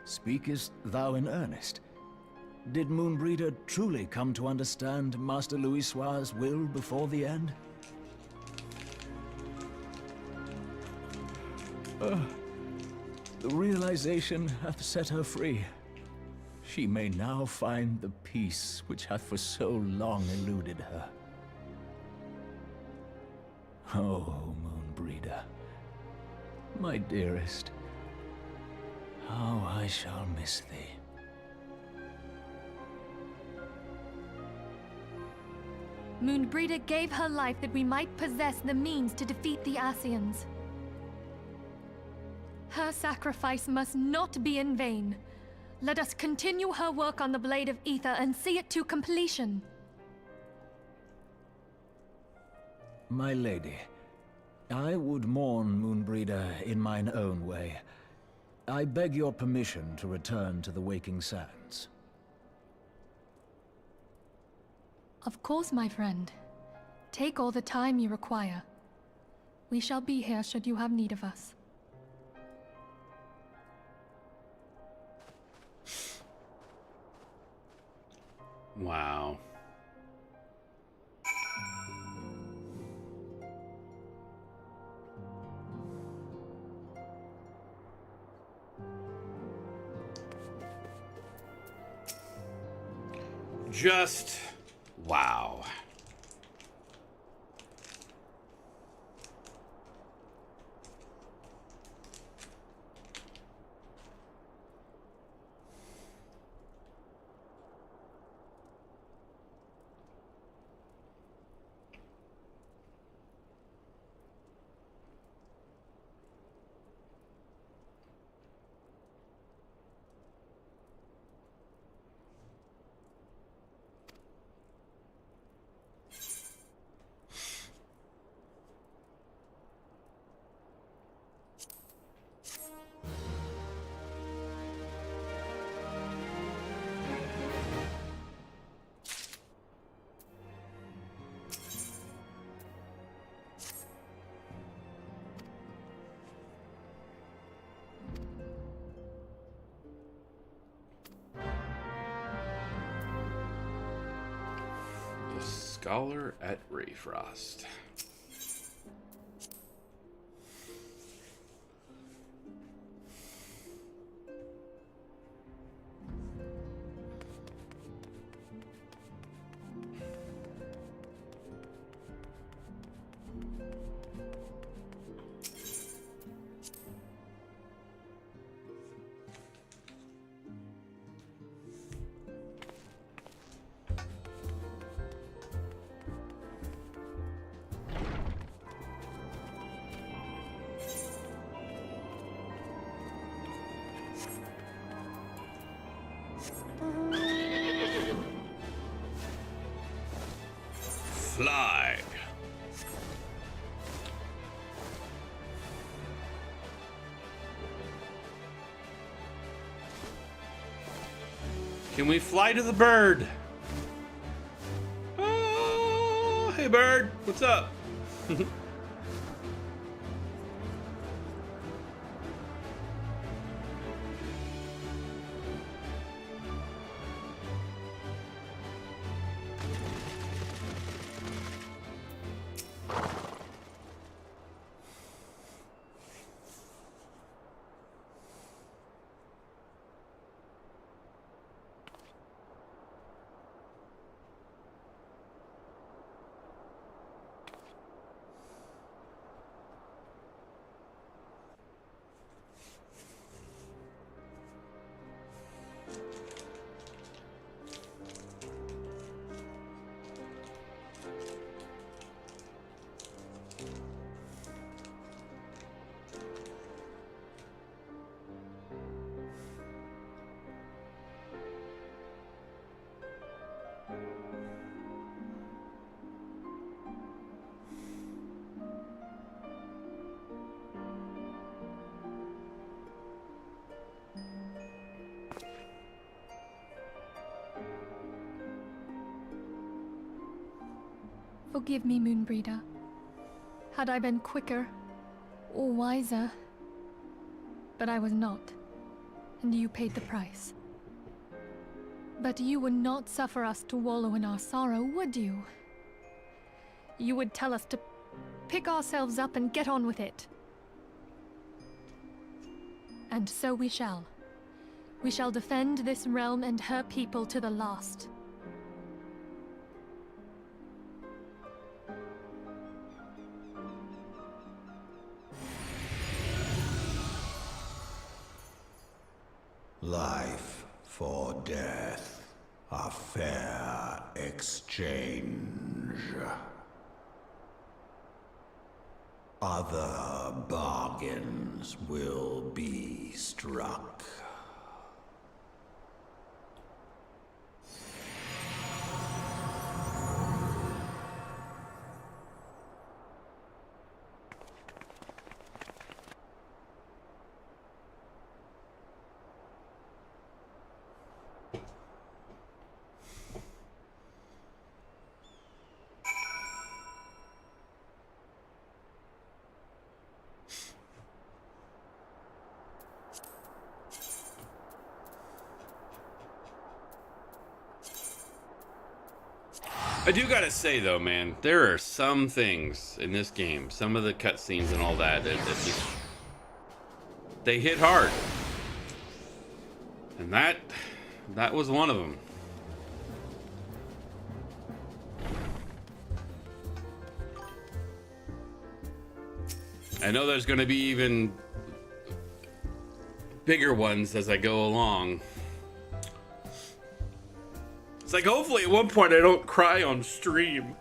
Speakest thou in earnest? Did Moonbreeder truly come to understand Master Louisoix's will before the end? The realization hath set her free. She may now find the peace which hath for so long eluded her. Oh, Moonbreeder, my dearest, how I shall miss thee. Moonbreeder gave her life that we might possess the means to defeat the Ascians. Her sacrifice must not be in vain. Let us continue her work on the Blade of Ether and see it to completion. My lady, I would mourn Moonbreeder in mine own way. I beg your permission to return to the Waking Sands. Of course, my friend. Take all the time you require. We shall be here should you have need of us. Wow. Just wow. Scholar at Rayfrost. fly. Can we fly to the bird? Oh, hey bird, what's up? Forgive me, Moonbreeder. Had I been quicker or wiser, but I was not, and you paid the price. But you would not suffer us to wallow in our sorrow, would you? You would tell us to pick ourselves up and get on with it. And so we shall. We shall defend this realm and her people to the last. Life for death, a fair exchange. Other bargains will be struck. I do gotta say though, man, there are some things in this game, some of the cutscenes and all that, they hit hard, and that was one of them. I know there's gonna be even bigger ones as I go along. It's like, hopefully at one point I don't cry on stream.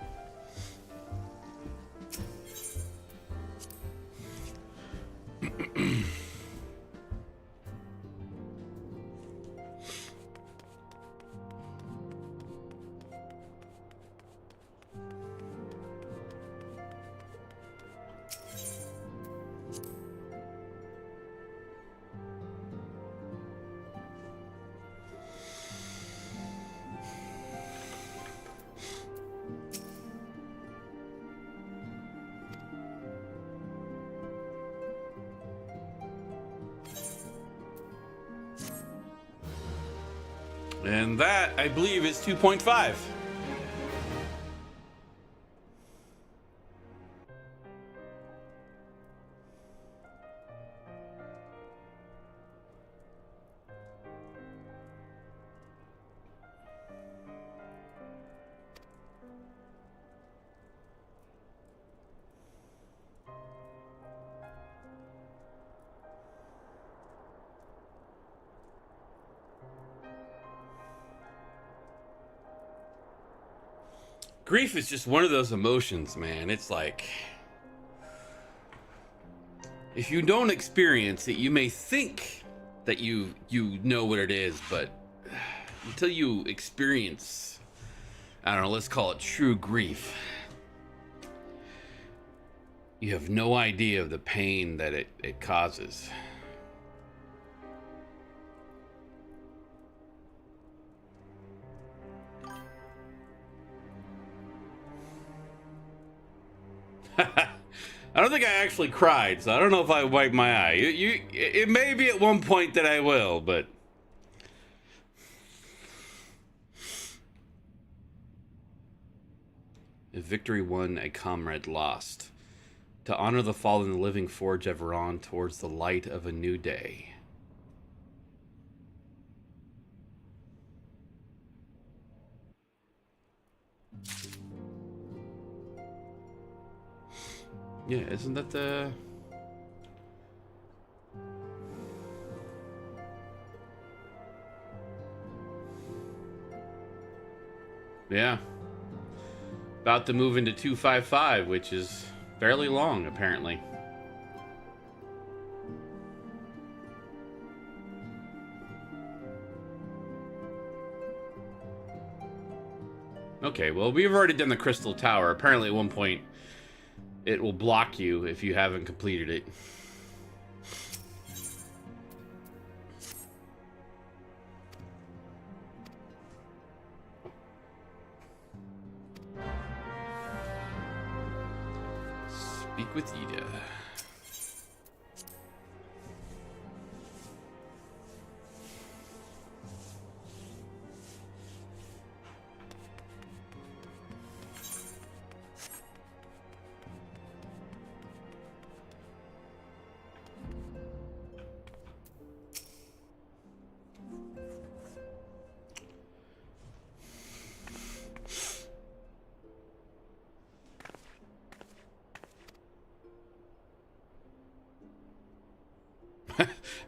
And that, I believe, is 2.5. Grief is just one of those emotions, man. It's like, if you don't experience it, you may think that you know what it is, but until you experience, I don't know, let's call it true grief, You have no idea of the pain that it causes. I don't think I actually cried, so I don't know if I wiped my eye. It may be at one point that I will, but... If victory won, a comrade lost. To honor the fallen, the living forge ever on towards the light of a new day. Yeah, isn't that the... Yeah. About to move into 255, which is fairly long, apparently. Okay, well, we've already done the Crystal Tower. Apparently, at one point, it will block you if you haven't completed it. Speak with Ida.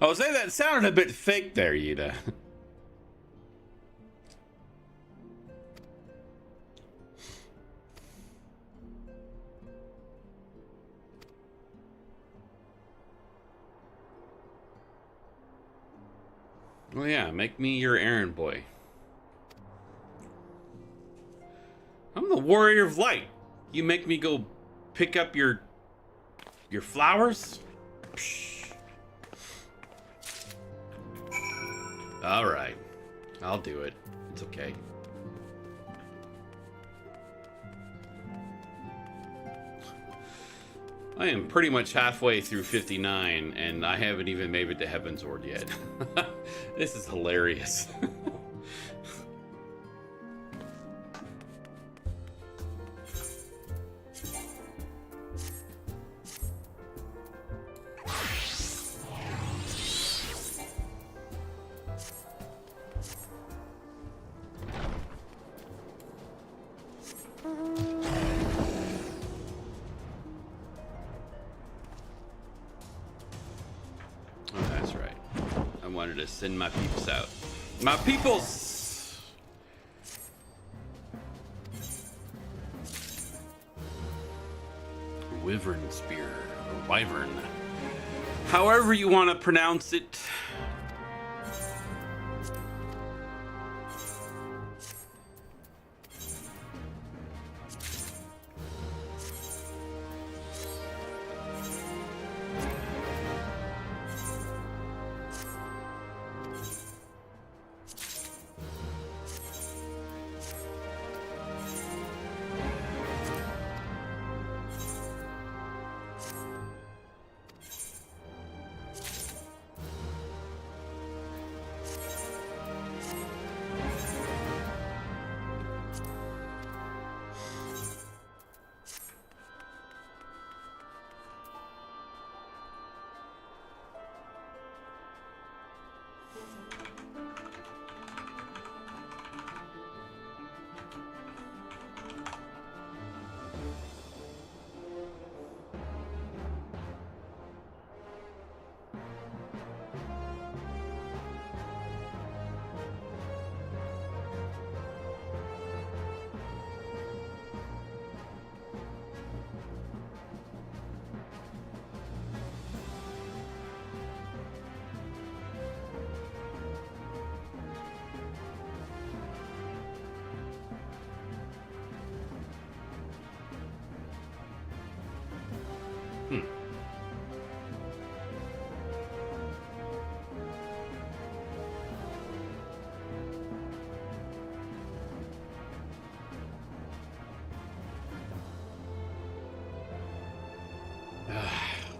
I was saying that sounded a bit fake there, Ida. Well, yeah, make me your errand boy. I'm the warrior of light. You make me go pick up your flowers? Psh. All right, I'll do it. It's okay. I am pretty much halfway through 59, and I haven't even made it to Heavensward yet. This is hilarious. To send my peeps out. My peoples! Wyvern spear, or wyvern. However you want to pronounce it.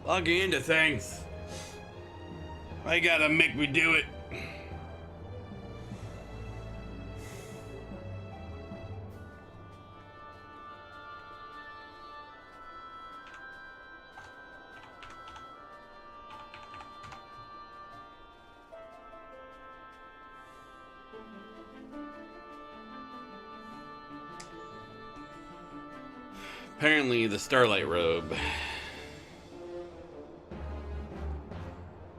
Logging into things. Why you gotta make me do it? Apparently the Starlight Robe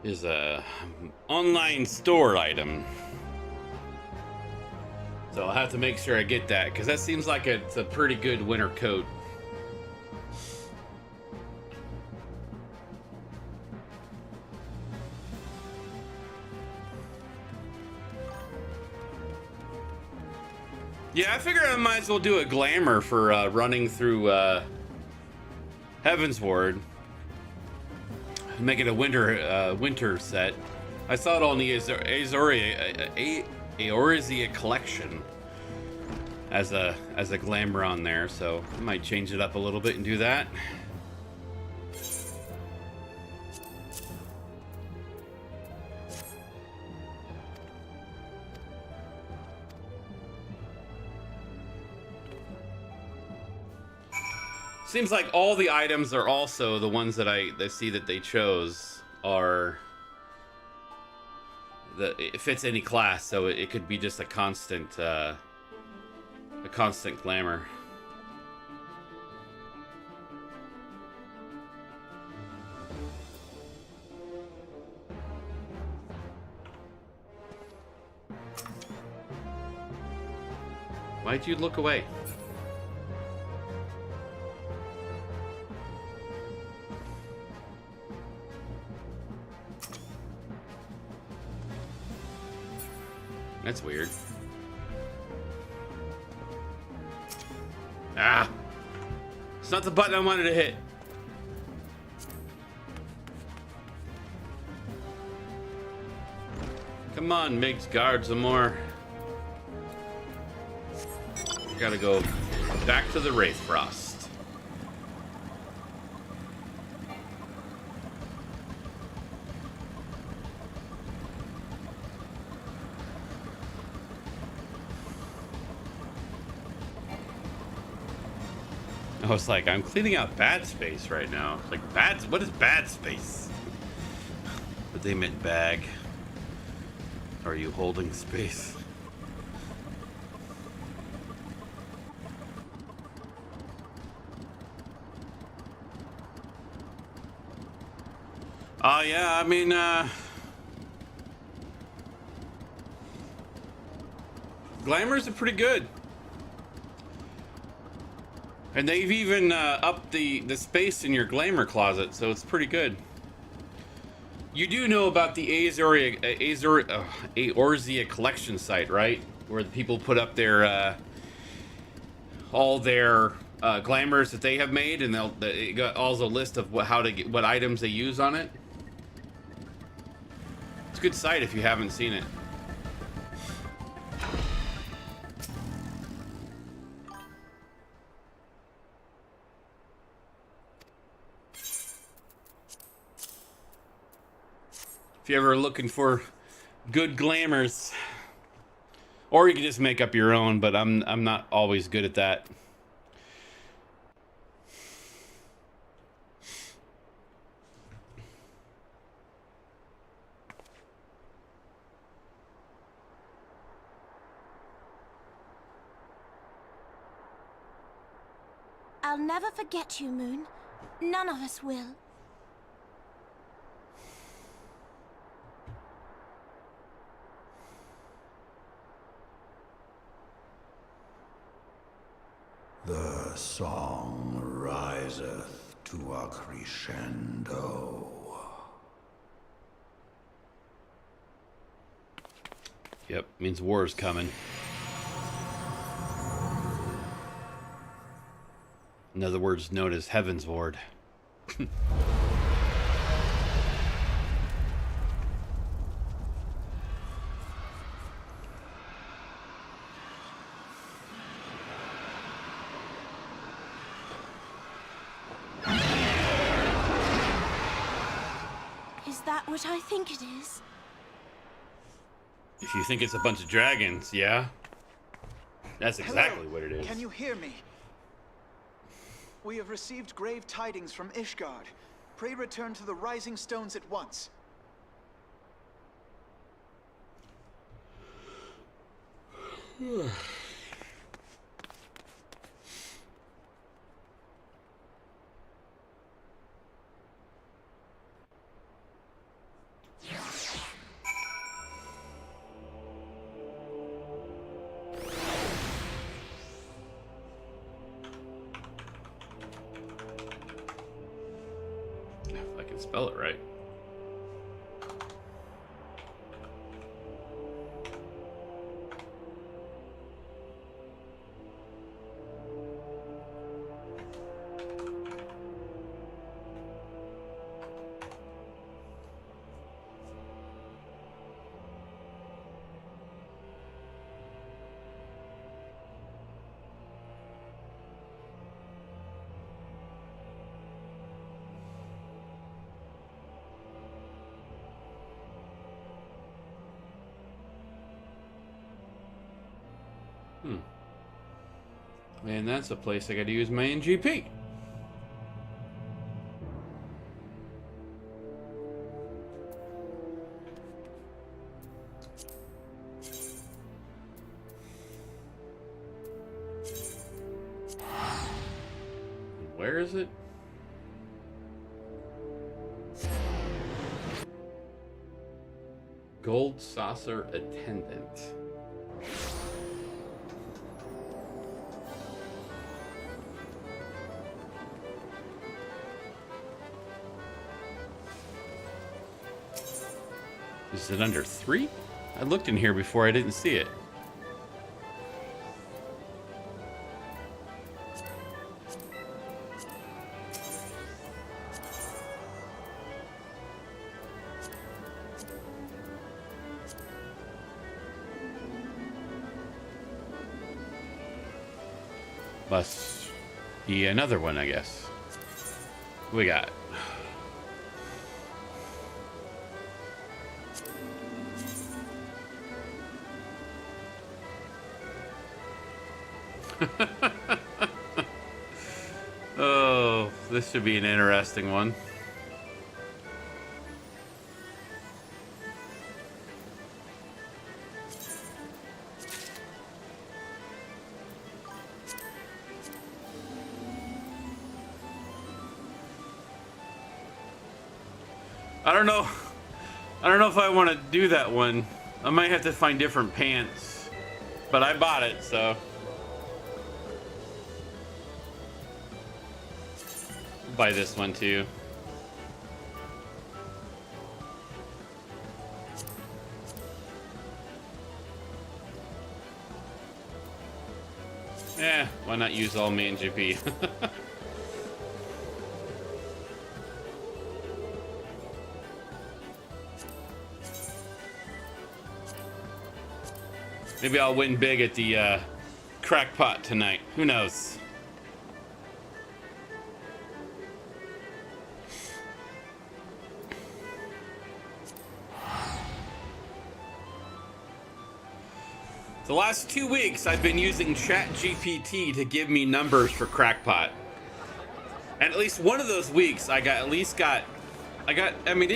is a online store item. So I'll have to make sure I get that, because that seems like it's a pretty good winter coat. Yeah, I figure I might as well do a glamour for running through Heavensward. Make it a winter set. I saw it on the Eorzea collection as a glamour on there, so I might change it up a little bit and do that. Seems like all the items are also the ones that I see that they chose are it fits any class, so it could be just a constant glamour. Why'd you look away? That's weird. Ah! It's not the button I wanted to hit. Come on, Migs, guard some more. Gotta go back to the Wraithfrost. I was like, I'm cleaning out bad space right now. Like, what is bad space? But they meant bag. Are you holding space? Yeah, I mean, glamours are pretty good. And they've even upped the space in your glamour closet, so it's pretty good. You do know about the Eorzea collection site, right? Where the people put up their all their glamours that they have made, and it got also a list of what items they use on it. It's a good site if you haven't seen it. If you're ever looking for good glamours, or you can just make up your own, but I'm not always good at that. I'll never forget you, Moon. None of us will. The song riseth to a crescendo. Yep, means war's coming. In other words, known as Heavensward. Is that what I think it is? If you think it's a bunch of dragons, yeah. That's exactly Hello. what it is. Can you hear me? We have received grave tidings from Ishgard. Pray return to the Rising Stones at once. If I can spell it right. And that's a place I gotta use my NGP. Where is it? Gold saucer attendant. Is it under 3? I looked in here before, I didn't see it. Must be another one, I guess. What we got? Oh, this should be an interesting one. I don't know if I want to do that one. I might have to find different pants, but I bought it, so. Buy this one too. Yeah, why not use all main GP? Maybe I'll win big at the crackpot tonight. Who knows? The last 2 weeks, I've been using ChatGPT to give me numbers for crackpot. And at least one of those weeks, I mean,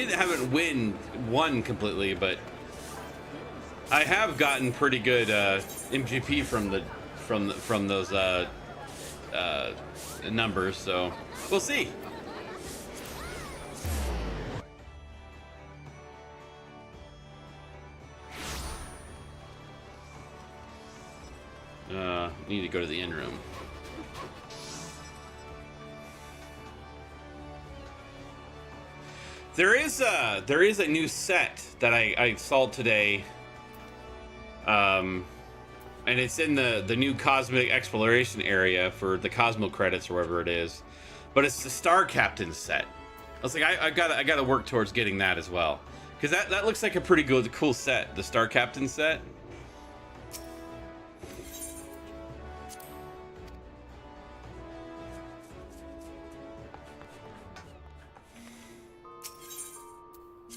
haven't won completely, but I have gotten pretty good MGP from those numbers, so we'll see. Need to go to the inn room. There is a new set that I saw today. And it's in the new cosmic exploration area for the Cosmo credits or whatever it is. but it's the Star Captain set. I was like, I gotta work towards getting that as well, because that looks like a pretty good, cool set, the Star Captain set.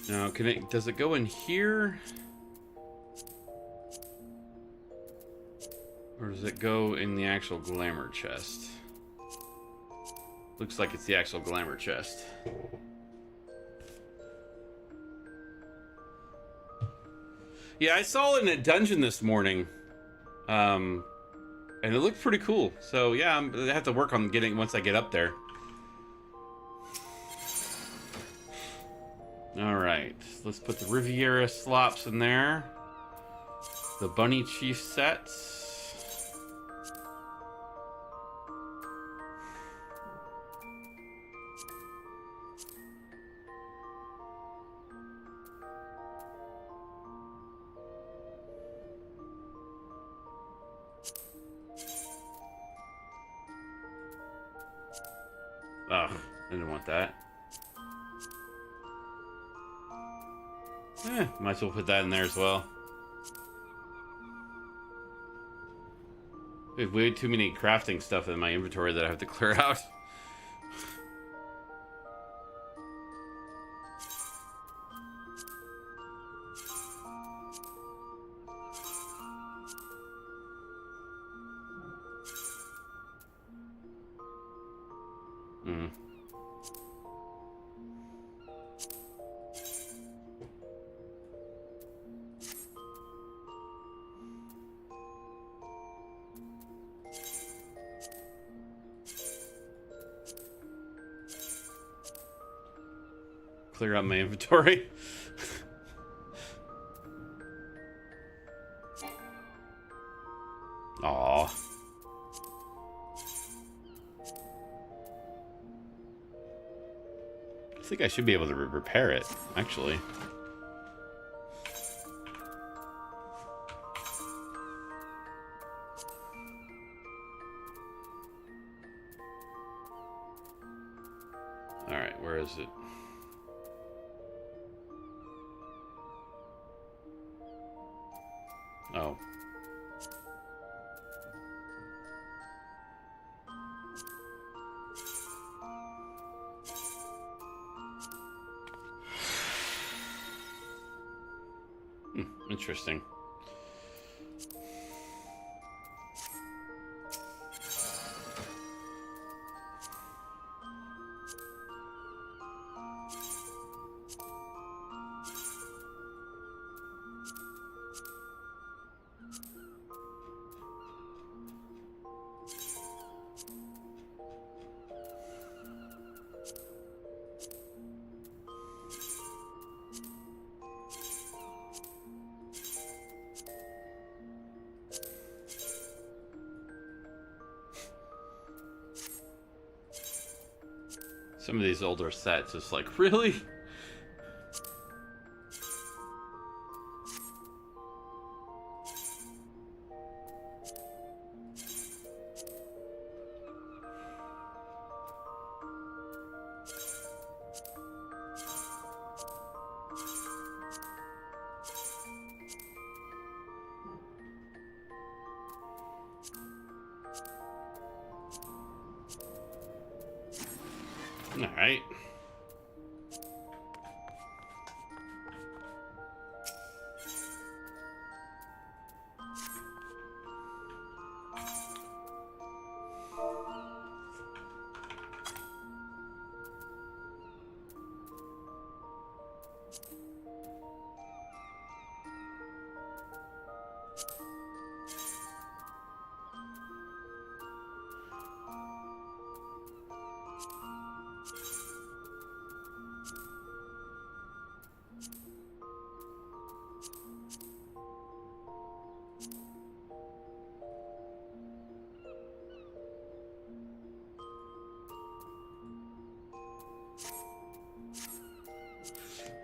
Now, does it go in here? Or does it go in the actual glamour chest? Looks like it's the actual glamour chest. Yeah, I saw it in a dungeon this morning. And it looked pretty cool. So yeah, I have to work on getting once I get up there. Alright, let's put the Riviera slops in there. The Bunny Chief sets. Ugh, I didn't want that. Might as well put that in there as well. We have way too many crafting stuff in my inventory that I have to clear out. Clear out my inventory. Aw. I think I should be able to repair it, actually. Alright, where is it? Oh. Interesting. Some of these older sets, it's like, really? All right.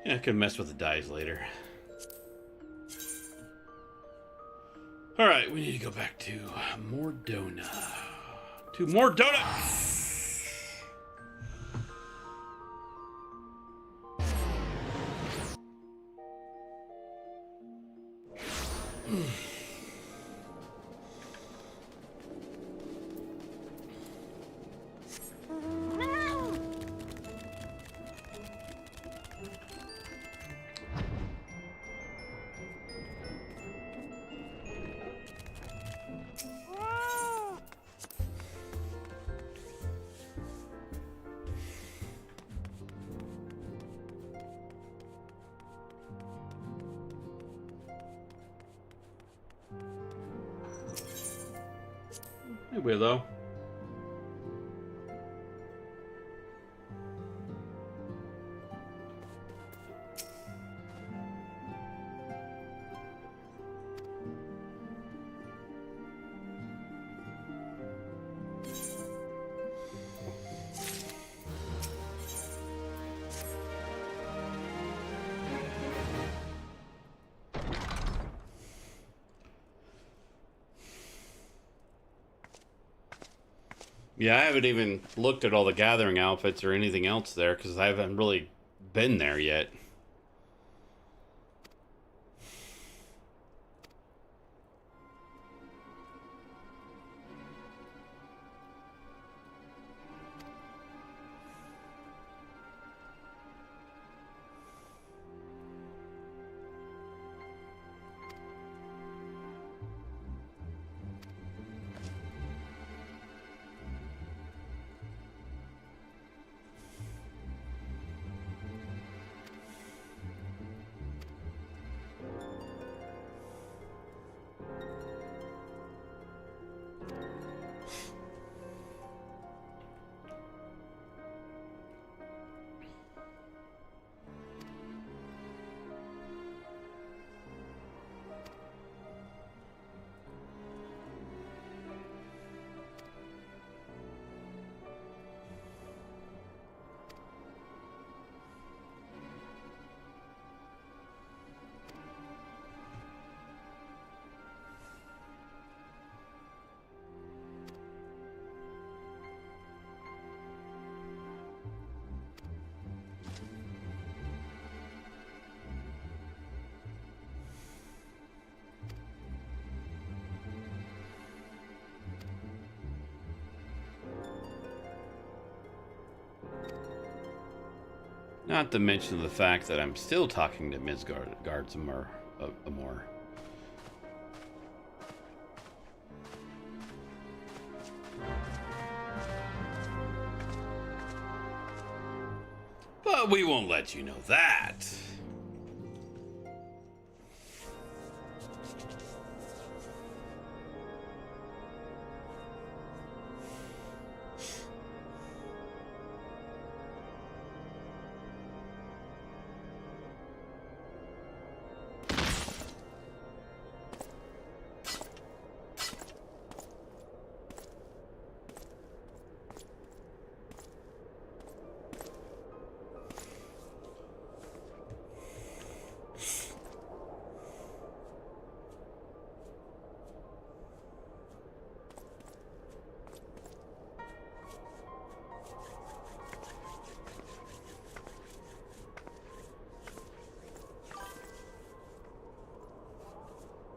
Yeah, I can mess with the dies later. Alright, we need to go back to Mordona. To Mordona! Hey, Willow. Yeah, I haven't even looked at all the gathering outfits or anything else there because I haven't really been there yet. Not to mention the fact that I'm still talking to Midgard some more. But we won't let you know that.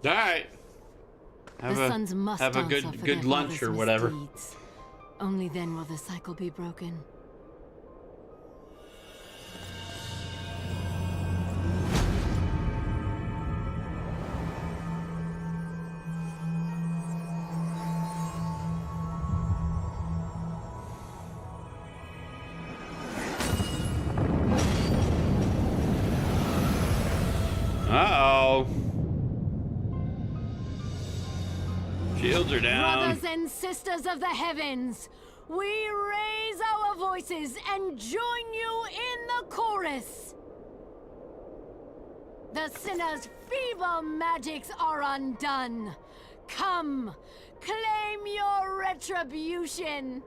All right. Have a good lunch or whatever. Misdeeds. Only then will the cycle be broken. Uh-oh. Shields are down. Brothers and sisters of the heavens, we raise our voices and join you in the chorus. The sinner's feeble magics are undone. Come, claim your retribution.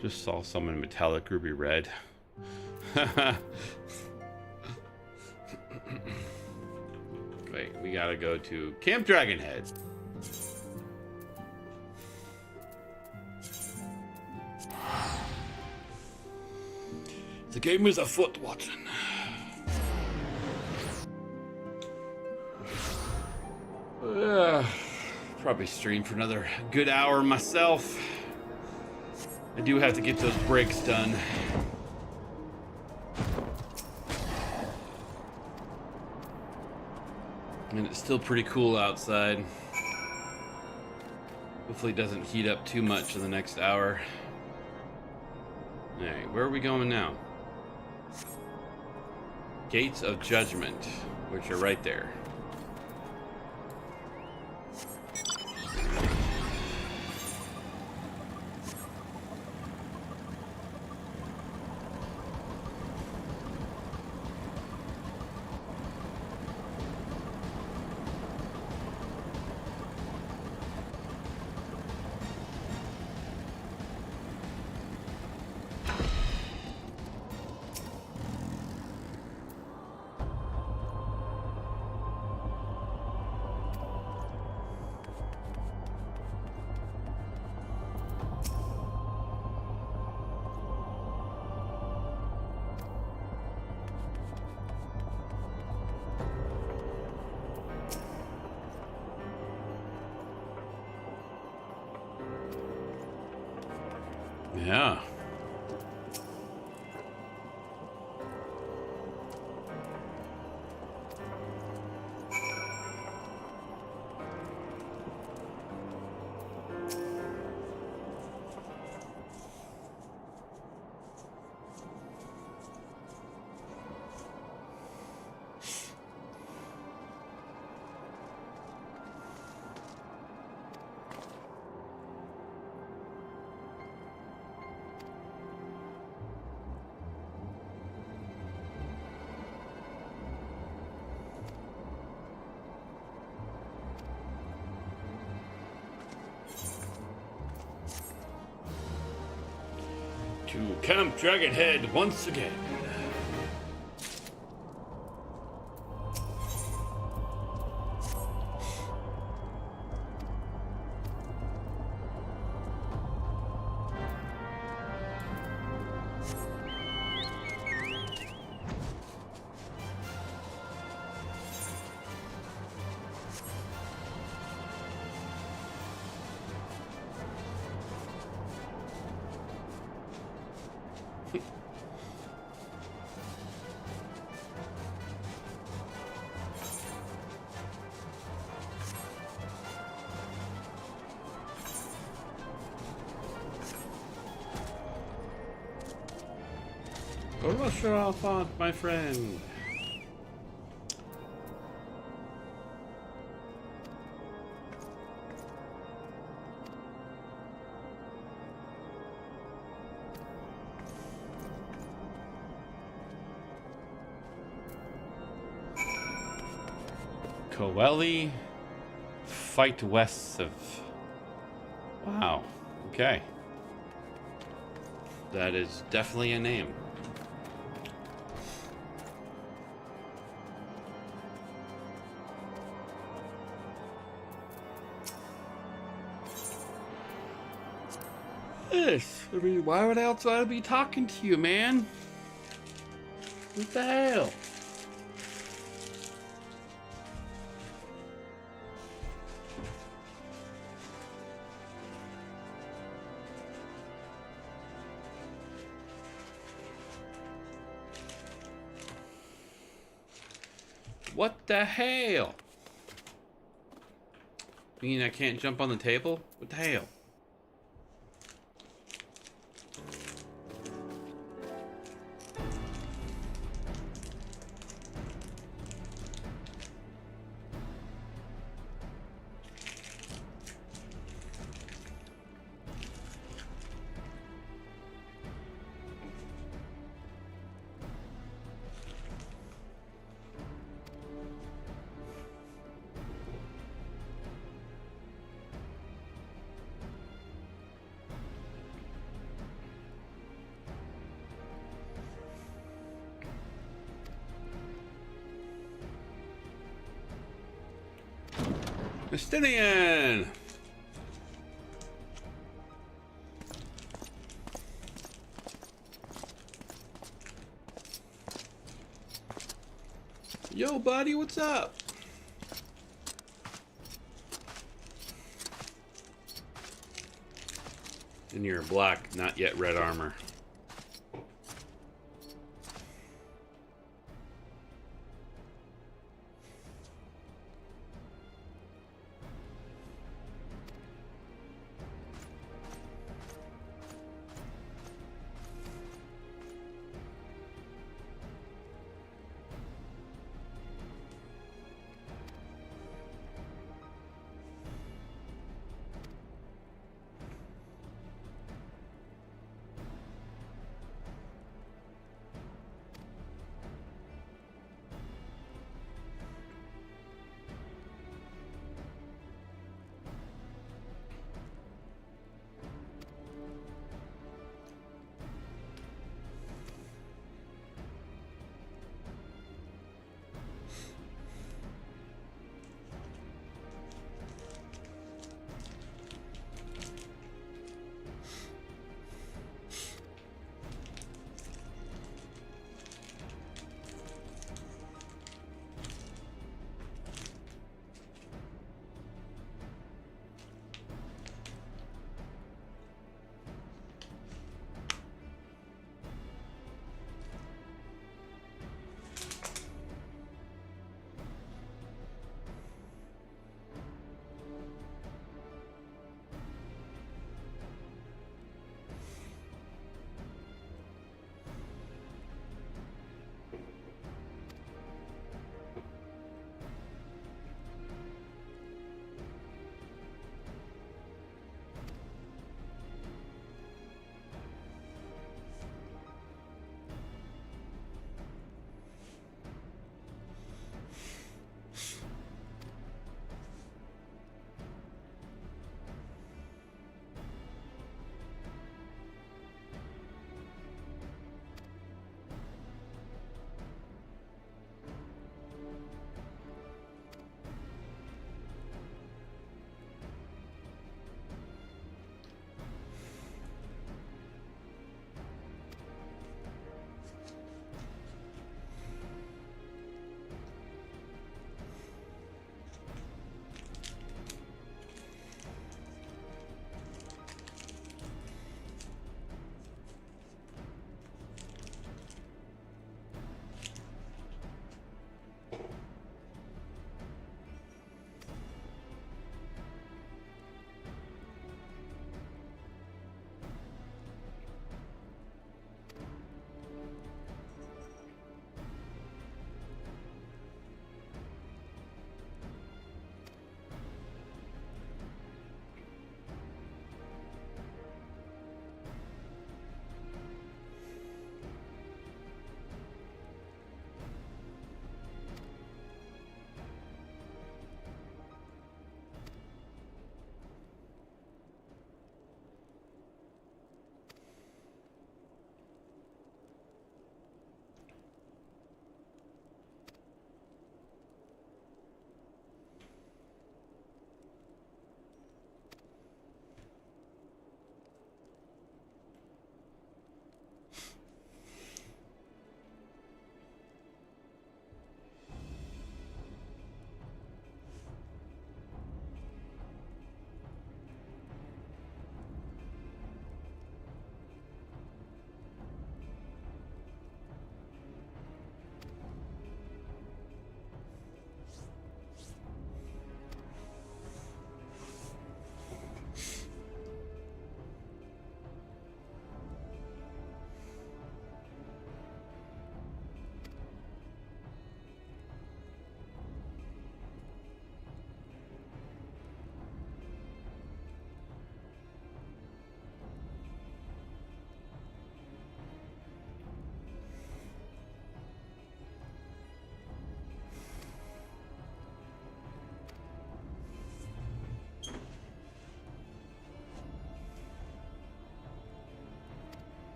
Just saw someone metallic ruby red. Wait, we gotta go to Camp Dragonhead. The game is afoot, Watson. Probably stream for another good hour myself. I do have to get those breaks done. And it's still pretty cool outside. Hopefully it doesn't heat up too much in the next hour. Alright, where are we going now? Gates of Judgment, which are right there. Yeah. To Camp Dragonhead once again. Font, my friend. Coeli, fight west of. Wow. Okay. That is definitely a name. This. I mean, why would else I be talking to you, man? What the hell? What the hell? You mean I can't jump on the table? What the hell? Justinian! Yo, buddy, what's up? In your black, not yet red armor.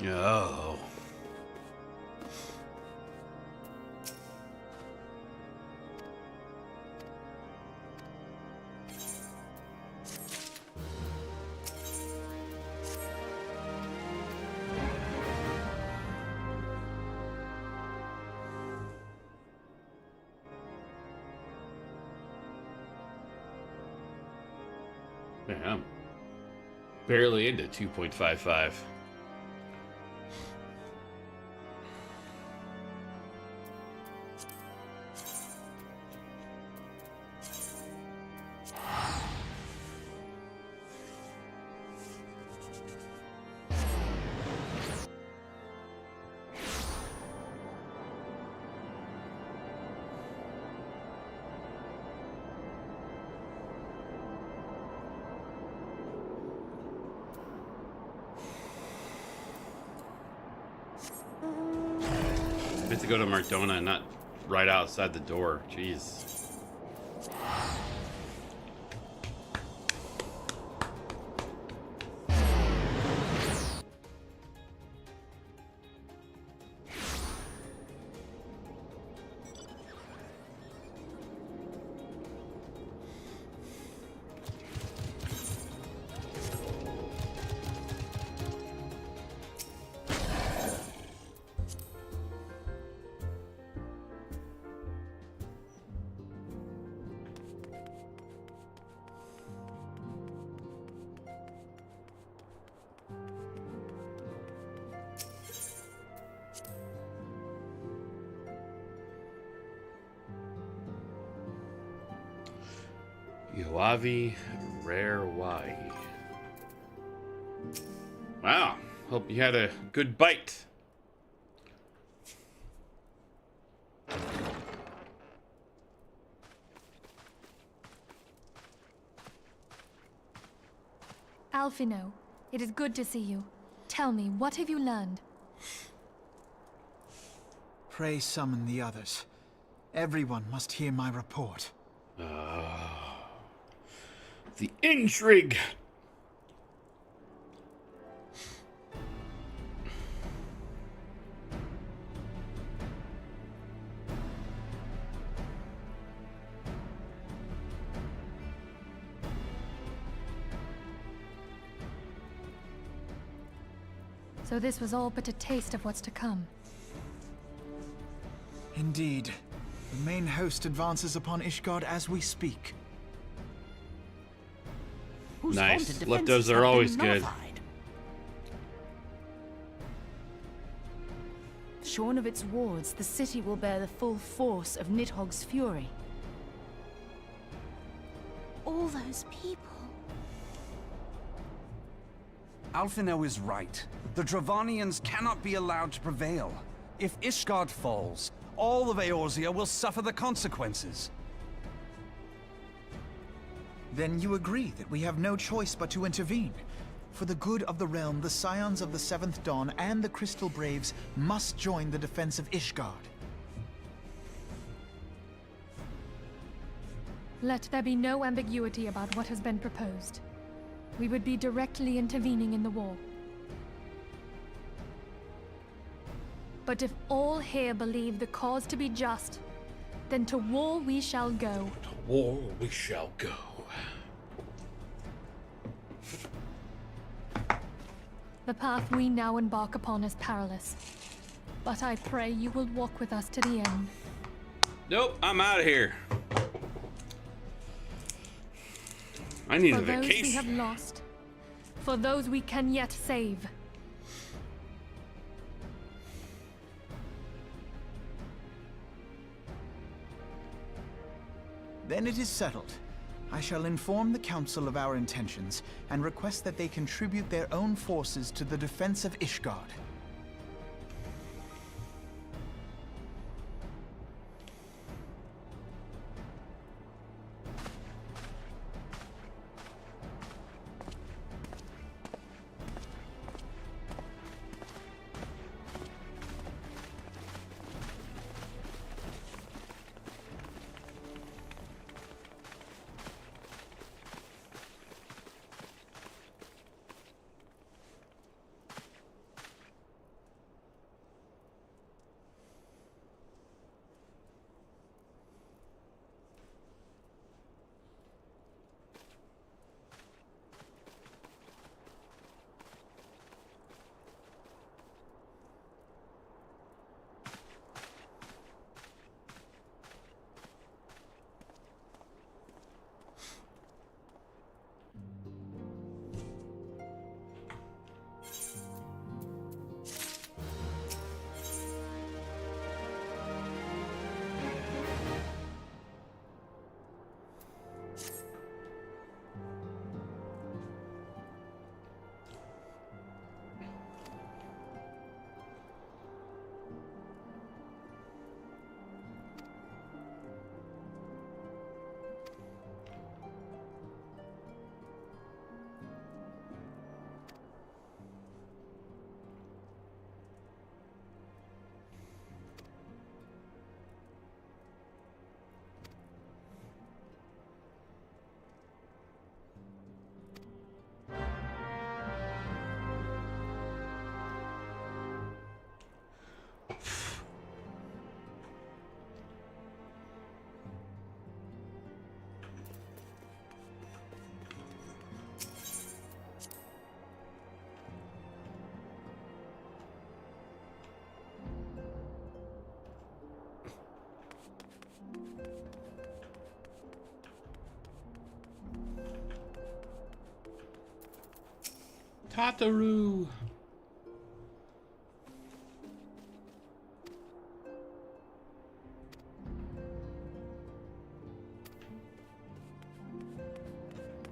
Oh. Man, I'm barely into 2.55. I have to go to Mardona, not right outside the door. Jeez. Yoavi Rare Y. Wow. Hope you had a good bite. Alphino, it is good to see you. Tell me, what have you learned? Pray summon the others. Everyone must hear my report. The intrigue. So this was all but a taste of what's to come. Indeed. The main host advances upon Ishgard as we speak. Nice. Leftovers are always good. Shorn of its wards, the city will bear the full force of Nidhogg's fury. All those people. Alphino is right. The Dravanians cannot be allowed to prevail. If Ishgard falls, all of Eorzea will suffer the consequences. Then you agree that we have no choice but to intervene. For the good of the realm, the Scions of the Seventh Dawn and the Crystal Braves must join the defense of Ishgard. Let there be no ambiguity about what has been proposed. We would be directly intervening in the war. But if all here believe the cause to be just, then to war we shall go. To war we shall go. The path we now embark upon is perilous. But I pray you will walk with us to the end. Nope, I'm out of here. I need a For those we vacation. have lost. For those we can yet save. Then it is settled. I shall inform the Council of our intentions and request that they contribute their own forces to the defense of Ishgard. Tataru.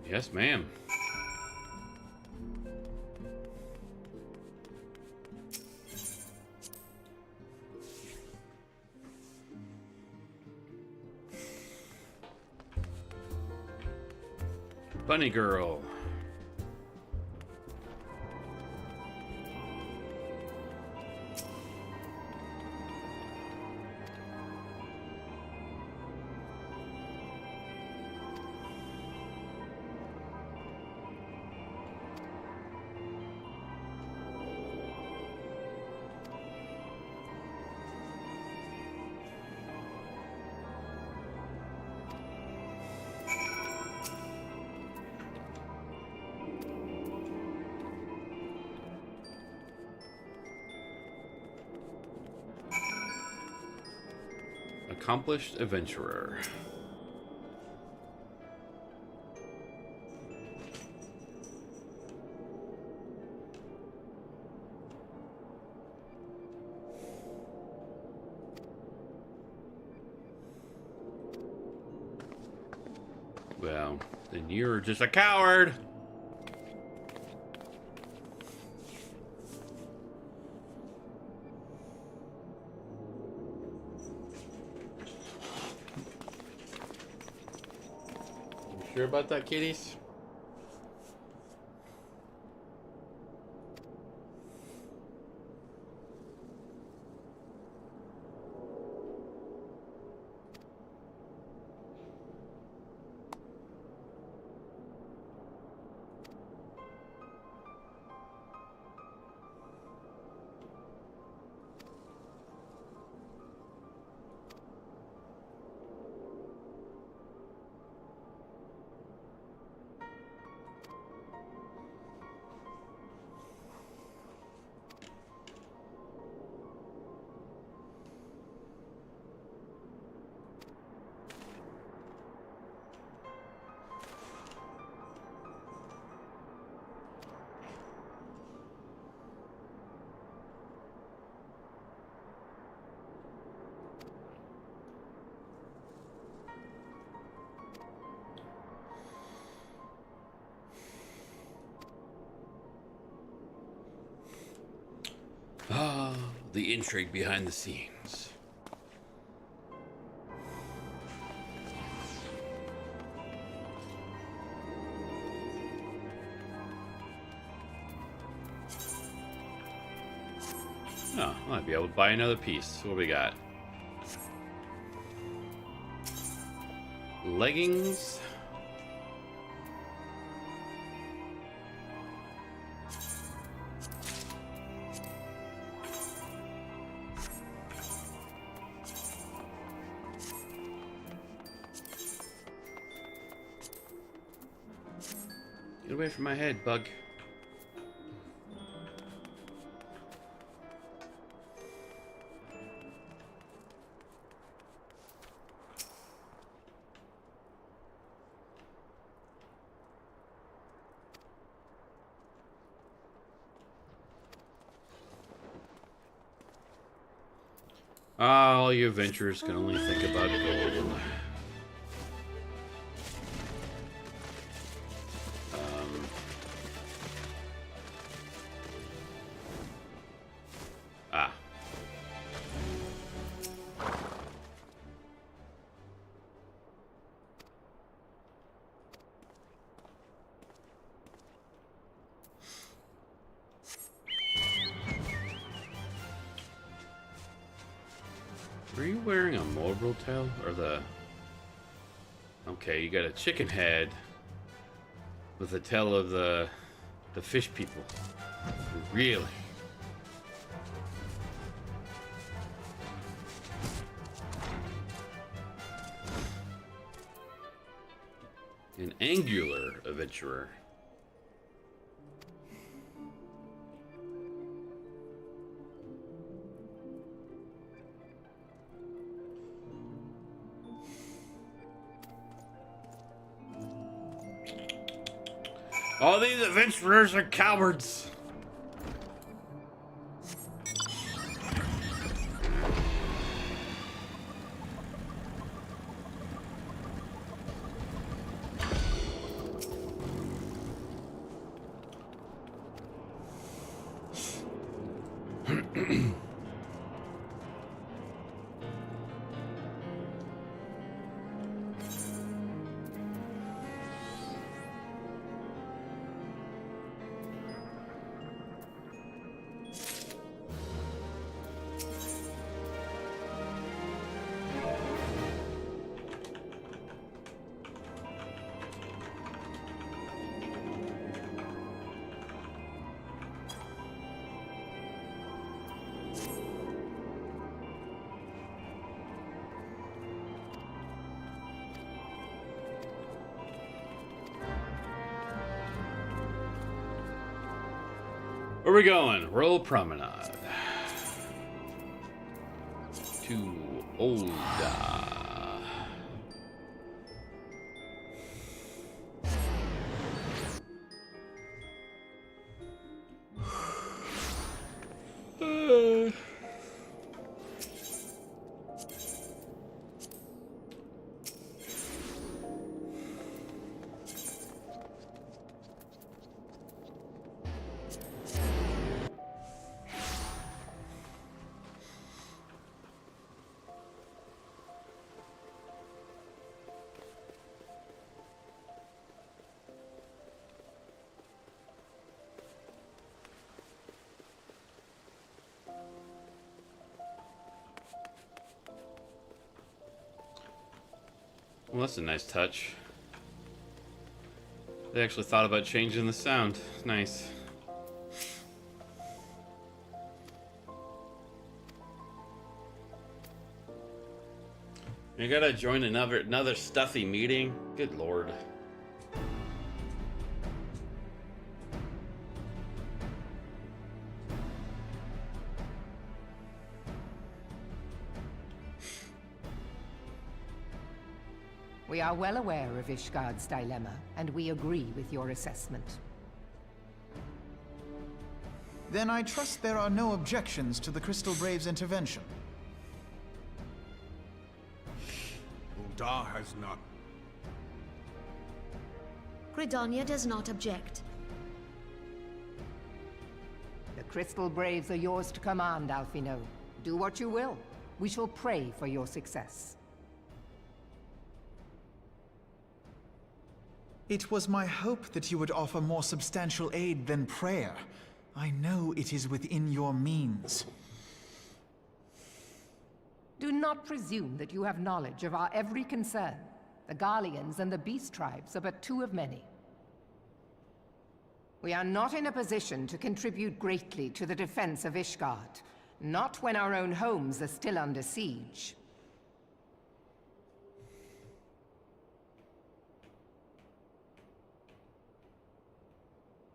Yes, ma'am. Bunny girl. Accomplished adventurer. Well, then you're just a coward. Sure about that, kitties? Ah, the intrigue behind the scenes. Oh, I might be able to buy another piece. What do we got? Leggings. Get away from my head, bug. All you adventurers can only think about gold. Are you wearing a mongrel tail or the... Okay, you got a chicken head with the tail of the fish people. Really? An angular adventurer. All these adventurers are cowards. Where are we going? Royal Promenade. To Olda. Well, that's a nice touch. They actually thought about changing the sound. Nice. You gotta join another stuffy meeting? Good lord. We are well aware of Ishgard's dilemma, and we agree with your assessment. Then I trust there are no objections to the Crystal Brave's intervention. Uldar has none. Gridania does not object. The Crystal Braves are yours to command, Alphino. Do what you will. We shall pray for your success. It was my hope that you would offer more substantial aid than prayer. I know it is within your means. Do not presume that you have knowledge of our every concern. The Garleans and the Beast Tribes are but two of many. We are not in a position to contribute greatly to the defense of Ishgard, not when our own homes are still under siege.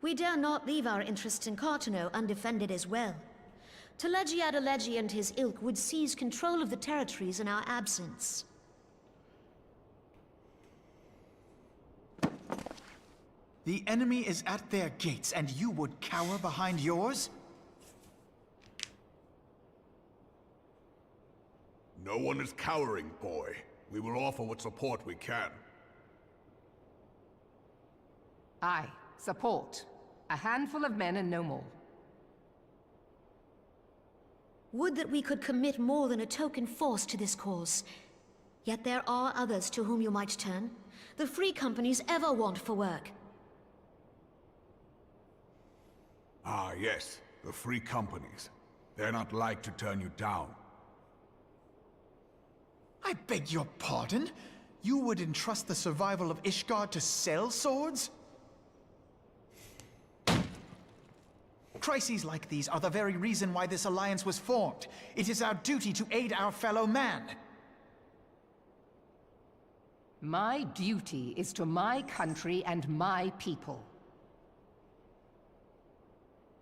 We dare not leave our interests in Cartano undefended as well. Teleji Adeleji and his ilk would seize control of the territories in our absence. The enemy is at their gates, and you would cower behind yours? No one is cowering, boy. We will offer what support we can. Aye, support. A handful of men and no more. Would that we could commit more than a token force to this cause. Yet there are others to whom you might turn. The free companies ever want for work. Ah, yes. The free companies. They're not like to turn you down. I beg your pardon? You would entrust the survival of Ishgard to sell swords? Crises like these are the very reason why this alliance was formed. It is our duty to aid our fellow man. My duty is to my country and my people.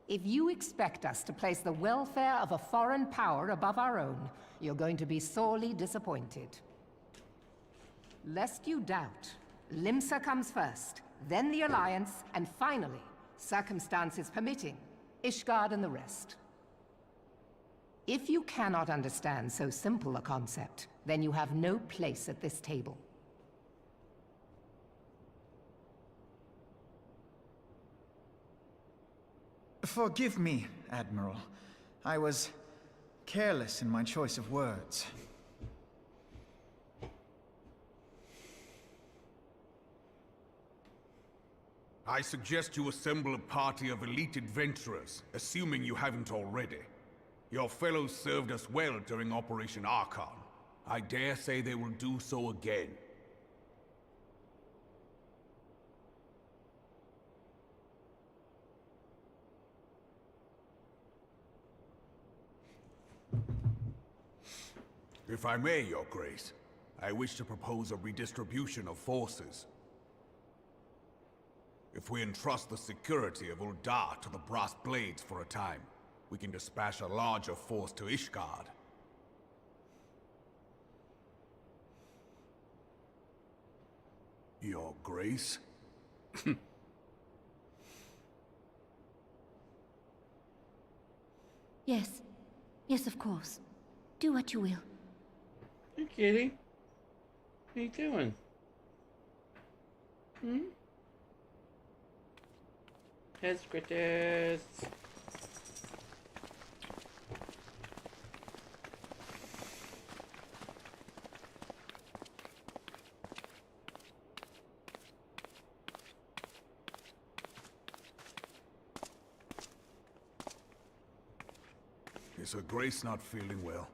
If you expect us to place the welfare of a foreign power above our own, you're going to be sorely disappointed. Lest you doubt, Limsa comes first, then the Alliance, and finally, circumstances permitting, Ishgard and the rest. If you cannot understand so simple a concept, then you have no place at this table. Forgive me, Admiral. I was careless in my choice of words. I suggest you assemble a party of elite adventurers, assuming you haven't already. Your fellows served us well during Operation Archon. I dare say they will do so again. If I may, Your Grace, I wish to propose a redistribution of forces. If we entrust the security of Uldar to the Brass Blades for a time, we can dispatch a larger force to Ishgard. Your Grace? Yes. Yes, of course. Do what you will. Hey, kitty. What are you doing? Hmm? Headscritters. Is Her Grace not feeling well?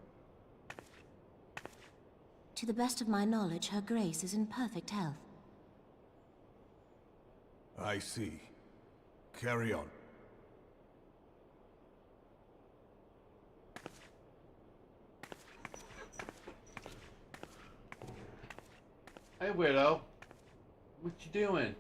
To the best of my knowledge, Her Grace is in perfect health. I see. Carry on. Hey, Widow. What you doing?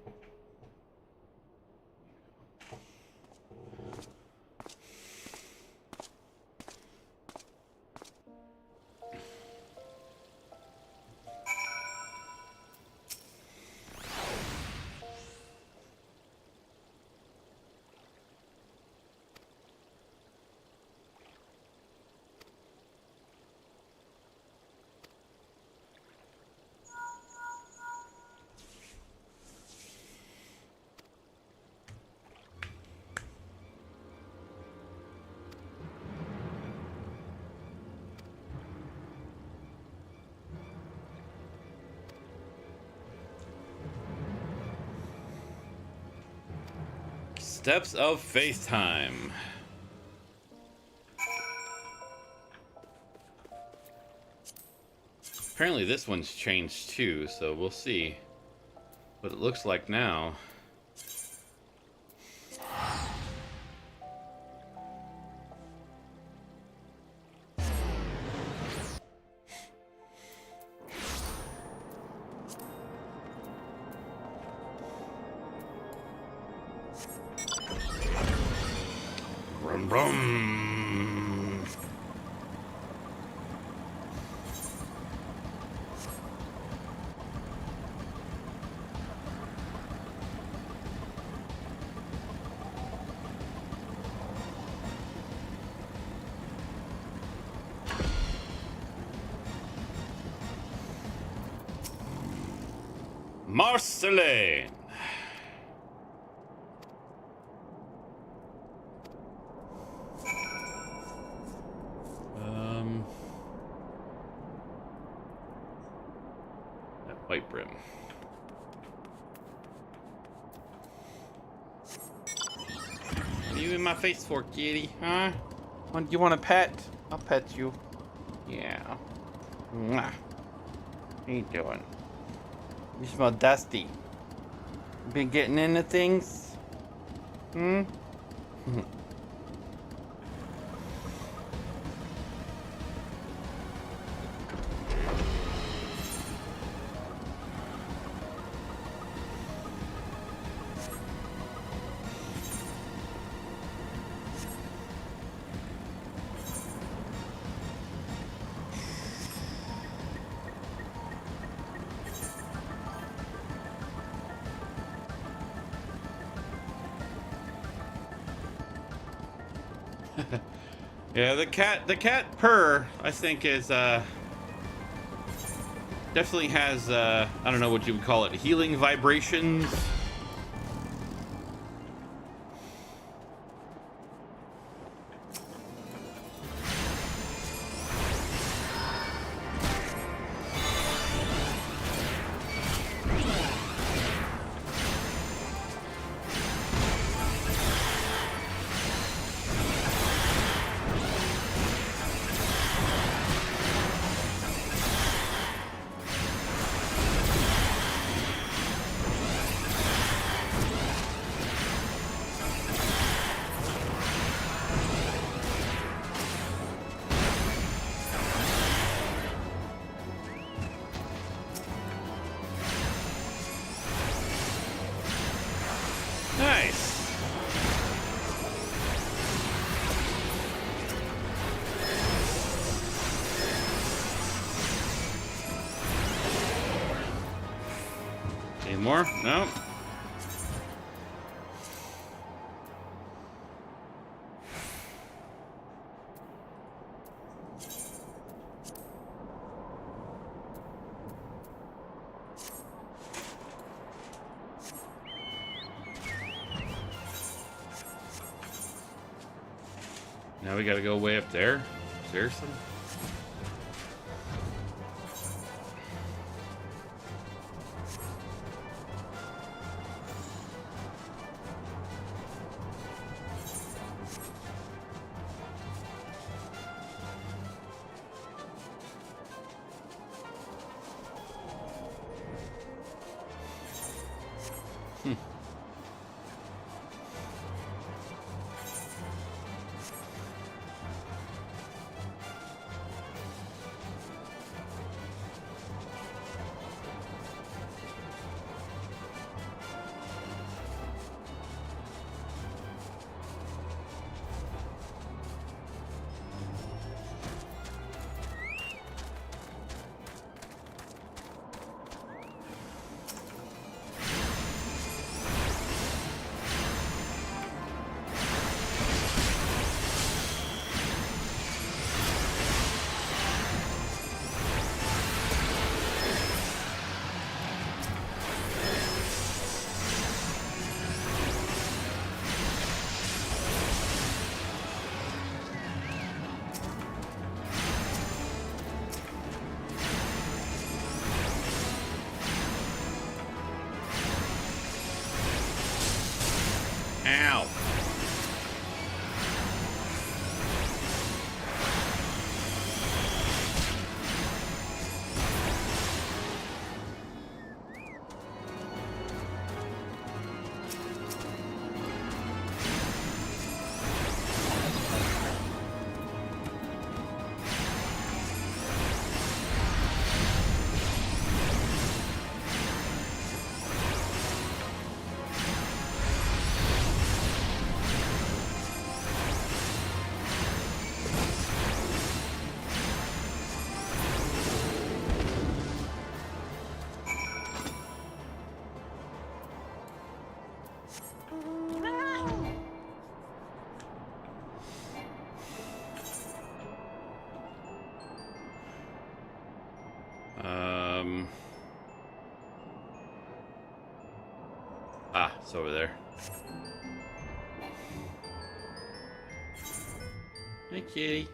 Steps of Faith time. Apparently this one's changed too, so we'll see what it looks like now. Brum brum. Marceline. That white brim. What are you in my face for, kitty? Huh? You want a pet? I'll pet you. Yeah. Mwah. What are you doing? You smell dusty. Been getting into things? Hmm? Yeah, the cat purr, I think, is definitely has I don't know what you would call it, healing vibrations. Nice. Any more? No. Now we gotta go way up there? Seriously? Ow. It's over there. Hey, kitty.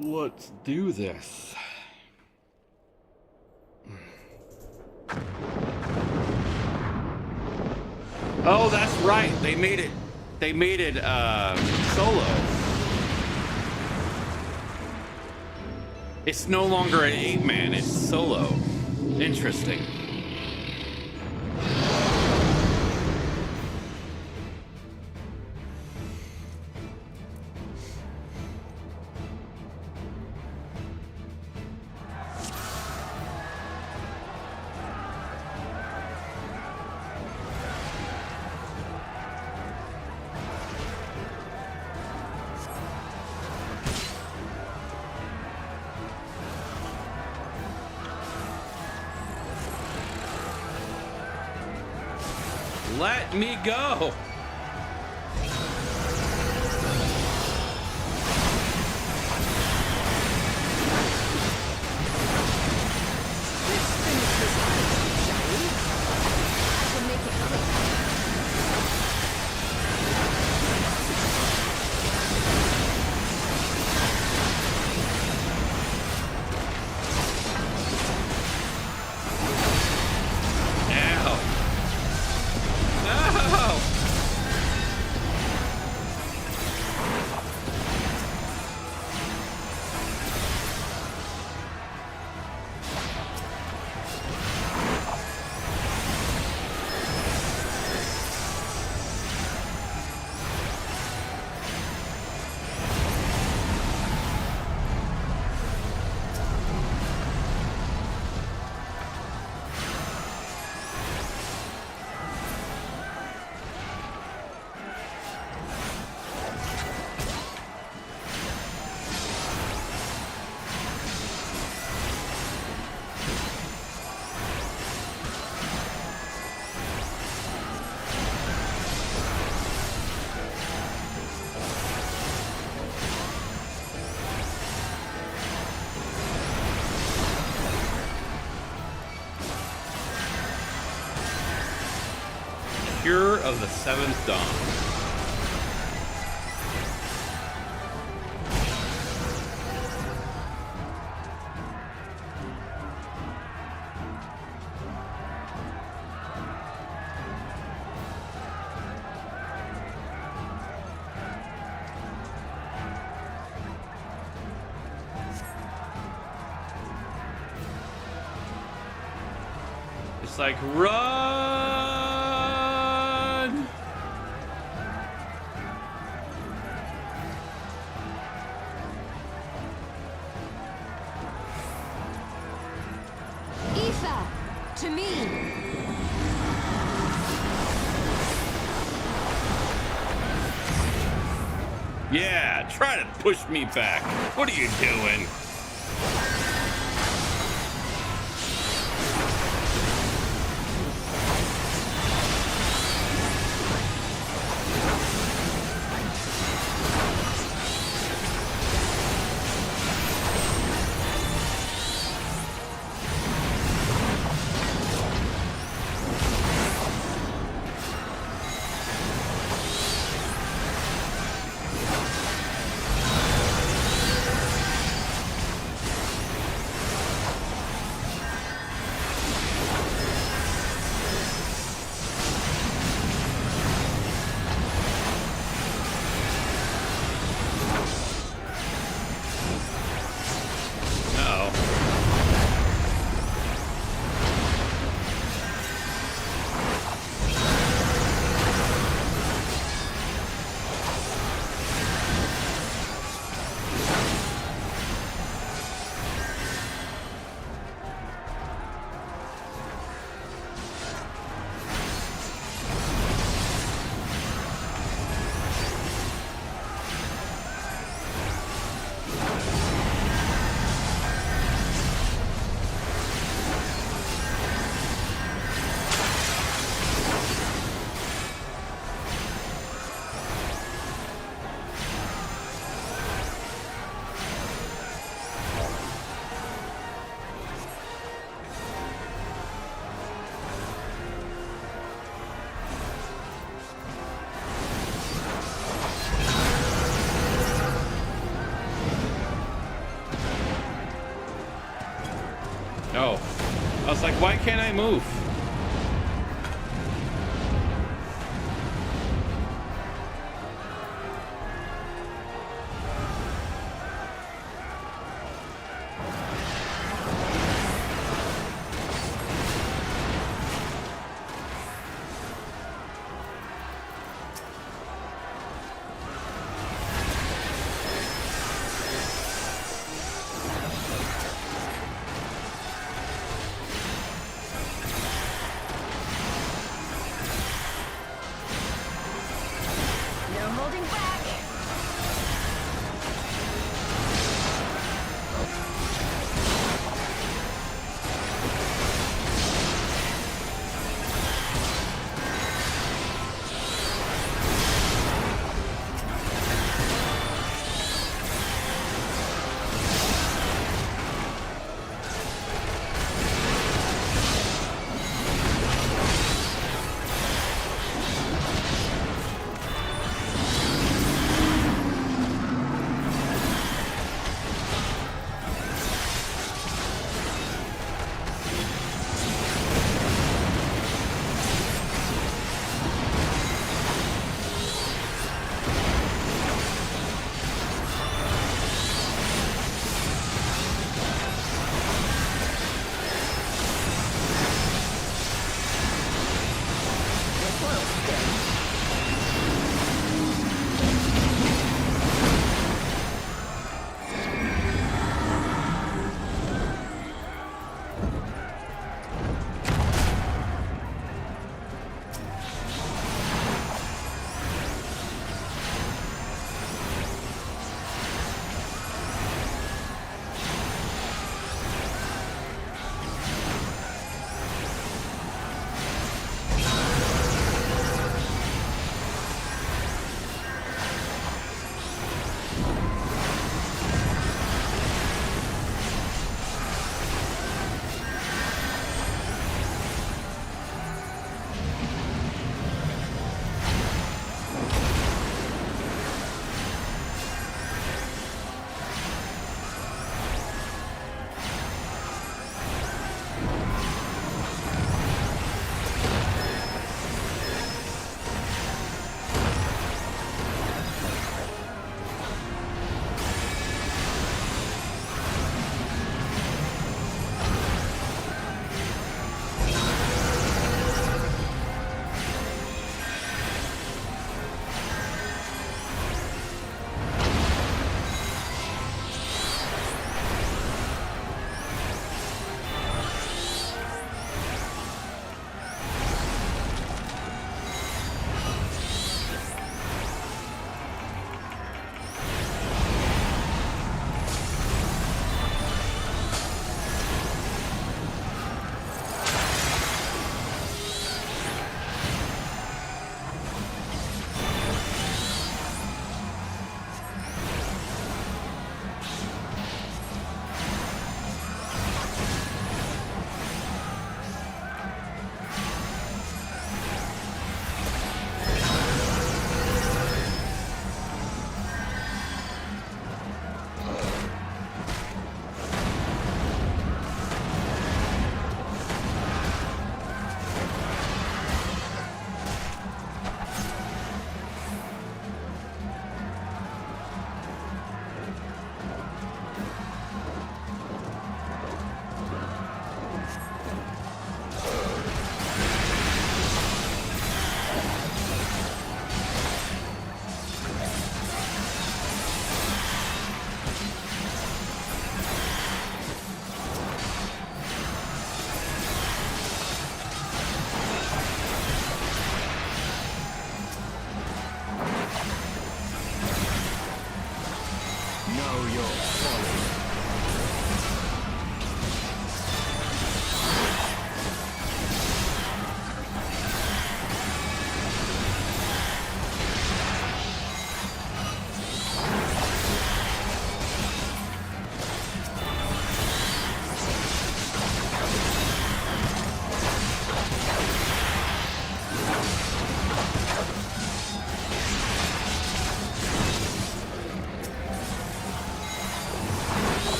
Let's do this. Oh, that's right. They made it solo. It's no longer an 8-man, it's solo. Interesting. Let me go. Cure of the Seventh Dawn. It's like, run! To me! Yeah, try to push me back. What are you doing? was like, why can't I move?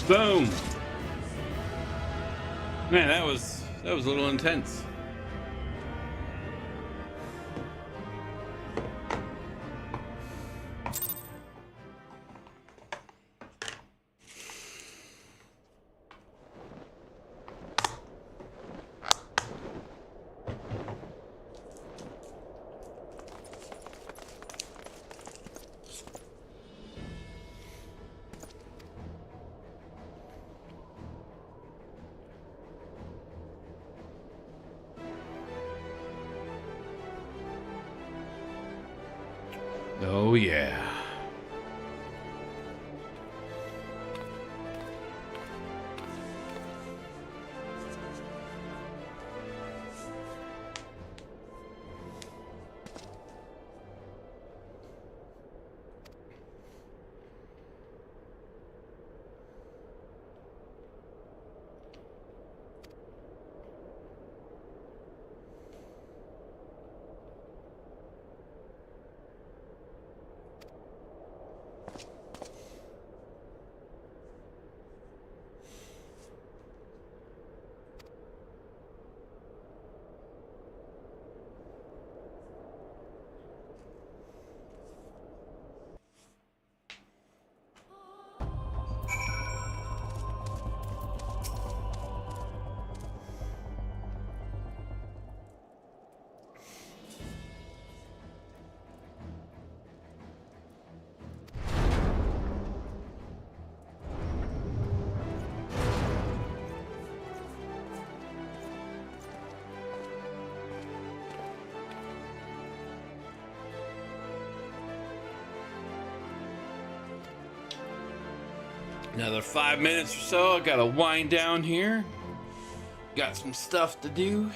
Boom. Man, that was a little intense. Oh yeah. Another 5 minutes or so. I gotta wind down here. Got some stuff to do.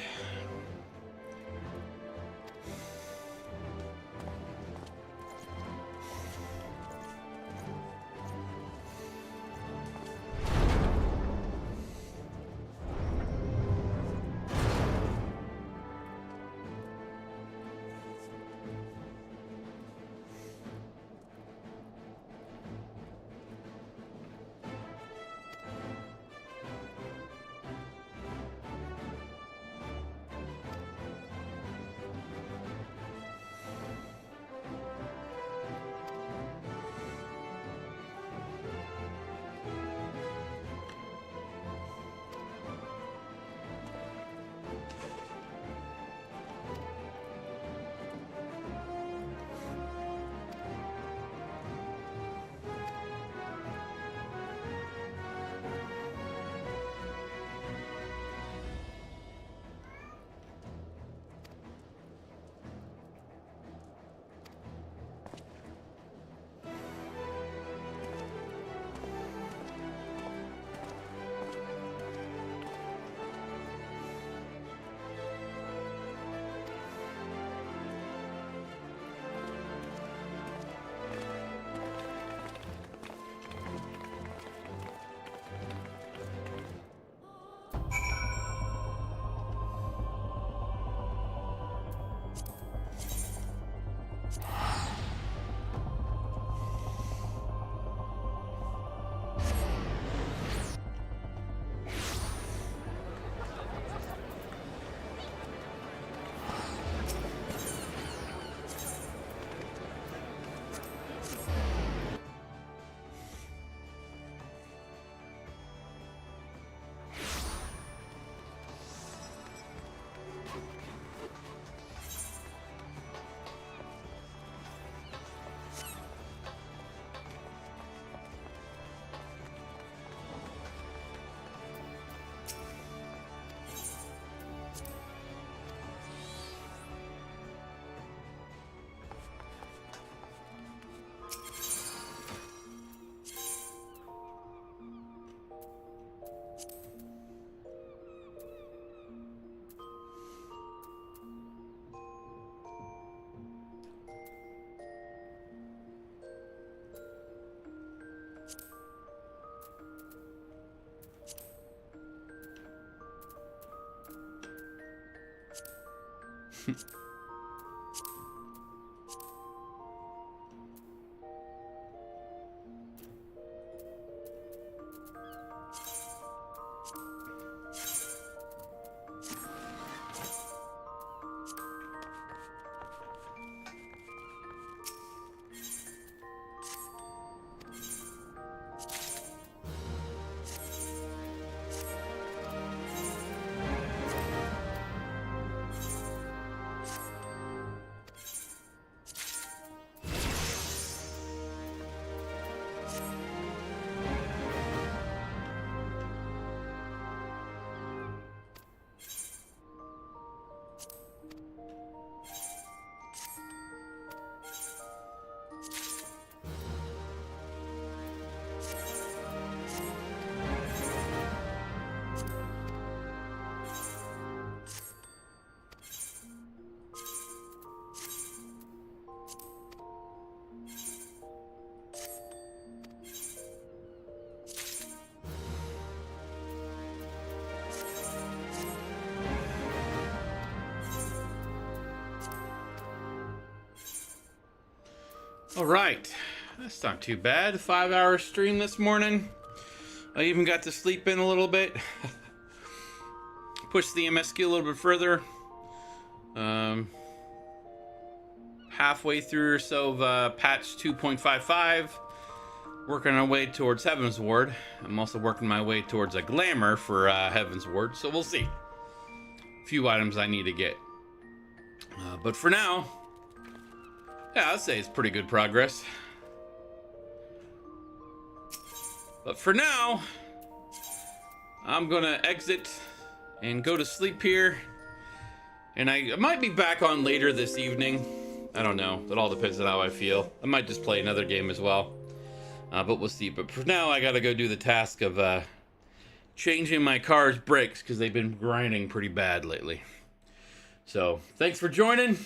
All right, that's not too bad. 5-hour stream this morning. I even got to sleep in a little bit. Push the MSQ a little bit further. Halfway through or so of patch 2.55. Working our way towards Heaven's Ward. I'm also working my way towards a glamour for Heaven's Ward, so we'll see. A few items I need to get. But for now, yeah, I'd say it's pretty good progress. But for now, I'm gonna exit and go to sleep here. And I might be back on later this evening. I don't know. It all depends on how I feel. I might just play another game as well. But we'll see. But for now, I gotta go do the task of changing my car's brakes because they've been grinding pretty bad lately. So, thanks for joining.